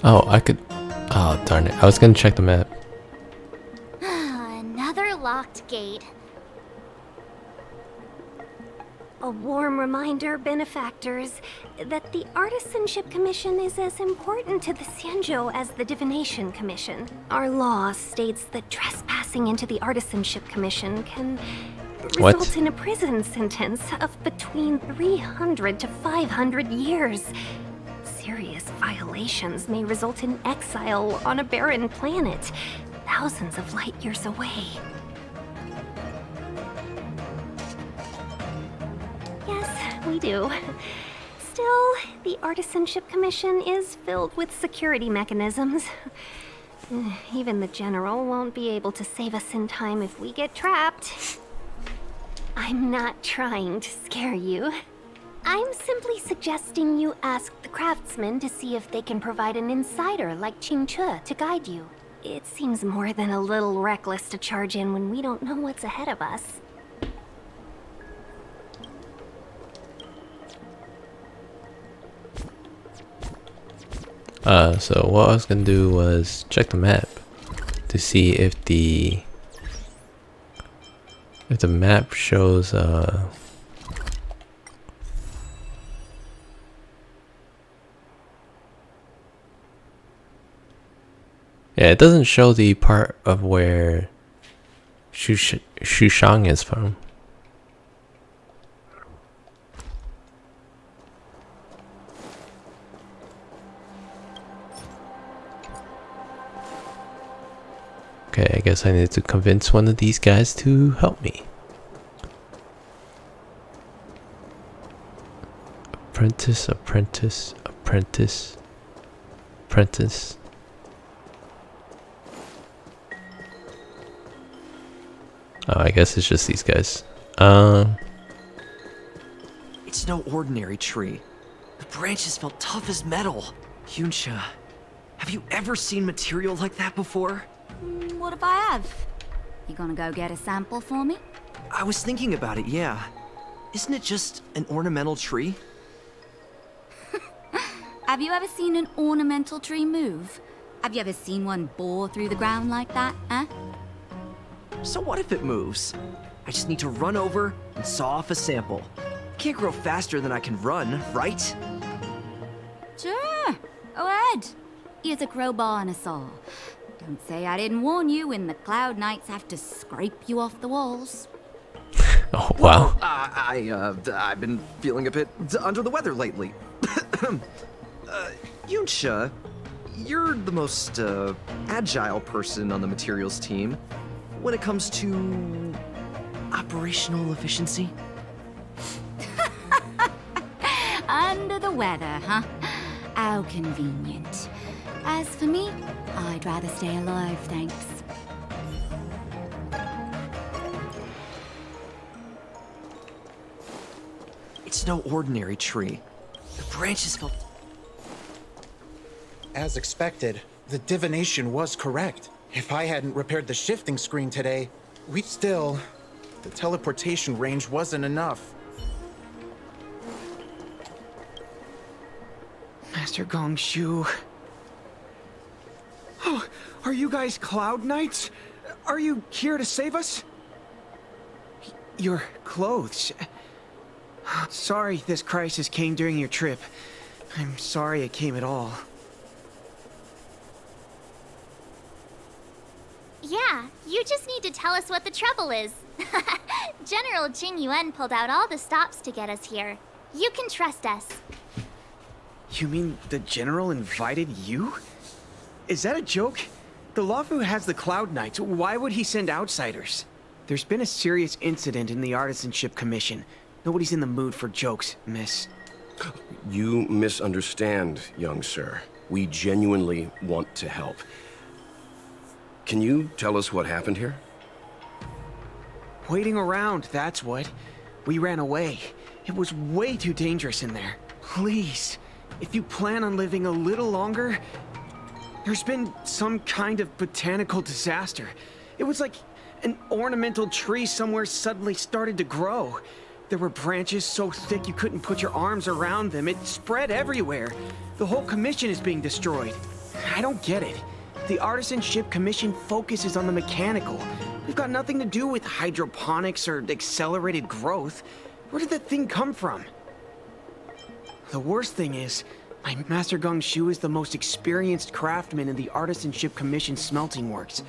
S1: Oh, I could... Oh, darn it. I was gonna check the map.
S12: Another locked gate.
S20: A warm reminder, benefactors, that the Artisanship Commission is as important to the Xianzhou as the Divination Commission. Our law states that trespassing into the Artisanship Commission can result in a prison sentence of between 300 to 500 years. Serious violations may result in exile on a barren planet, thousands of light years away. Yes, we do. Still, the Artisanship Commission is filled with security mechanisms. Even the General won't be able to save us in time if we get trapped. I'm not trying to scare you. I'm simply suggesting you ask the craftsmen to see if they can provide an insider like Qingche to guide you. It seems more than a little reckless to charge in when we don't know what's ahead of us.
S1: So what I was gonna do was check the map to see if the map shows Yeah, it doesn't show the part of where Shushang is from. Okay, I guess I need to convince one of these guys to help me. Apprentice, apprentice, apprentice, apprentice. Oh, I guess it's just these guys.
S5: It's no ordinary tree. The branches felt tough as metal. Yunsha, have you ever seen material like that before?
S19: What if I have? You gonna go get a sample for me?
S5: I was thinking about it, yeah. Isn't it just an ornamental tree?
S19: Have you ever seen an ornamental tree move? Have you ever seen one bore through the ground like that, huh?
S5: So what if it moves? I just need to run over and saw off a sample. Can't grow faster than I can run, right?
S19: Sure, go ahead. Here's a crowbar and a saw. Don't say I didn't warn you when the Cloud Knights have to scrape you off the walls.
S1: Oh, wow.
S5: I've been feeling a bit under the weather lately. Yunsha, you're the most agile person on the materials team when it comes to operational efficiency.
S19: Under the weather, huh? How convenient. As for me, I'd rather stay alive, thanks.
S5: It's no ordinary tree. The branches felt...
S22: As expected, the divination was correct. If I hadn't repaired the shifting screen today, we'd still... The teleportation range wasn't enough.
S23: Master Gongshu. Oh, are you guys Cloud Knights? Are you here to save us? Your clothes. Sorry this crisis came during your trip. I'm sorry it came at all.
S12: Yeah, you just need to tell us what the trouble is. General Jing Yuan pulled out all the stops to get us here. You can trust us.
S23: You mean the General invited you? Is that a joke? The Luofu has the Cloud Knights. Why would he send outsiders? There's been a serious incident in the Artisanship Commission. Nobody's in the mood for jokes, miss.
S8: You misunderstand, young sir. We genuinely want to help. Can you tell us what happened here?
S23: Waiting around, that's what. We ran away. It was way too dangerous in there. Please, if you plan on living a little longer, there's been some kind of botanical disaster. It was like an ornamental tree somewhere suddenly started to grow. There were branches so thick you couldn't put your arms around them. It spread everywhere. The whole commission is being destroyed. I don't get it. The Artisanship Commission focuses on the mechanical. We've got nothing to do with hydroponics or accelerated growth. Where did that thing come from? The worst thing is, my Master Gongshu is the most experienced craftsman in the Artisanship Commission smelting works.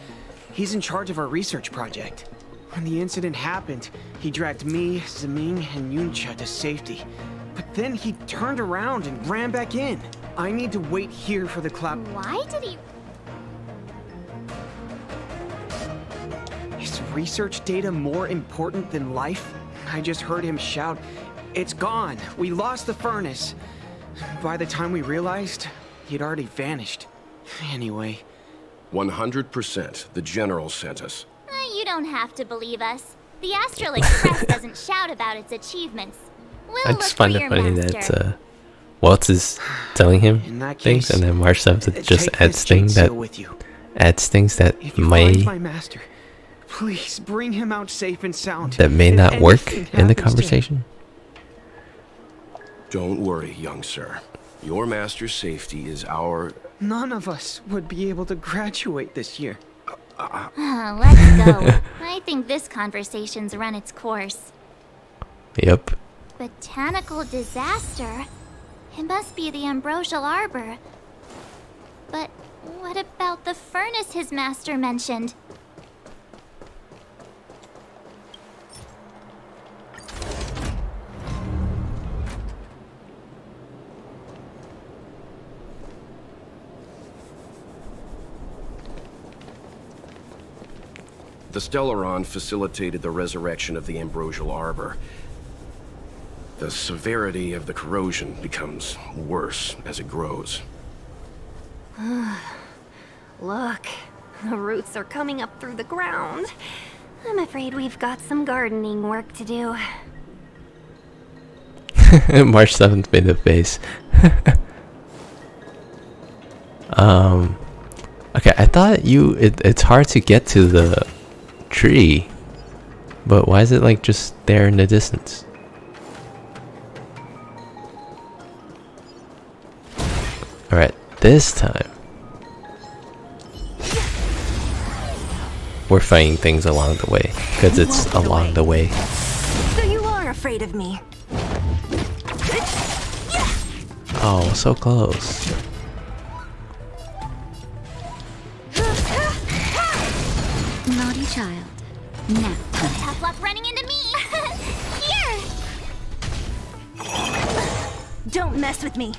S23: He's in charge of our research project. When the incident happened, he dragged me, Zeming, and Yunsha to safety. But then he turned around and ran back in. I need to wait here for the Cloud...
S12: Why did he...
S23: Is research data more important than life? I just heard him shout, "It's gone! We lost the furnace!" By the time we realized, he'd already vanished. Anyway...
S8: 100% the General sent us.
S12: You don't have to believe us. The Astral Express doesn't shout about its achievements. We'll
S1: I just find it funny that Waltz is telling him things, and then Marcev just adds things that may
S23: my master, please bring him out safe and sound.
S1: That may not work in the conversation.
S8: Don't worry, young sir. Your master's safety is our...
S23: None of us would be able to graduate this year.
S12: Let's go. I think this conversation's run its course.
S1: Yep.
S12: Botanical disaster? It must be the Ambrosial Arbor. But What about the furnace his master mentioned?
S8: The Stellaron facilitated the resurrection of the ambrosial arbor. The severity of the corrosion becomes worse as it grows.
S20: Look, the roots are coming up through the ground. I'm afraid we've got some gardening work to do.
S1: March 7th made the face. Okay, I thought it's hard to get to the tree, but why is it like just there in the distance? Alright, this time we're fighting things along the way, because it's along the way.
S17: So you are afraid of me.
S1: Oh, so close.
S19: Naughty child. Nap time.
S12: Tough luck running into me! Here!
S17: Don't mess with me.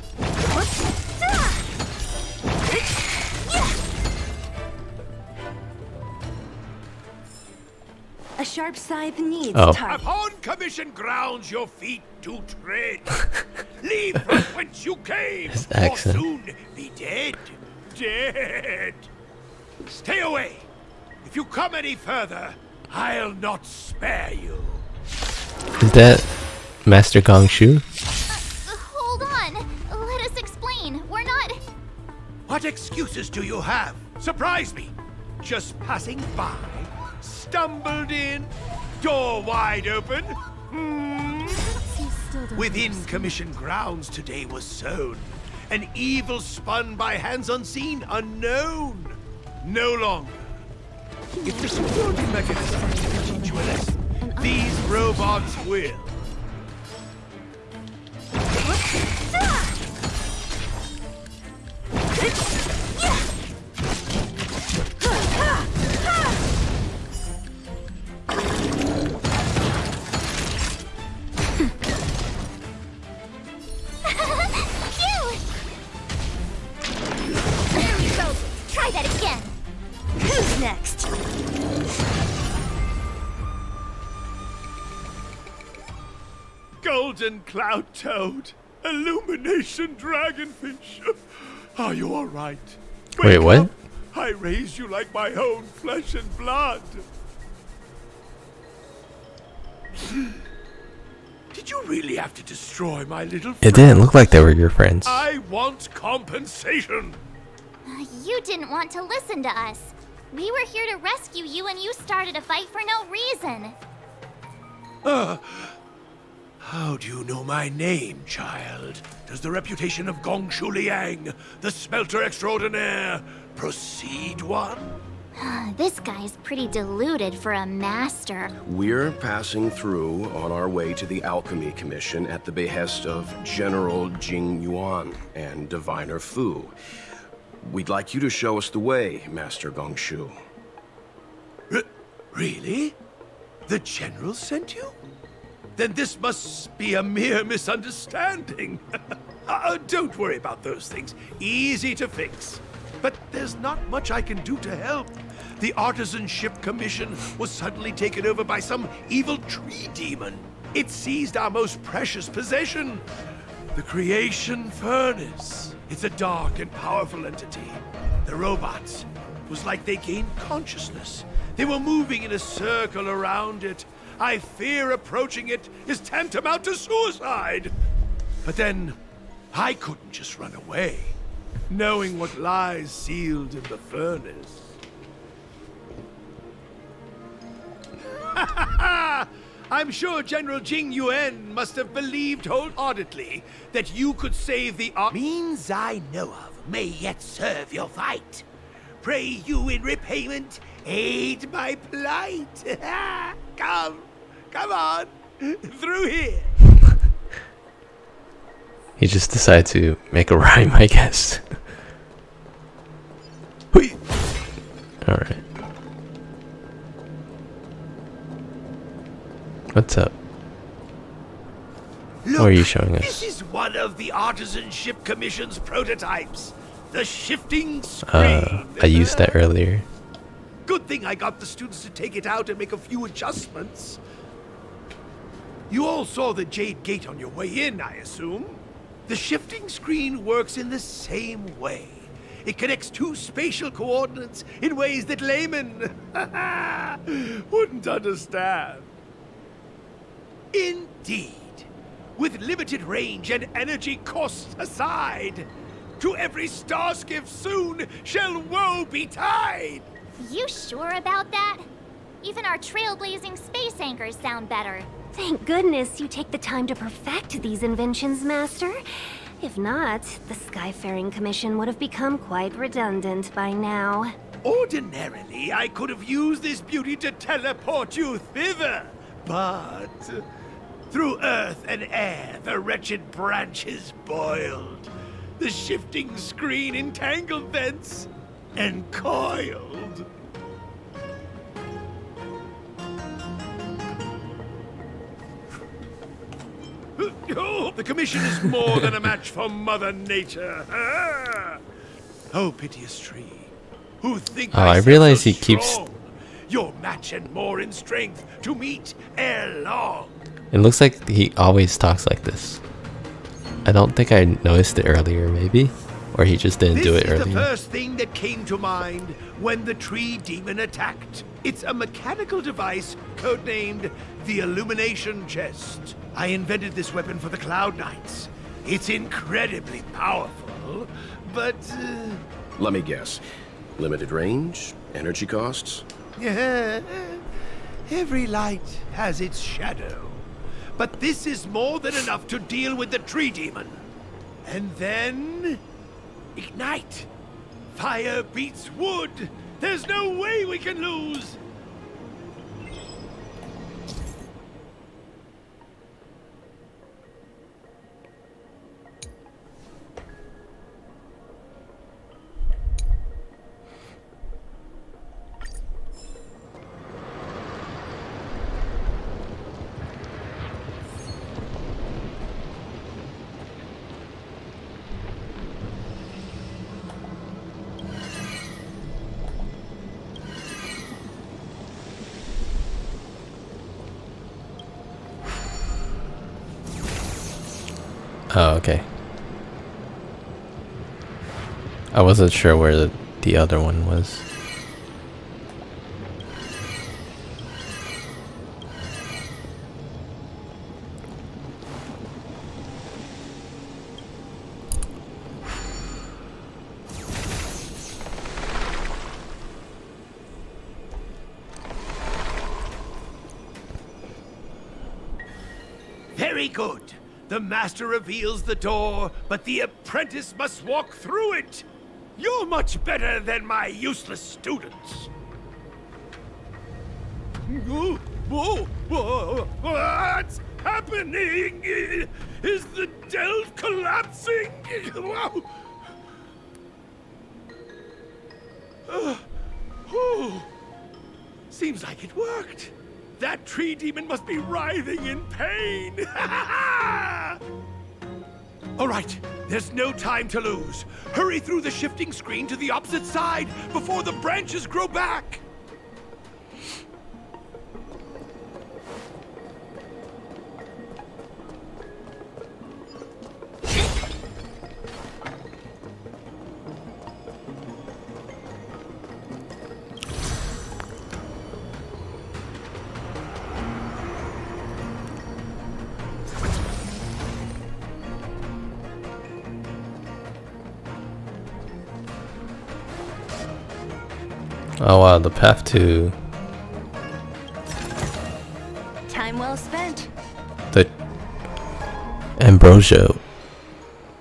S17: A sharp scythe needs target.
S10: Upon commission grounds your feet do tread. Leave from whence you came,
S1: His
S10: or
S1: accent.
S10: soon be dead. Dead. Stay away. If you come any further, I'll not spare you.
S1: Is that Master Gong Shu?
S12: Hold on! Let us explain. We're not...
S10: What excuses do you have? Surprise me. Just passing by, stumbled in, door wide open. Within commission grounds today was sown an evil spun by hands unseen, unknown. No longer. If the security mechanism can teach you a lesson, these robots will.
S12: Try that again!
S17: Who's next?
S10: Golden cloud toad, illumination dragonfish. Are you all right?
S1: Wait,
S10: Wake
S1: what?
S10: up. I raised you like my own flesh and blood. Did you really have to destroy my little friend?
S1: It didn't look like they were your friends.
S10: I want compensation.
S12: You didn't want to listen to us. We were here to rescue you and you started a fight for no reason.
S10: How do you know my name, child? Does the reputation of Gong Shu Liang, the smelter extraordinaire, precede one?
S12: This guy's pretty deluded for a master.
S8: We're passing through on our way to the Alchemy Commission at the behest of General Jing Yuan and Diviner Fu. We'd like you to show us the way, Master Gong Shu.
S10: Really? The General sent you? Then this must be a mere misunderstanding. Don't worry about those things. Easy to fix. But there's not much I can do to help. The Artisanship Commission was suddenly taken over by some evil tree demon. It seized our most precious possession, the Creation Furnace. It's a dark and powerful entity. The robots, it was like they gained consciousness. They were moving in a circle around it. I fear approaching it is tantamount to suicide. But then, I couldn't just run away, knowing what lies sealed in the furnace. I'm sure General Jing Yuan must have believed wholeheartedly that you could save the means I know of may yet serve your fight. Pray you in repayment aid my plight. Come on, through here.
S1: He just decided to make a rhyme, I guess. Alright. What's up?
S10: Look,
S1: What are you showing us?
S10: This is one of the Artisanship Commission's prototypes. The shifting screen.
S1: I used that earlier.
S10: Good thing I got the students to take it out and make a few adjustments. You all saw the Jade Gate on your way in, I assume? The shifting screen works in the same way. It connects two spatial coordinates in ways that laymen wouldn't understand. Indeed. With limited range and energy costs aside, to every star skiff soon shall woe betide!
S12: You sure about that? Even our trailblazing space anchors sound better.
S20: Thank goodness you take the time to perfect these inventions, Master. If not, the Skyfaring Commission would have become quite redundant by now.
S10: Ordinarily, I could have used this beauty to teleport you thither, but through earth and air, the wretched branches boiled. The shifting screen entangled thence and coiled. Oh, the Commission is more than a match for Mother Nature. Oh, piteous tree, who think
S1: I realize he keeps.
S10: strong, your match and more in strength to meet ere long.
S1: It looks like he always talks like this. I don't think I noticed it earlier, maybe, or he just didn't do it
S10: This is
S1: earlier.
S10: the first thing that came to mind when the tree demon attacked. It's a mechanical device codenamed the Illumination Chest. I invented this weapon for the Cloud Knights. It's incredibly powerful, but
S8: Let me guess. Limited range? Energy costs?
S10: every light has its shadow. But this is more than enough to deal with the tree demon. And then ignite. Fire beats wood. There's no way we can lose.
S1: Oh, okay. I wasn't sure where the other one was.
S10: Very good. The master reveals the door, but the apprentice must walk through it. You're much better than my useless students. What's happening? Is the delve collapsing? Seems like it worked. That tree demon must be writhing in pain. All right, there's no time to lose. Hurry through the shifting screen to the opposite side before the branches grow back.
S1: Oh wow, the path to
S17: Time well spent.
S1: the Ambrosia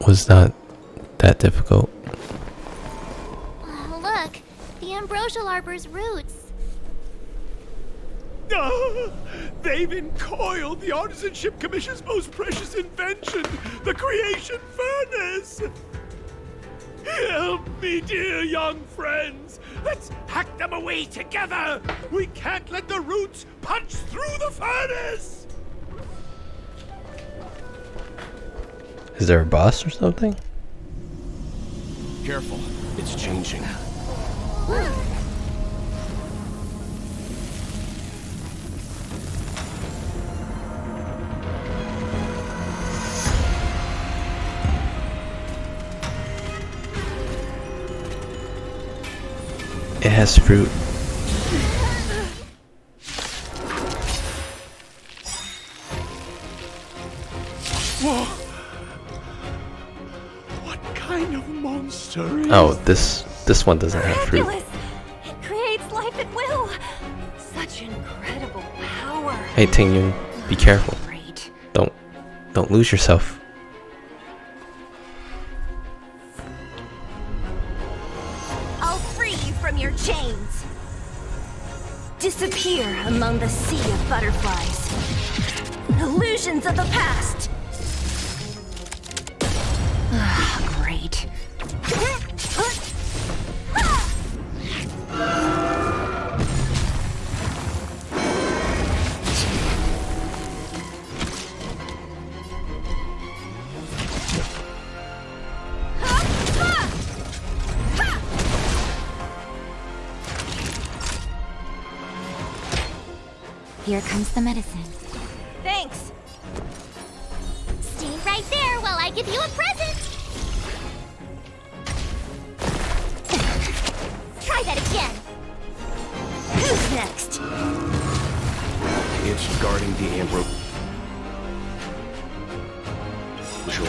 S1: was not that difficult.
S12: Oh, look, the ambrosial arbor's roots.
S10: They've encoiled the Artisanship Commission's most precious invention, the creation furnace. Help me, dear young friends. Let's hack them away together! We can't let the roots punch through the furnace!
S1: Is there a boss or something?
S8: Careful, it's changing.
S1: It has fruit.
S10: Whoa! What kind of monster is
S1: Oh, this one doesn't have fruit.
S4: Miraculous! It creates life at will. Such incredible power.
S1: Hey Tingyun, be careful.
S4: Great.
S1: Don't lose yourself.
S4: I'll free you from your chains. Disappear among the sea of butterflies. Illusions of the past. Ah, great.
S7: Here comes the medicine.
S4: Thanks.
S12: Stay right there while I give you a present. Try that again.
S4: Who's next?
S8: It's guarding the ambrosial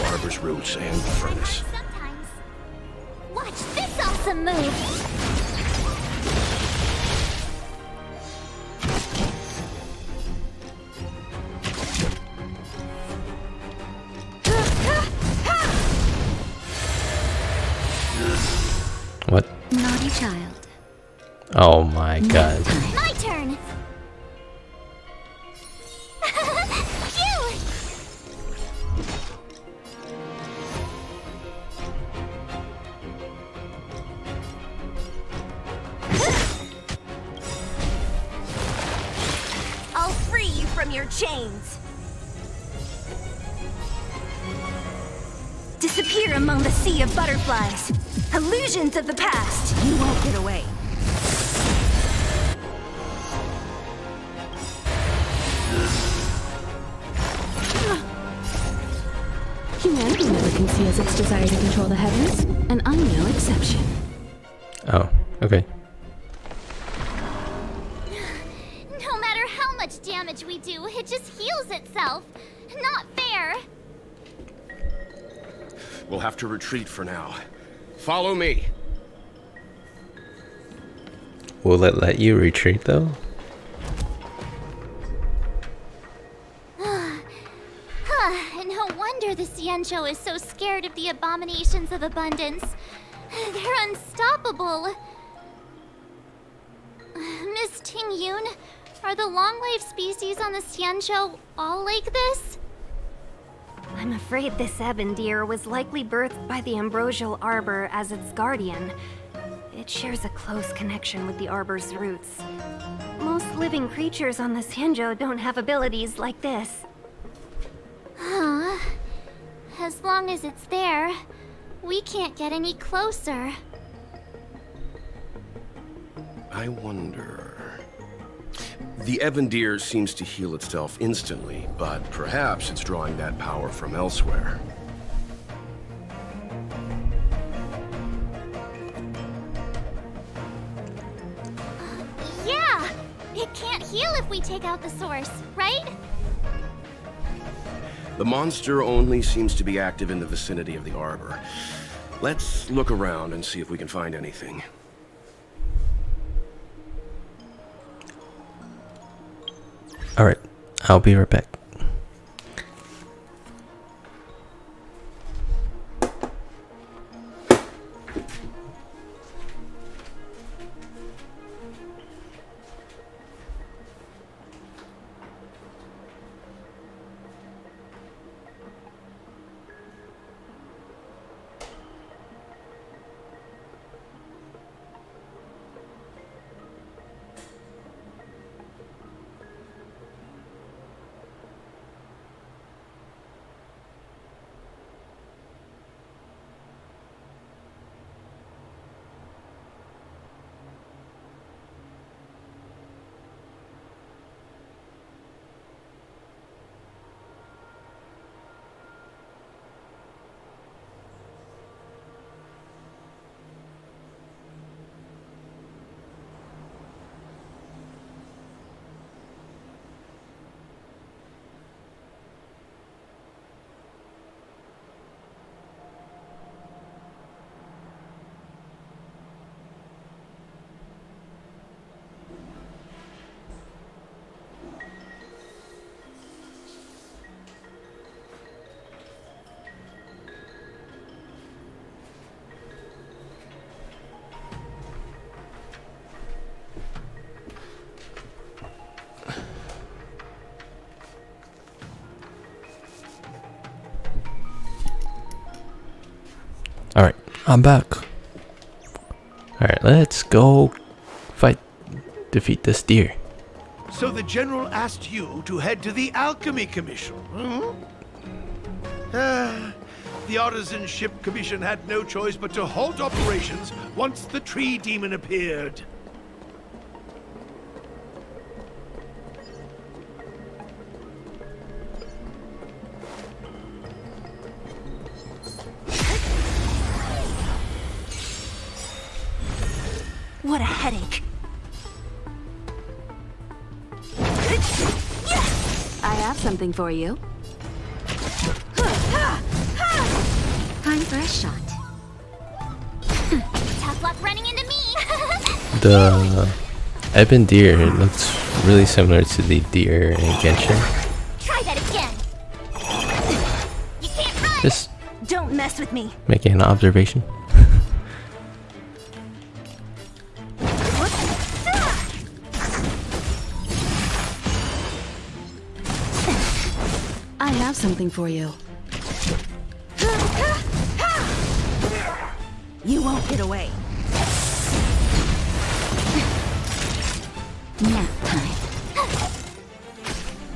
S8: arbor's roots and the furnace.
S12: Sometimes. Watch this awesome move.
S1: What?
S7: Naughty child.
S1: Oh my god.
S12: My turn. Phew!
S4: I'll free you from your chains. Disappear among the sea of butterflies. Illusions of the past.
S19: You won't get away.
S6: Humanity never conceals its desire to control the heavens, and I'm no exception.
S1: Oh, okay.
S12: No matter how much damage we do, it just heals itself. Not fair.
S8: We'll have to retreat for now. Follow me.
S1: Will it let you retreat though?
S12: No wonder the Xianzhou is so scared of the abominations of abundance. They're unstoppable. Miss Tingyun, are the long-lived species on the Xianzhou all like this?
S4: I'm afraid this ebon deer was likely birthed by the ambrosial arbor as its guardian. It shares a close connection with the arbor's roots. Most living creatures on the Xianzhou don't have abilities like this.
S12: Huh. As long as it's there, we can't get any closer.
S8: I wonder... The Ebon Deer seems to heal itself instantly, but perhaps it's drawing that power from elsewhere.
S12: Yeah! It can't heal if we take out the source, right?
S8: The monster only seems to be active in the vicinity of the arbor. Let's look around and see if we can find anything.
S1: Alright, I'll be right back. I'm back. Alright, let's go defeat this deer.
S10: So the General asked you to head to the Alchemy Commission, the Artisan Ship Commission had no choice but to halt operations once the tree demon appeared.
S17: What a headache.
S6: I have something for you.
S7: Time for a shot.
S12: Tough luck running into me.
S1: The ebon deer looks really similar to the deer in Genshin.
S12: Try that again. You can't run.
S1: Just
S17: Don't mess with me.
S1: making an observation.
S6: I have something for you.
S17: You won't get away.
S7: Nap time.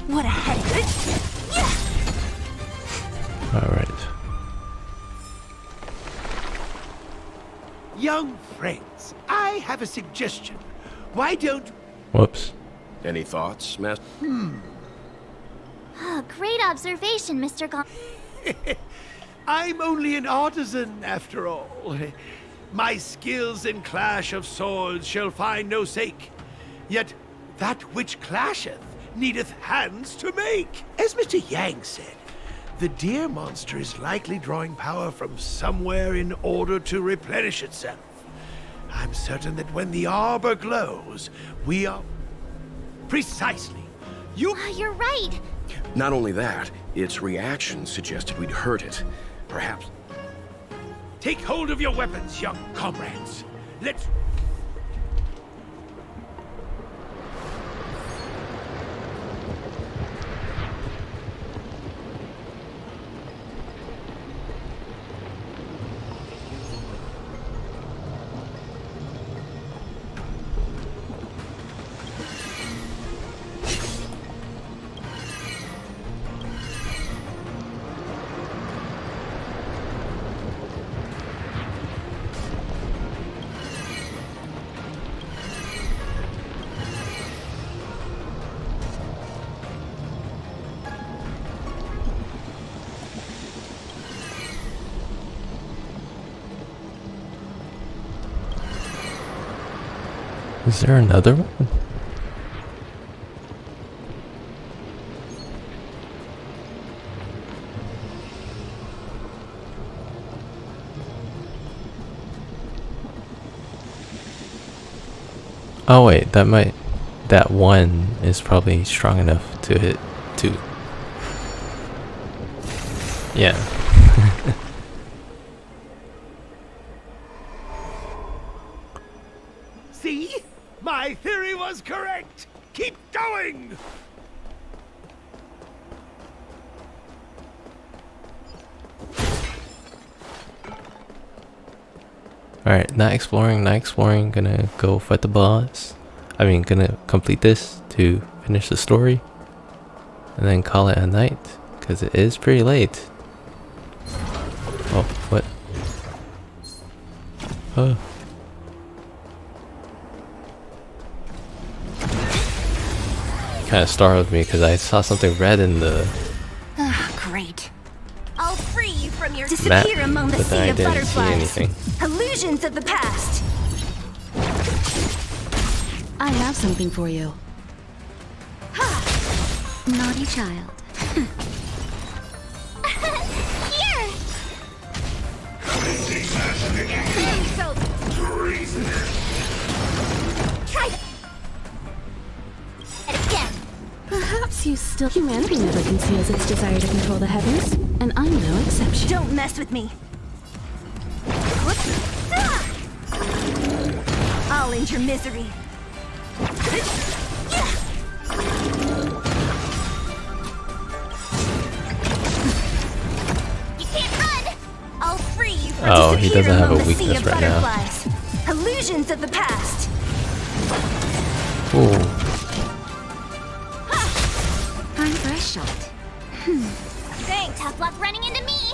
S17: What a headache.
S1: Alright.
S10: Young friends, I have a suggestion. Why don't...
S1: Whoops.
S8: Any thoughts, Master?
S12: Oh, great observation, Mr. Gon.
S10: I'm only an artisan, after all. My skills in clash of swords shall find no sake. Yet that which clasheth needeth hands to make. As Mr. Yang said, the deer monster is likely drawing power from somewhere in order to replenish itself. I'm certain that when the arbor glows, we are... Precisely.
S12: You're right.
S8: Not only that, its reaction suggested we'd hurt it. Perhaps...
S10: Take hold of your weapons, young comrades. Let's...
S1: Is there another one? Oh wait, that one is probably strong enough to hit two. Yeah.
S10: See? My theory was correct! Keep going!
S1: Alright, not exploring, gonna go fight the boss. I mean, gonna complete this to finish the story. And then call it a night, because it is pretty late. Oh, what? Oh. Kind of startled me because I saw something red in the
S17: Great. I'll free you from your
S1: map,
S17: disappear among the
S1: but then
S17: sea
S1: I
S17: of
S1: didn't see
S17: butterflies.
S1: anything.
S17: Illusions of the past.
S6: I have something for you.
S7: Naughty child.
S12: Here! Try that again.
S6: Perhaps you still... Humanity never conceals its desire to control the heavens, and I'm no exception.
S17: Don't mess with me. I'll end your misery.
S12: You can't run! I'll free you from
S1: Oh, he doesn't have a
S4: Among the sea
S1: weakness
S4: of
S1: right now.
S4: butterflies. Illusions of the past.
S1: Ooh.
S19: Time for a shot.
S12: Thanks. Tough luck running into me.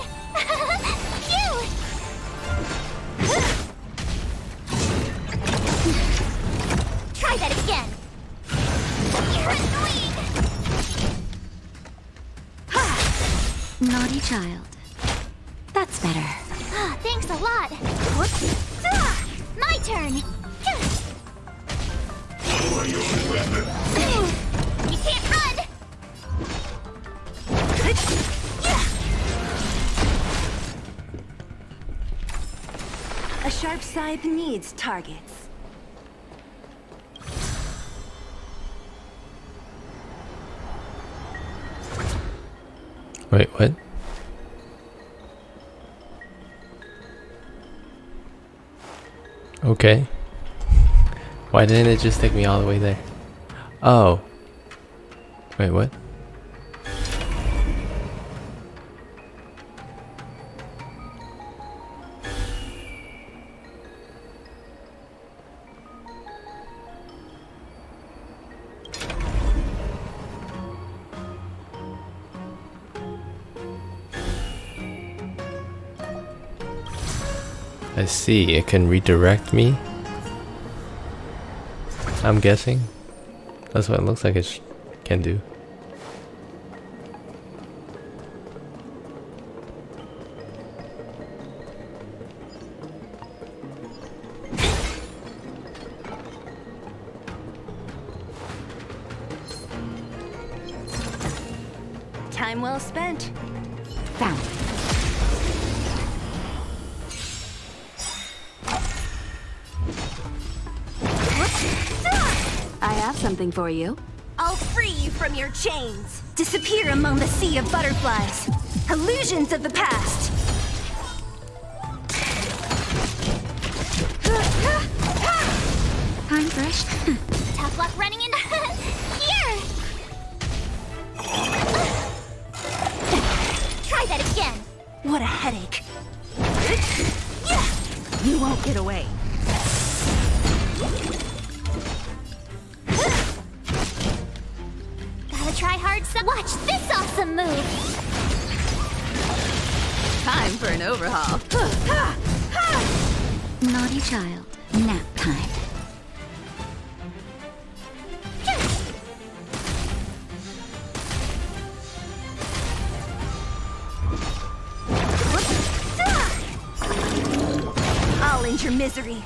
S12: Phew. Try that again. You're annoying.
S19: Naughty child. That's better.
S12: Ah, thanks a lot. My turn. You can't run.
S4: A sharp scythe needs targets.
S1: Wait, what? Okay. Why didn't it just take me all the way there? Oh. Wait, what? I see, it can redirect me. I'm guessing. That's what it looks like it can do.
S4: Time well spent.
S19: Found. I have something for you.
S4: I'll free you from your chains. Disappear among the sea of butterflies. Illusions of the past.
S19: Time fresh.
S12: Tough luck running in here. Try that again.
S4: What a headache.
S19: You won't get away.
S12: Gotta try hard. Watch this awesome move.
S19: Time for an overhaul. Naughty child. Nap time.
S4: I'll end your misery.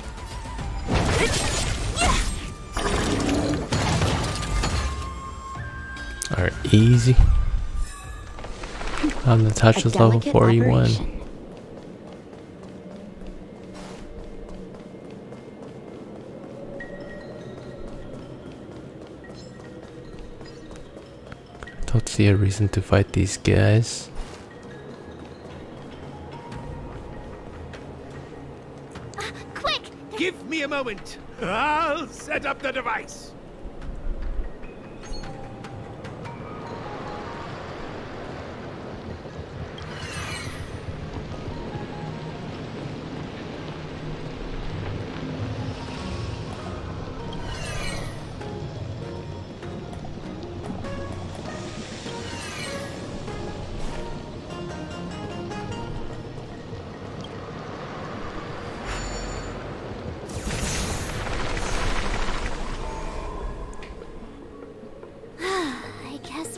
S1: Alright, easy. The touch is level 41. Don't see a reason to fight these guys.
S12: Quick!
S10: Give me a moment. I'll set up the device.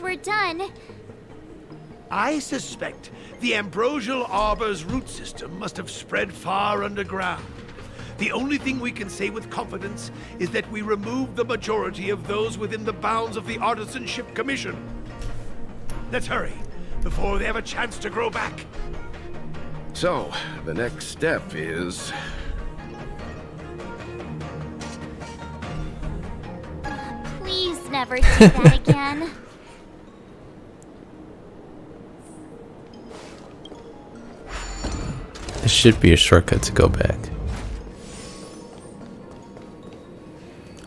S12: We're done.
S10: I suspect the ambrosial arbor's root system must have spread far underground. The only thing we can say with confidence is that we removed the majority of those within the bounds of the Artisanship Commission. Let's hurry, before they have a chance to grow back.
S8: So, the next step is...
S12: Please never do that again.
S1: There should be a shortcut to go back.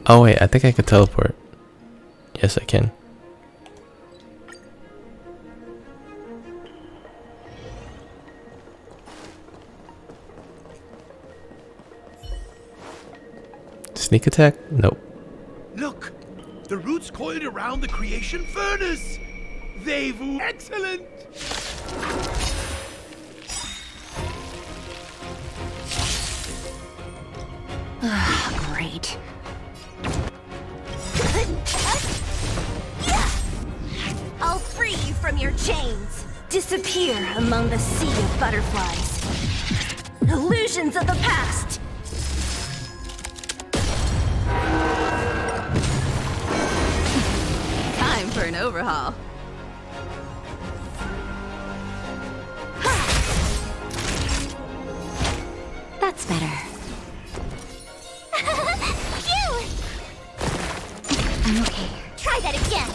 S1: Oh wait, I think I could teleport. Yes, I can. Sneak attack? Nope.
S10: Look! The roots coiled around the creation furnace! They've... Excellent!
S17: Great.
S4: I'll free you from your chains. Disappear among the sea of butterflies. Illusions of the past.
S6: Time for an overhaul.
S17: That's better.
S7: Phew!
S17: I'm okay.
S7: Try that again.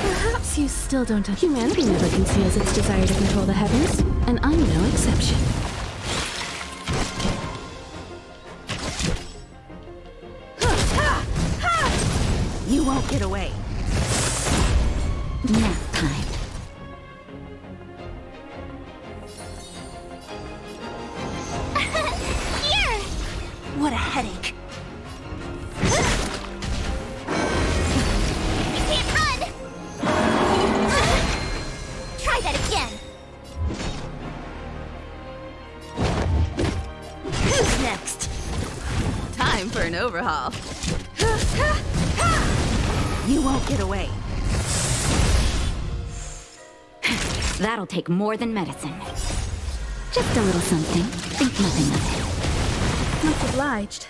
S6: Perhaps you still don't. Humanity never conceals its desire to control the heavens, and I'm no exception.
S17: You won't get away. Nap time.
S7: Here!
S4: What a headache.
S7: You can't run! Try that again.
S4: Who's next?
S6: Time for an overhaul.
S17: You won't get away.
S19: That'll take more than medicine. Just a little something. Think nothing of it.
S6: Much obliged.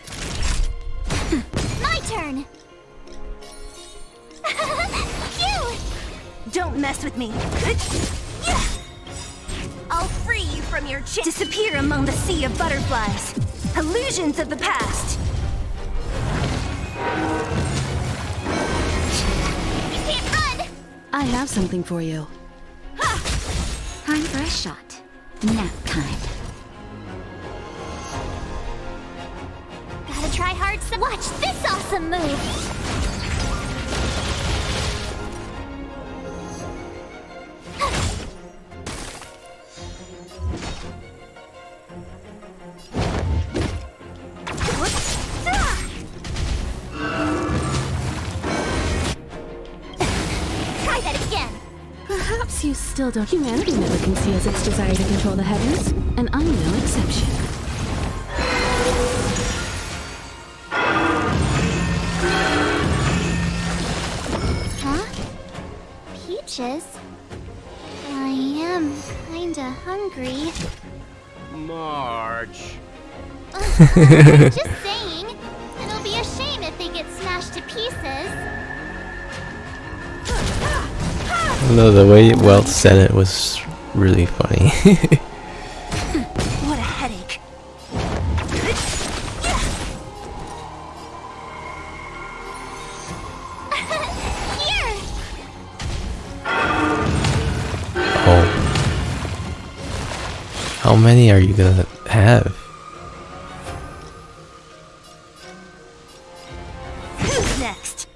S7: My turn! Phew!
S4: Don't mess with me. I'll free you from your chains. Disappear among the sea of butterflies. Illusions of the past.
S7: You can't run!
S6: I have something for you.
S19: Time for a shot. Nap time.
S7: Gotta try hard some. Watch this awesome move! Try that again!
S6: Perhaps you still don't. Humanity never conceals its desire to control the heavens, and I'm no exception.
S7: Huh? Peaches? I am kinda hungry.
S8: March.
S7: Just saying. It'll be a shame if they get smashed to pieces.
S1: No, the way Welt said it was really funny.
S4: What a headache.
S7: Here!
S1: Oh. How many are you gonna have?
S4: Who's next?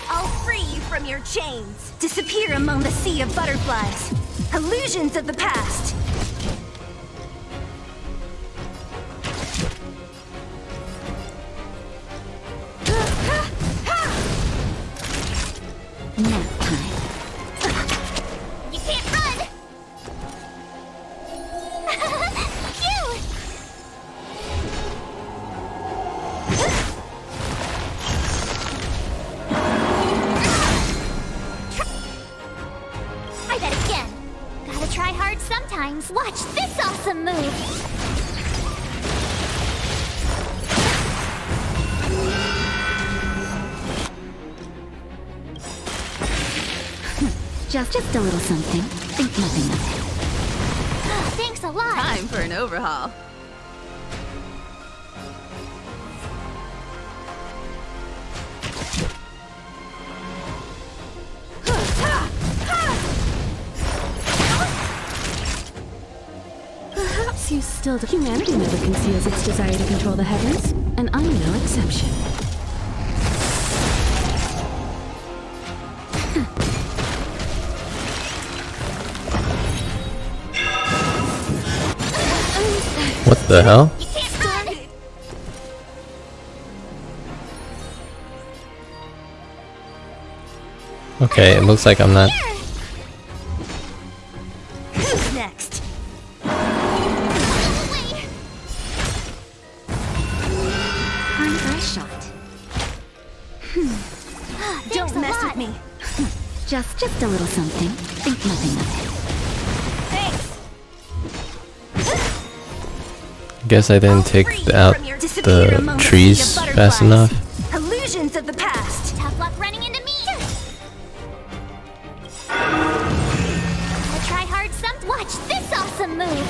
S4: I'll free you from your chains. Disappear among the sea of butterflies. Illusions of the past.
S19: Nap time.
S7: You can't run! Phew! Try that again. Gotta try hard sometimes. Watch this awesome move.
S19: Just a little something. Think nothing of it.
S7: Thanks a lot.
S6: Time for an overhaul. Perhaps you still do. Humanity never conceals its desire to control the heavens, and I'm no exception.
S1: The hell? Okay, it looks like I'm not.
S17: Who's next?
S19: Time for a shot.
S17: Don't mess with me.
S19: Just a little something. Think nothing of it.
S1: Guess I didn't take out the trees fast enough.
S17: Illusions of the past.
S12: Tough luck running into me. I'll try hard some. Watch this awesome move.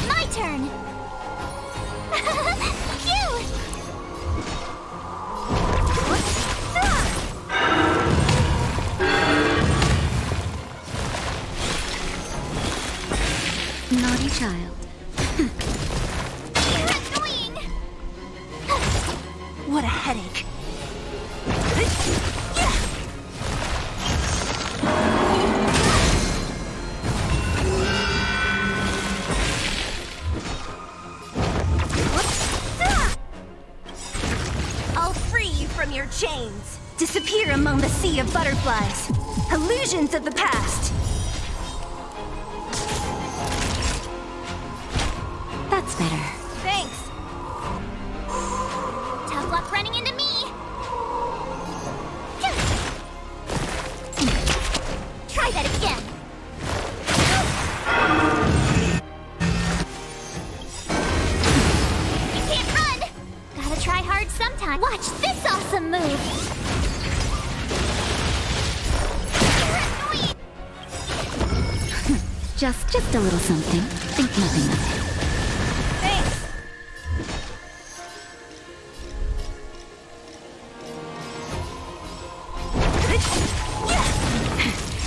S12: My turn. Cute.
S19: Naughty child.
S17: What a headache. I'll free you from your chains. Disappear among the sea of butterflies. Illusions of the past.
S19: That's better.
S17: Thanks.
S12: Tough luck running into me. Try that again. You can't run. Gotta try hard sometime. Watch this awesome move.
S19: Just a little something. Think nothing of it.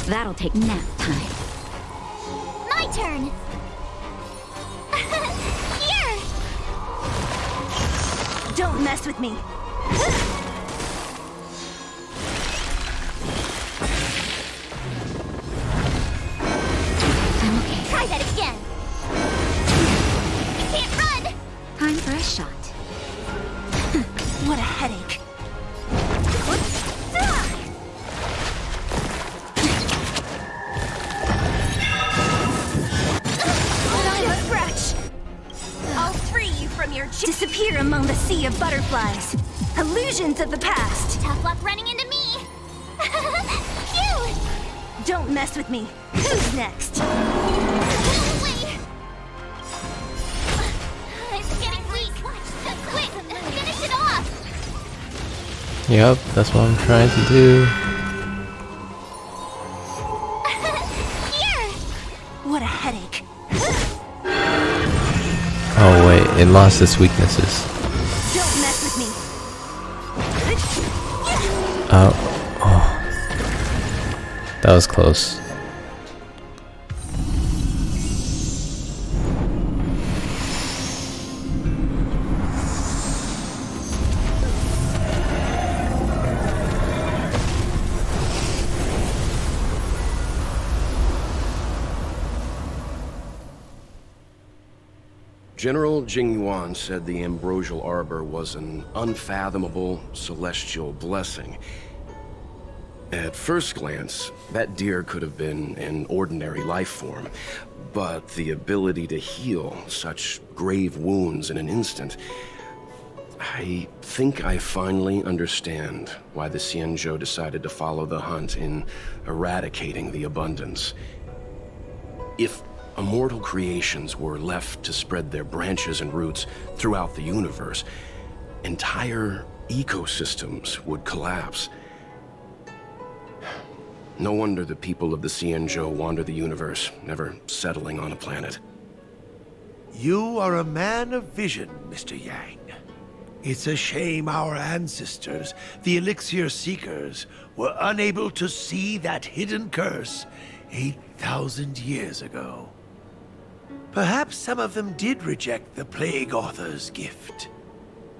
S19: That'll take nap time.
S12: My turn. Here.
S17: Don't mess with me.
S19: I'm okay.
S12: Try that again. You can't run.
S19: Time for a shot.
S17: What a headache. I'll free you from your disappear among the sea of butterflies. Illusions of the past.
S12: Tough luck running into me. Cute.
S17: Don't mess with me. Who's next?
S12: It's getting weak. Quick, finish it off.
S1: Yep, that's what I'm trying to do.
S12: Here.
S17: What a headache.
S1: Oh wait, it lost its weaknesses.
S17: Don't mess with me.
S1: Oh. That was close.
S8: General Jing Yuan said the ambrosial arbor was an unfathomable celestial blessing. At first glance, that deer could have been an ordinary life form, but the ability to heal such grave wounds in an instant... I think I finally understand why the Xianzhou decided to follow the hunt in eradicating the abundance. If immortal creations were left to spread their branches and roots throughout the universe, entire ecosystems would collapse. No wonder the people of the Xianzhou wander the universe, never settling on a planet.
S10: You are a man of vision, Mr. Yang. It's a shame our ancestors, the Elixir Seekers, were unable to see that hidden curse 8,000 years ago. Perhaps some of them did reject the Plague Author's gift.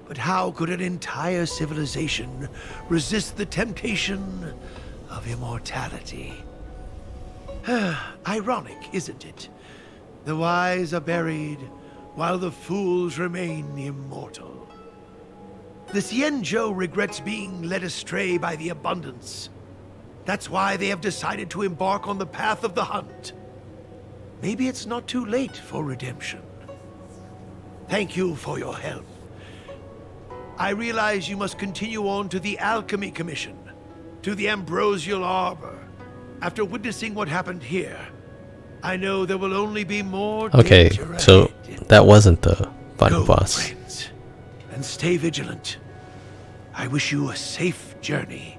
S10: But how could an entire civilization resist the temptation of immortality? Ironic, isn't it? The wise are buried, while the fools remain immortal. The Xianzhou regrets being led astray by the abundance. That's why they have decided to embark on the path of the hunt. Maybe it's not too late for redemption. Thank you for your help. I realize you must continue on to the Alchemy Commission, to the Ambrosial Arbor. After witnessing what happened here, I know there will only be more
S1: Okay,
S10: danger
S1: so
S10: ahead.
S1: that wasn't the final
S10: Go,
S1: boss.
S10: friends, and stay vigilant. I wish you a safe journey.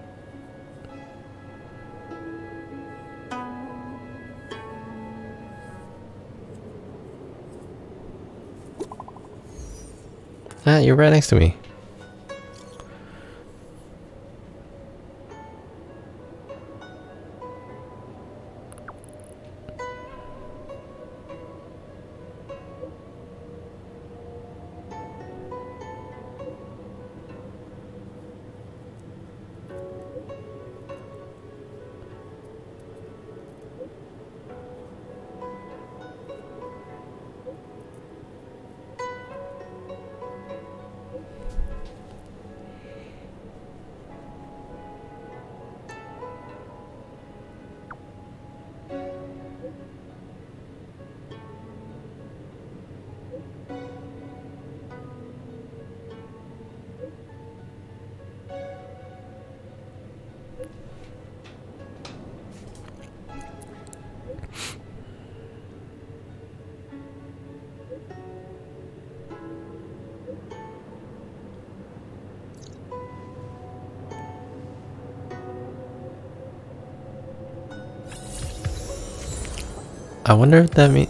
S1: Ah, you're right next to me. I wonder if that means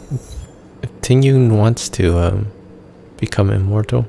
S1: if Tingyun wants to become immortal.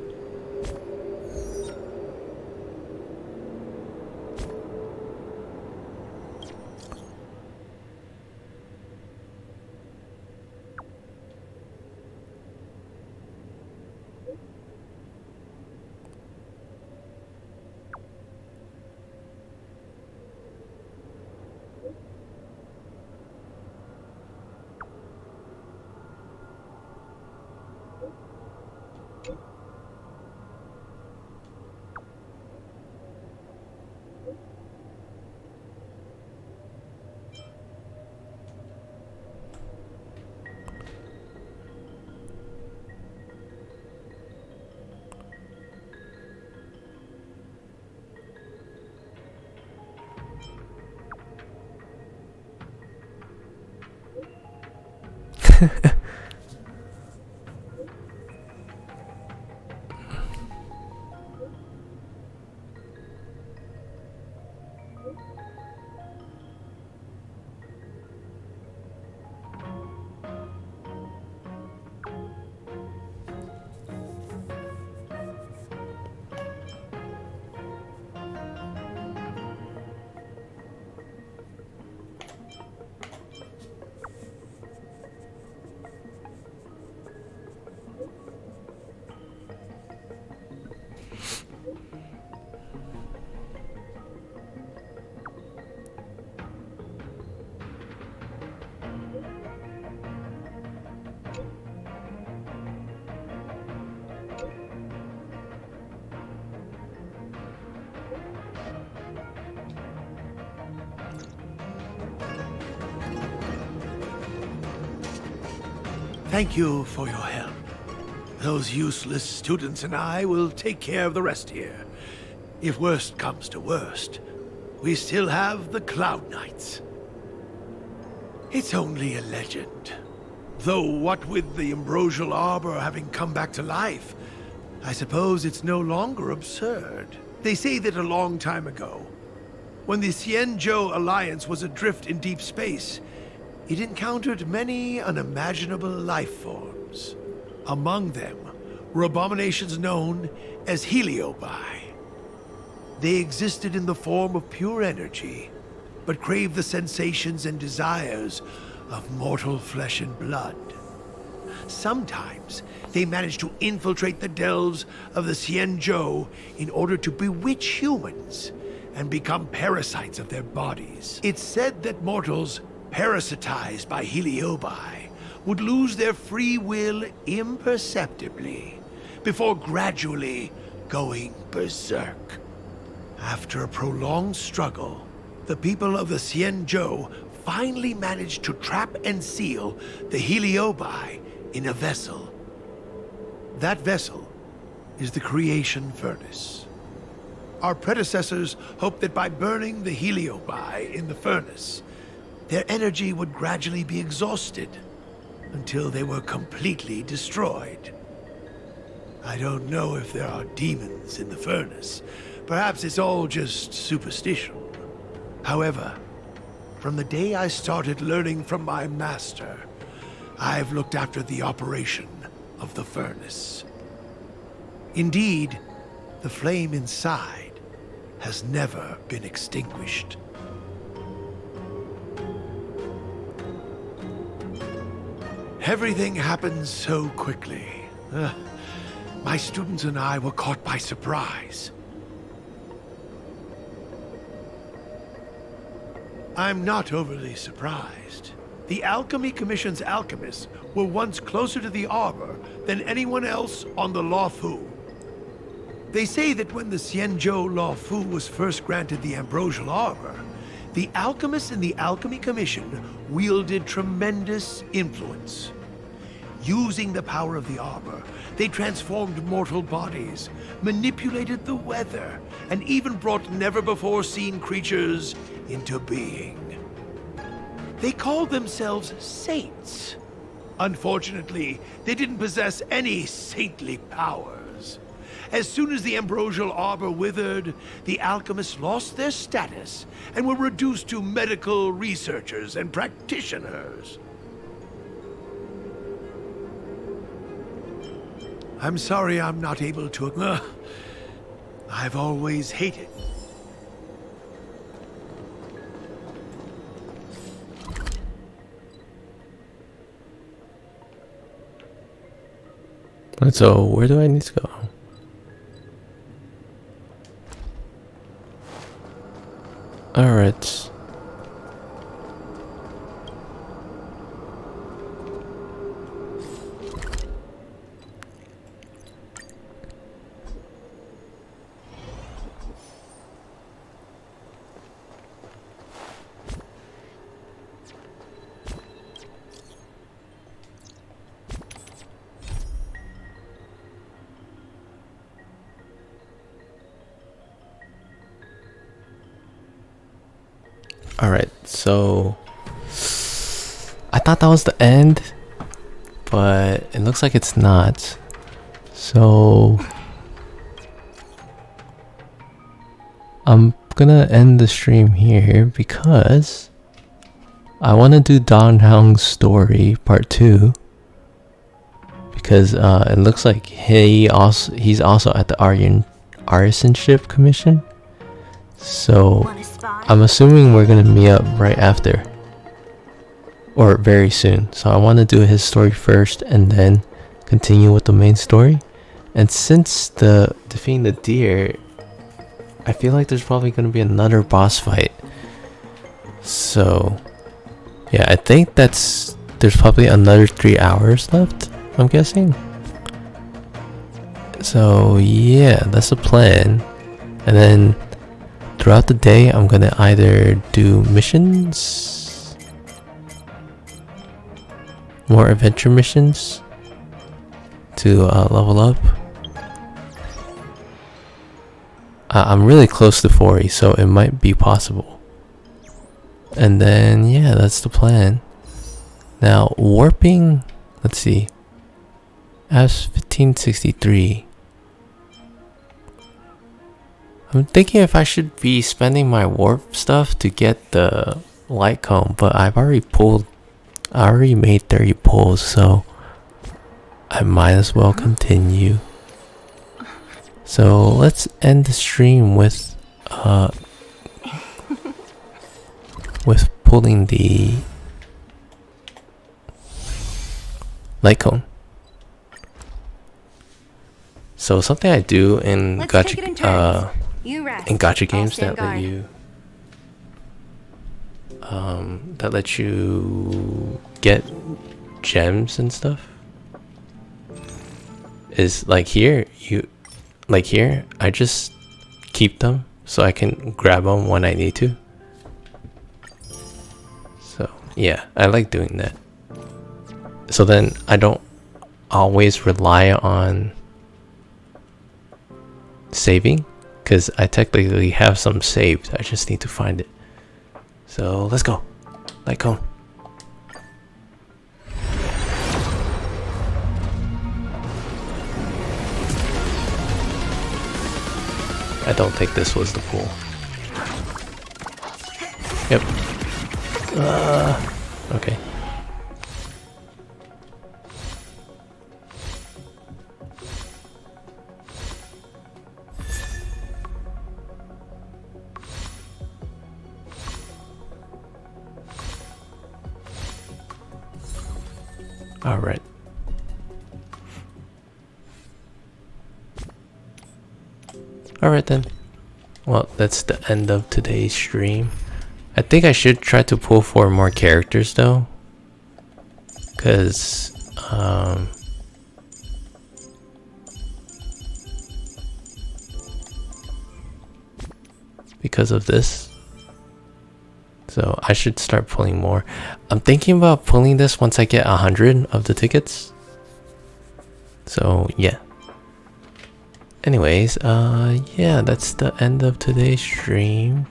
S10: Thank you for your help. Those useless students and I will take care of the rest here. If worst comes to worst, we still have the Cloud Knights. It's only a legend. Though what with the Ambrosial Arbor having come back to life, I suppose it's no longer absurd. They say that a long time ago, when the Xianzhou Alliance was adrift in deep space, it encountered many unimaginable life forms. Among them were abominations known as heliobi. They existed in the form of pure energy, but craved the sensations and desires of mortal flesh and blood. Sometimes they manage to infiltrate the delves of the Xianzhou in order to bewitch humans and become parasites of their bodies. It's said that mortals parasitized by Heliobi would lose their free will imperceptibly before gradually going berserk. After a prolonged struggle, the people of the Xianzhou finally managed to trap and seal the Heliobi in a vessel. That vessel is the creation furnace. Our predecessors hoped that by burning the Heliobi in the furnace, their energy would gradually be exhausted until they were completely destroyed. I don't know if there are demons in the furnace. Perhaps it's all just superstition. However, from the day I started learning from my master, I've looked after the operation of the furnace. Indeed, the flame inside has never been extinguished. Everything happened so quickly. My students and I were caught by surprise. I'm not overly surprised. The Alchemy Commission's alchemists were once closer to the Arbor than anyone else on the Luofu. They say that when the Xianzhou Luofu was first granted the Ambrosial Arbor, the alchemists in the Alchemy Commission wielded tremendous influence. Using the power of the Arbor, they transformed mortal bodies, manipulated the weather, and even brought never-before-seen creatures into being. They called themselves saints. Unfortunately, they didn't possess any saintly powers. As soon as the Ambrosial Arbor withered, the alchemists lost their status and were reduced to medical researchers and practitioners. I'm sorry I'm not able to... I've always hated.
S1: So, where do I need to go? Alright. Alright, so I thought that was the end, but it looks like it's not. So I'm gonna end the stream here because I want to do Don Hong's story part 2 because it looks like he's also at the Artisanship Commission. So I'm assuming we're gonna meet up right after or very soon. So I want to do his story first and then continue with the main story. And since the defeating the deer, I feel like there's probably gonna be another boss fight. So yeah, I think there's probably another 3 hours left, I'm guessing. So yeah, that's the plan. And then throughout the day, I'm gonna either do missions, more adventure missions to level up. I'm really close to 40, so it might be possible. And then, yeah, that's the plan. Now, warping, let's see. As 1563. I'm thinking if I should be spending my warp stuff to get the light cone, but I already made 30 pulls, so I might as well continue. So let's end the stream with pulling the light cone. So something I do in
S17: Let's take it in turns.
S1: gacha
S17: You rest.
S1: in gacha
S17: I'll
S1: games
S17: stand
S1: that let
S17: guard.
S1: you that let you get gems and stuff is like here I just keep them so I can grab them when I need to. So yeah, I like doing that. So then I don't always rely on saving, because I technically have some saved. I just need to find it. So let's go. Light cone. I don't think this was the pool. Yep. Okay. All right. Alright then. Well, that's the end of today's stream. I think I should try to pull 4 more characters though. Because, because of this. So I should start pulling more. I'm thinking about pulling this once I get 100 of the tickets. So yeah. Anyways, yeah, that's the end of today's stream.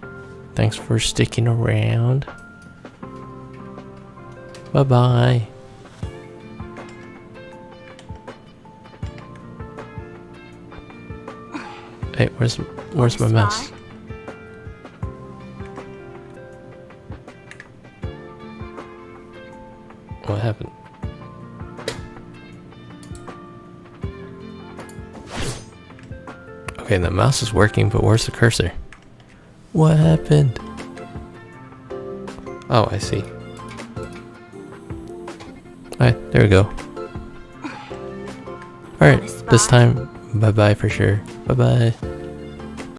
S1: Thanks for sticking around. Bye bye. Hey, where's my mouse? What happened? Okay, the mouse is working, but where's the cursor? What happened? Oh, I see. Alright, there we go. Alright, this time, bye-bye for sure. Bye-bye.